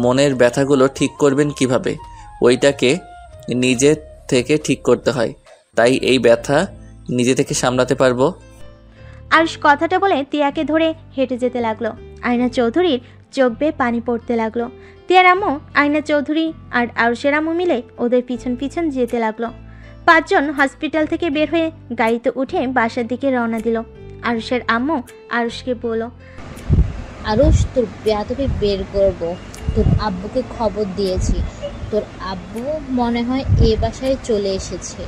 মনের ব্যথাগুলো ঠিক করবেন কিভাবে? ওইটাকে নিজে থেকে ঠিক করতে হয়, তাই এই ব্যথা নিজে থেকে সামলাতে পারবো। আরুষ কথাটা বলে তিয়াকে ধরে হেঁটে যেতে লাগলো। আয়না চৌধুরীর চোখ বেয়ে পানি পড়তে লাগলো। তিয়ার আম্মু, আয়না চৌধুরী আর আরুষের আম্মু মিলে ওদের পিছন পিছন যেতে লাগলো। 5 জন হসপিটাল থেকে বের হয়ে গাড়িতে উঠে বাসার দিকে রওনা দিল। আরুষের আম্মু আরুষকে বলল, আরুষ, তোর বেয়াদবি বের করব। তোর আব্বুকে খবর দিয়েছি। তোর আব্বু মনে হয় এ বাসায় চলে এসেছে।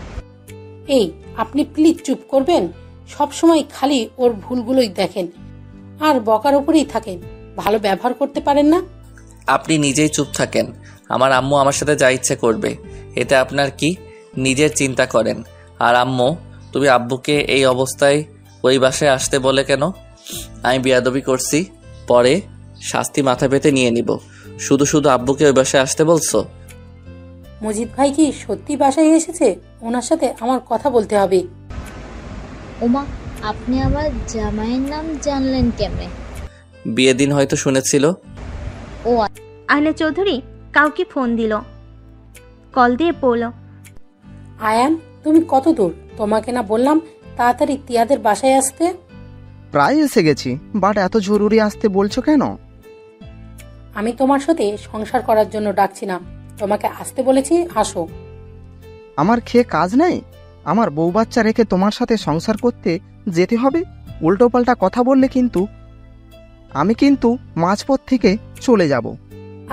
এই, আপনি প্লিজ চুপ করবেন? সবসময় খালি ওর ভুলগুলোই দেখেন আর বকার উপরেই থাকেন, ভালো ব্যবহার করতে পারেন না। আপনি নিজেই চুপ থাকেন। আমার আম্মু আমার সাথে যা ইচ্ছে করবে, এতে আপনার কি? নিজের চিন্তা করেন। আর আম্মু, তুমি আব্বুকে এই অবস্থায় ওই বাসায় আসতে বলে কেন? আমি বেয়াদবি করছি, পরে শাস্তি মাথা পেতে নিয়ে নিব। শুধু শুধু আব্বুকে ওই বাসায় আসতে বলছো? মজিদ ভাই কি সত্যি বাসায় এসেছে? ওনার সাথে আমার কথা বলতে হবে। ওমা, আপনি আমার জামাইয়ের নাম জানলেন কেমনে? বিয়ে দিন হয়তো শুনেছিল। ও আয়না চৌধুরী কাউকে ফোন দিল, কল দিয়ে পড়ল। আয়ান, তুমি কত দূর? তোমাকে না বললাম তাড়াতাড়ি তিয়াদের বাসায় আসতে? প্রায় এসে গেছি, বাট এত জরুরি আসতে বলছো কেন? আমি তোমার সাথে সংসার করার জন্য ডাকছি না, তোমাকে আসতে বলেছি, আসো। আমার খেয়ে কাজ নেই? আমার বউ বাচ্চা রেখে তোমার সাথে সংসার করতে যেতে হবে? উল্টোপাল্টা কথা বললে কিন্তু আমি মাঝপথ থেকে চলে যাব।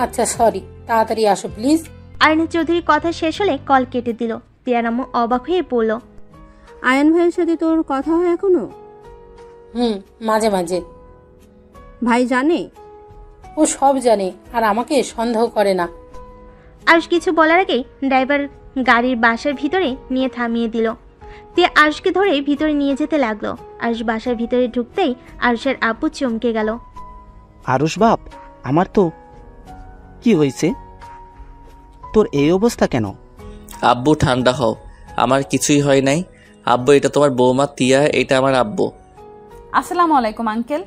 আচ্ছা সরি, তাড়াতাড়ি আসো প্লিজ। আয়না চৌধুরীর কথা শেষ হলে কল কেটে দিল। তিয়ার আম্মু অবাক হয়ে পড়ল। আয়ান ভাইয়ের সাথে তোর কথা হয় এখনো? মাঝে মাঝে। ভাই জানে? ও সব জানে আর আমাকে সন্দেহ করে না। আরুষ কিছু বলার আগেই ড্রাইভার গাড়ির বাসার ভিতরে নিয়ে থামিয়ে দিল। তিয়া আরুষকে ধরে ভিতরে নিয়ে যেতে লাগলো। আরুষ বাসার ভিতরে ঢুকতেই আরুষের আব্বু চমকে গেল। আরুষ বাপ, আমার তো কি হয়েছে? তোর এই অবস্থা কেন? আব্বু ঠান্ডা হও, আমার কিছুই হয় নাই। আব্বু, এটা তোমার বৌমা তিয়া, এটা আমার আব্বু। আসসালামু আলাইকুম আঙ্কেল।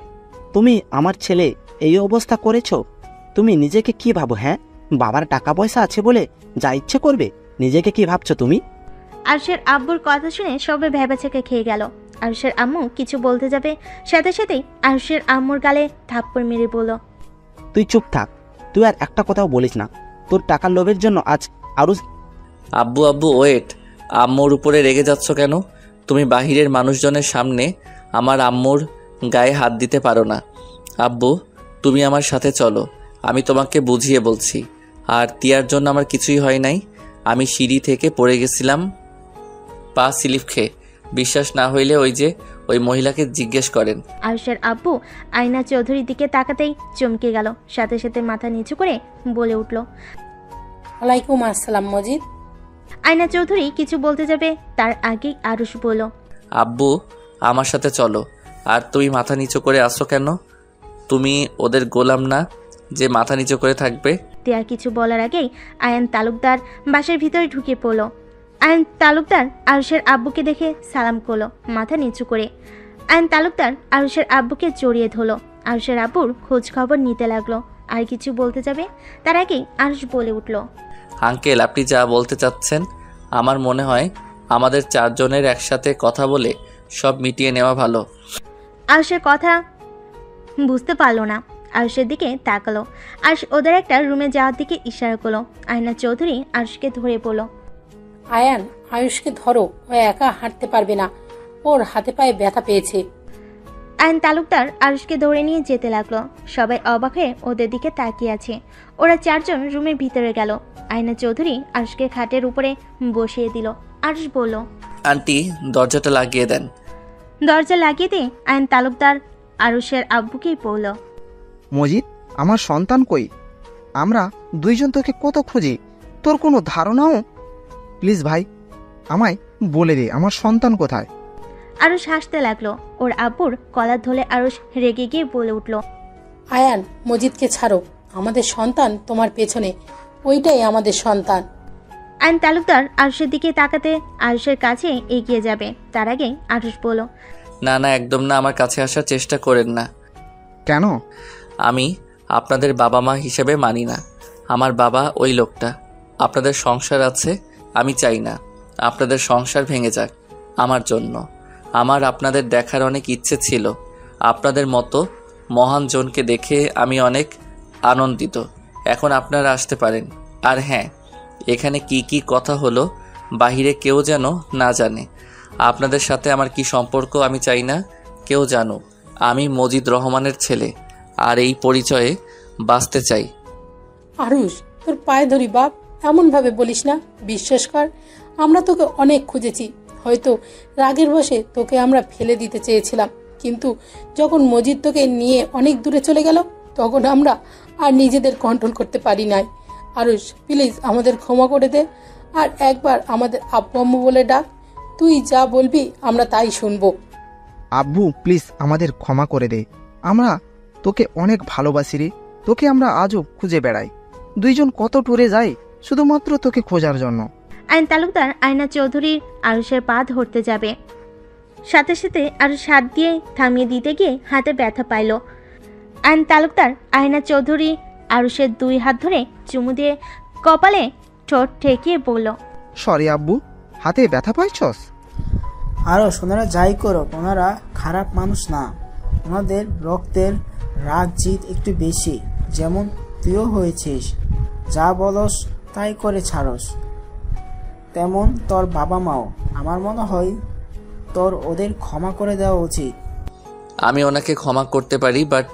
তুমি আমার ছেলে এই অবস্থা করেছো? তুমি নিজেকে কি ভাবো? হ্যাঁ, বাবার টাকা পয়সা আছে বলে যা ইচ্ছে করবে? নিজেকে কি ভাবছো তুমি? আরুষের আব্বুর কথা শুনে সবে ভেবাচেকে খেয়ে গেল। আরুষের আম্মু কিছু বলতে যাবে, সাথে সাথেই আরুষের আম্মুর গালে থাপ্পড় মেরে বলল, তুই চুপ থাক, তুই আর একটা কথাও বলিস না। তোর টাকার লোভের জন্য আজ আরুষ। আব্বু আব্বু ওয়েট, আম্মুর উপরে রেগে যাচ্ছ কেন? তুমি বাহিরের মানুষজনের সামনে আমার আম্মুর গায়ে হাত দিতে পারো না। আব্বু, তুমি আমার সাথে চলো, আমি তোমাকে বুঝিয়ে বলছি। আর তিয়ার জন্য আমার কিছুই হয় নাই। আমি সিঁড়ি থেকে পড়ে গেছিলাম পা স্লিপ খেয়ে। বিশ্বাস না হইলে ওই মহিলাকে জিজ্ঞেস করেন। আরুষের আব্বু আয়না চৌধুরীর দিকে তাকাতেই চমকে গেল, সাথে সাথে মাথা নিচু করে বলে উঠল, ওয়ালাইকুম আসসালাম মজিদ। আয়না চৌধুরী কিছু বলতে যাবে, তার আগেই আরুষ বলল, আব্বু, আমার সাথে চলো। আর তুমি মাথা নিচু করে আসো কেন? তুমি ওদের গোলাম না যে মাথা নিচু করে থাকবে? তিয়ার কিছু বলার আগেই আয়ান তালুকদার বাসার ভিতরে ঢুকে পড়ল। আয়ান তালুকদার আরুষের আব্বুকে দেখে সালাম করলো মাথা নিচু করে। আয়ান তালুকদার আরুষের আব্বুকে জড়িয়ে ধরলো। আরুষের আব্বুর খোঁজ খবর নিতে লাগলো। আর কিছু বলতে যাবে, তার আগেই আরুষ বলে উঠল, আঙ্কেল, আপনি যা বলতে চাচ্ছেন, আমার মনে হয় আমাদের চারজনের একসাথে কথা বলে সব মিটিয়ে নেওয়া ভালো। আরুষের কথা বুঝতে পারলো না, আরুষের দিকে তাকালো। আরুষ ওদের একটা রুমে যাওয়ার দিকে ইশারা করলো। আয়না চৌধুরী আরুষকে ধরে পড়ল, আয়ান, আয়ুষকে ধরো, ও একা হাঁটতে পারবে না, ওর হাতে পায়ে ব্যথা পেয়েছে। আয়ন তালুকদার আরুষকে ধরে নিয়ে যেতে লাগলো। সবাই অবাক হয়ে ওদের দিকে তাকিয়ে আছে। ওরা চারজন রুমের ভিতরে গেল। আয়না চৌধুরী আরুষকে খাটের উপরে বসিয়ে দিল। আরুষ বলল, আন্টি, দরজাটা লাগিয়ে দেন। দরজা লাগিয়ে দিয়ে আয়ন তালুকদার আরুষের আব্বুকেই বলল, মজিদ, আমার সন্তান কই? আমরা দুইজন তোকে কত খুঁজি, তোর কোনো ধারণাও? প্লিজ ভাই, আমায় বলে দে আমার সন্তান কোথায়। আরুষ হাসতে লাগলো। ওর আব্বুর কলার ধরে আরুষ রেগে গিয়ে বলে উঠল, আয়ান, মজিদকে ছাড়ো, আমাদের সন্তান তোমার পেছনে, ওইটাই আমাদের সন্তান। আয়ন তালুকদার আরুষের দিকে তাকাতে আরুষের কাছে এগিয়ে যাবে, তার আগে আরুষ বলল, না না, একদম না, আমার কাছে আসার চেষ্টা করেন না। কেন? আমি আপনাদের বাবা মা হিসেবে মানি না। আমার বাবা ওই লোকটা। আপনাদের সংসার আছে, আমি চাই না আপনাদের সংসার ভেঙে যাক আমার জন্য। আমার আপনাদের দেখার অনেক ইচ্ছে ছিল। আপনাদের মতো মহান জনকে দেখে আমি অনেক আনন্দিত। এখন আপনারা আসতে পারেন। আর হ্যাঁ, এখানে কি কি কথা হলো বাহিরে কেউ যেন না জানে। আপনাদের সাথে আমার কি সম্পর্ক আমি চাই না কেউ জানুক। আমি মজিদ রহমানের ছেলে। আর এই পরিচয়ে বাঁচতে চাই। আরুষ, তোর পায়ে ধরি বাপ, এমনভাবে বলিস না। বিশ্বাস কর, আমরা তোকে অনেক খুঁজেছি। হয়তো রাগের বশে তোকে আমরা ফেলে দিতে চেয়েছিলাম, কিন্তু যখন মজিদ তোকে নিয়ে অনেক দূরে চলে গেল, তখন আমরা আর নিজেদের কন্ট্রোল করতে পারি নাই। আরুষ, প্লিজ আমাদের ক্ষমা করে দে, আর একবার আমাদের আব্বু আম্মু বলে ডাক। তুই যা বলবি আমরা তাই শুনবো। আব্বু প্লিজ আমাদের ক্ষমা করে দে, আমরা তোকে অনেক ভালোবাসি রে। তোকে আমরা আজও খুঁজে বেড়াই, দুইজন কত ট্যুরে যাই শুধুমাত্র তোকে খোঁজার জন্য। আইন তালুকদার আয়না চৌধুরীর আরুষের পা ধরতে যাবে, সাথে সাথে আরুষ হাত দিয়ে থামিয়ে দিতে গিয়ে হাতে ব্যথা পাইল। আইন তালুকদার আয়না চৌধুরী আরুষের 2 হাত ধরে চুমু দিয়ে কপালে ঠোঁট ঠেকিয়ে বলল, সরি আব্বু, হাতে ব্যথা পাইছস? আরও ওনারা যাই করো, ওনারা খারাপ মানুষ না। ওনাদের রক্তের রাগ জিত একটু বেশি, যেমন তুইও হয়েছিস। যা বলস তাই করে ছাড়স, তেমন তোর বাবা মাও। আমার মনে হয় তোর ওদের ক্ষমা করে দেওয়া উচিত। আমি ওনাকে ক্ষমা করতে পারি, বাট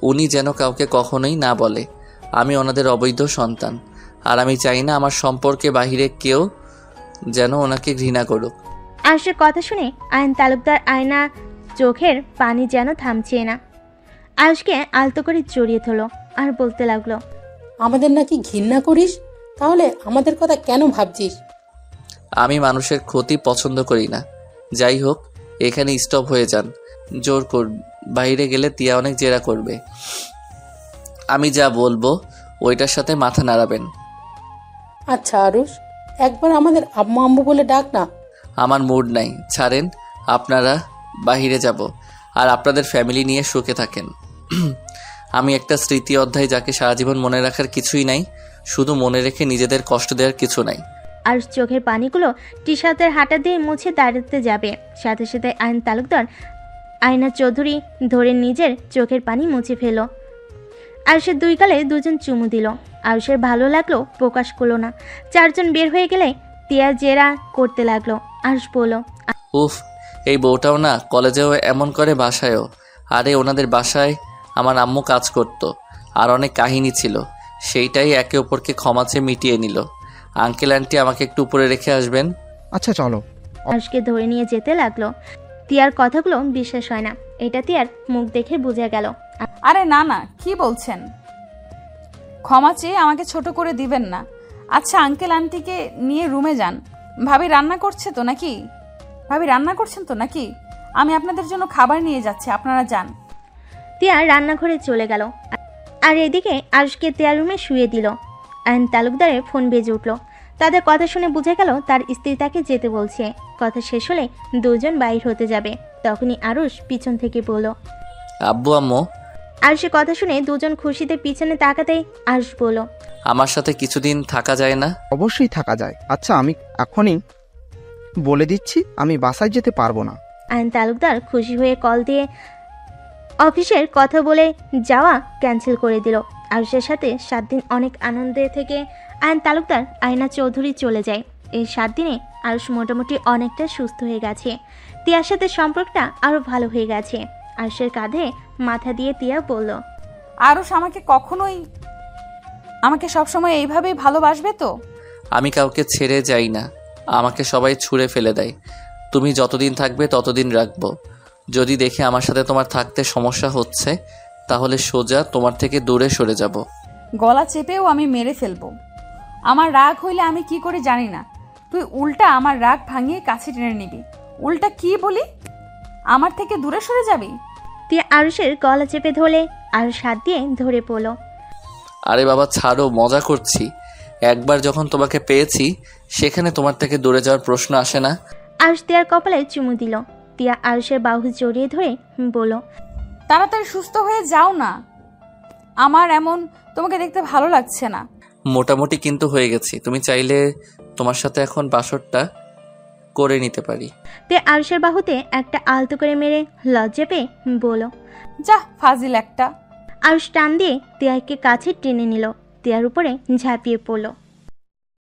উনি যেন কাউকে কখনোই না বলে আমি ওনাদের অবৈধ সন্তান। আর আমি চাই না আমার সম্পর্কে বাহিরে কেউ যেন ওনাকে ঘৃণা করুক। আরুষের কথা শুনে আইন তালুকদার আয়না চোখের পানি যেন থামছে না। আরুষকে আলতো করে জড়িয়ে ধরল আর বলতে লাগলো, আমাদের নাকি ঘৃণা করিস? তাহলে আমাদের কথা কেন ভাবছিস? আমি মানুষের ক্ষতি পছন্দ করি না। যাই হোক, এখানে স্টপ হয়ে যান। জোর কর, বাইরে গেলে তিয়া অনেক জেরা করবে। আমি যা বলবো ওইটার সাথে মাথা নাড়াবেন। আচ্ছা আরুষ, একবার আমাদের আম্মু আম্মু বলে ডাক না। আমার মুড নাই, ছাড়েন। আপনারা বাহিরে যাব আর আপনাদের ফ্যামিলি নিয়ে সুখে থাকেন। আমি একটা স্মৃতি অধ্যায়, যাকে সারা জীবন মনে রাখার কিছুই নাই, শুধু মনে রেখে নিজেদের কষ্ট দেওয়ার কিছু নাই। আরুষ চোখের পানিগুলো টি শার্টের হাঁটা দিয়ে মুছে দাঁড়াতে যাবে, সাথে সাথে আইন তালুকদার আয়না চৌধুরী ধরে নিজের চোখের পানি মুছে ফেল। আরুষের 2 গালে দুজন চুমু দিল। আরুষের ভালো লাগলো, প্রকাশ করলো না। 4 জন বের হয়ে গেলে তিয়া জেরা করতে লাগলো। আরুষ বলল, উফ, এই বউটাও না, কলেজেও এমন করে, বাসায়ও। আরে ওনাদের বাসায় আমার আম্মু কাজ করত, আর অনেক কাহিনী ছিল, সেইটাই একে অপরকে ক্ষমা চেয়ে মিটিয়ে নিল। আঙ্কেল আন্টি আমাকে একটু উপরে রেখে আসবেন? আচ্ছা চলো। আরুষকে ধরে নিয়ে যেতে লাগলো। তিয়ার কথাগুলো বিশ্বাস হয় না, এটা তিয়ার মুখ দেখে বোঝা গেল। আরে না না, কি বলছেন? ক্ষমা চেয়ে আমাকে ছোট করে দিবেন না। আচ্ছা আঙ্কেল আন্টিকে নিয়ে রুমে যান। ভাবি রান্না করছে তো নাকি? ভাবি রান্না করছেন তো নাকি? আমি আপনাদের জন্য খাবার নিয়ে যাচ্ছি, আপনারা যান। তিয়া রান্নাঘরে চলে গেল, আর এদিকে আরুষকে তিয়ার রুমে শুয়ে দিল। আইন তালুকদারের ফোন বেজে উঠল। তাদের কথা শুনে বোঝা গেল তার স্ত্রী তাকে যেতে বলছে। কথা শেষ হলে 2 জন বাইর হতে যাবে, তখনই আরুষ পিছন থেকে বলল, আব্বু আম্মু। আরুষের কথা শুনে 2 জন খুশিতে পিছনে তাকাতেই আরুষ বলল, আমার সাথে কিছুদিন থাকা যায় না? অবশ্যই থাকা যায়। আচ্ছা আমি এখনই বলে দিচ্ছি, আমি বাসায় যেতে পারবো না। আইন তালুকদার খুশি হয়ে কল দিয়ে অফিসের কথা বলে যাওয়া ক্যান্সেল করে দিল। আরুষের সাথে 7 দিন অনেক আনন্দে থেকে আইন তালুকদার আয়না চৌধুরী চলে যায়। এই 7 দিনে আরুষ মোটামুটি অনেকটা সুস্থ হয়ে গেছে। তিয়ার সাথে সম্পর্কটা আরও ভালো হয়ে গেছে। আরুষের কাঁধে মাথা দিয়ে তিয়া বলল, আরুষ আমাকে সবসময় এইভাবেই ভালোবাসবে তো? আমি কাউকে ছেড়ে যাই না, আমাকে সবাই ছুঁড়ে ফেলে দেয়। তুমি যতদিন থাকবে ততদিন রাখবো। যদি দেখে আমার সাথে তোমার থাকতে সমস্যা হচ্ছে, তাহলে সোজা তোমার থেকে দূরে সরে যাব। গলা চেপেও আমি মেরে ফেলবো। আমার রাগ হইলে আমি কি করে জানি না, তুই উল্টা আমার রাগ ভাঙিয়ে কাছে টেনে নিবি। উল্টা কি বলি, আমার থেকে দূরে সরে যাবি? তিয়া আরুষের গলা চেপে ধরলে আরুষ হাত দিয়ে ধরে পড়ল। আরে বাবা ছাড়ো, মজা করছি। একবার যখন তোমাকে পেয়েছি, সেখানে তোমার থেকে দূরে যাওয়ার প্রশ্ন আসে না। আরুষ তিয়ার কপালে চুমু দিল। তিয়া আরুষের বাহু জড়িয়ে ধরে বলল, তাড়াতাড়ি সুস্থ হয়ে যাও না, আমার এমন তোমাকে দেখতে ভালো লাগছে না। মোটামুটি কিন্তু হয়ে গেছি, তুমি চাইলে তোমার সাথে এখন বাসরটা করে নিতে পারি। তিয়া আরুষের বাহুতে একটা আলতো করে মেরে লজ্জা পেয়ে বলল, যা ফাজিল একটা। আরুষ টান দিয়ে তিয়াকে কাছে টেনে নিল, তিয়ার উপরে ঝাঁপিয়ে পড়ল।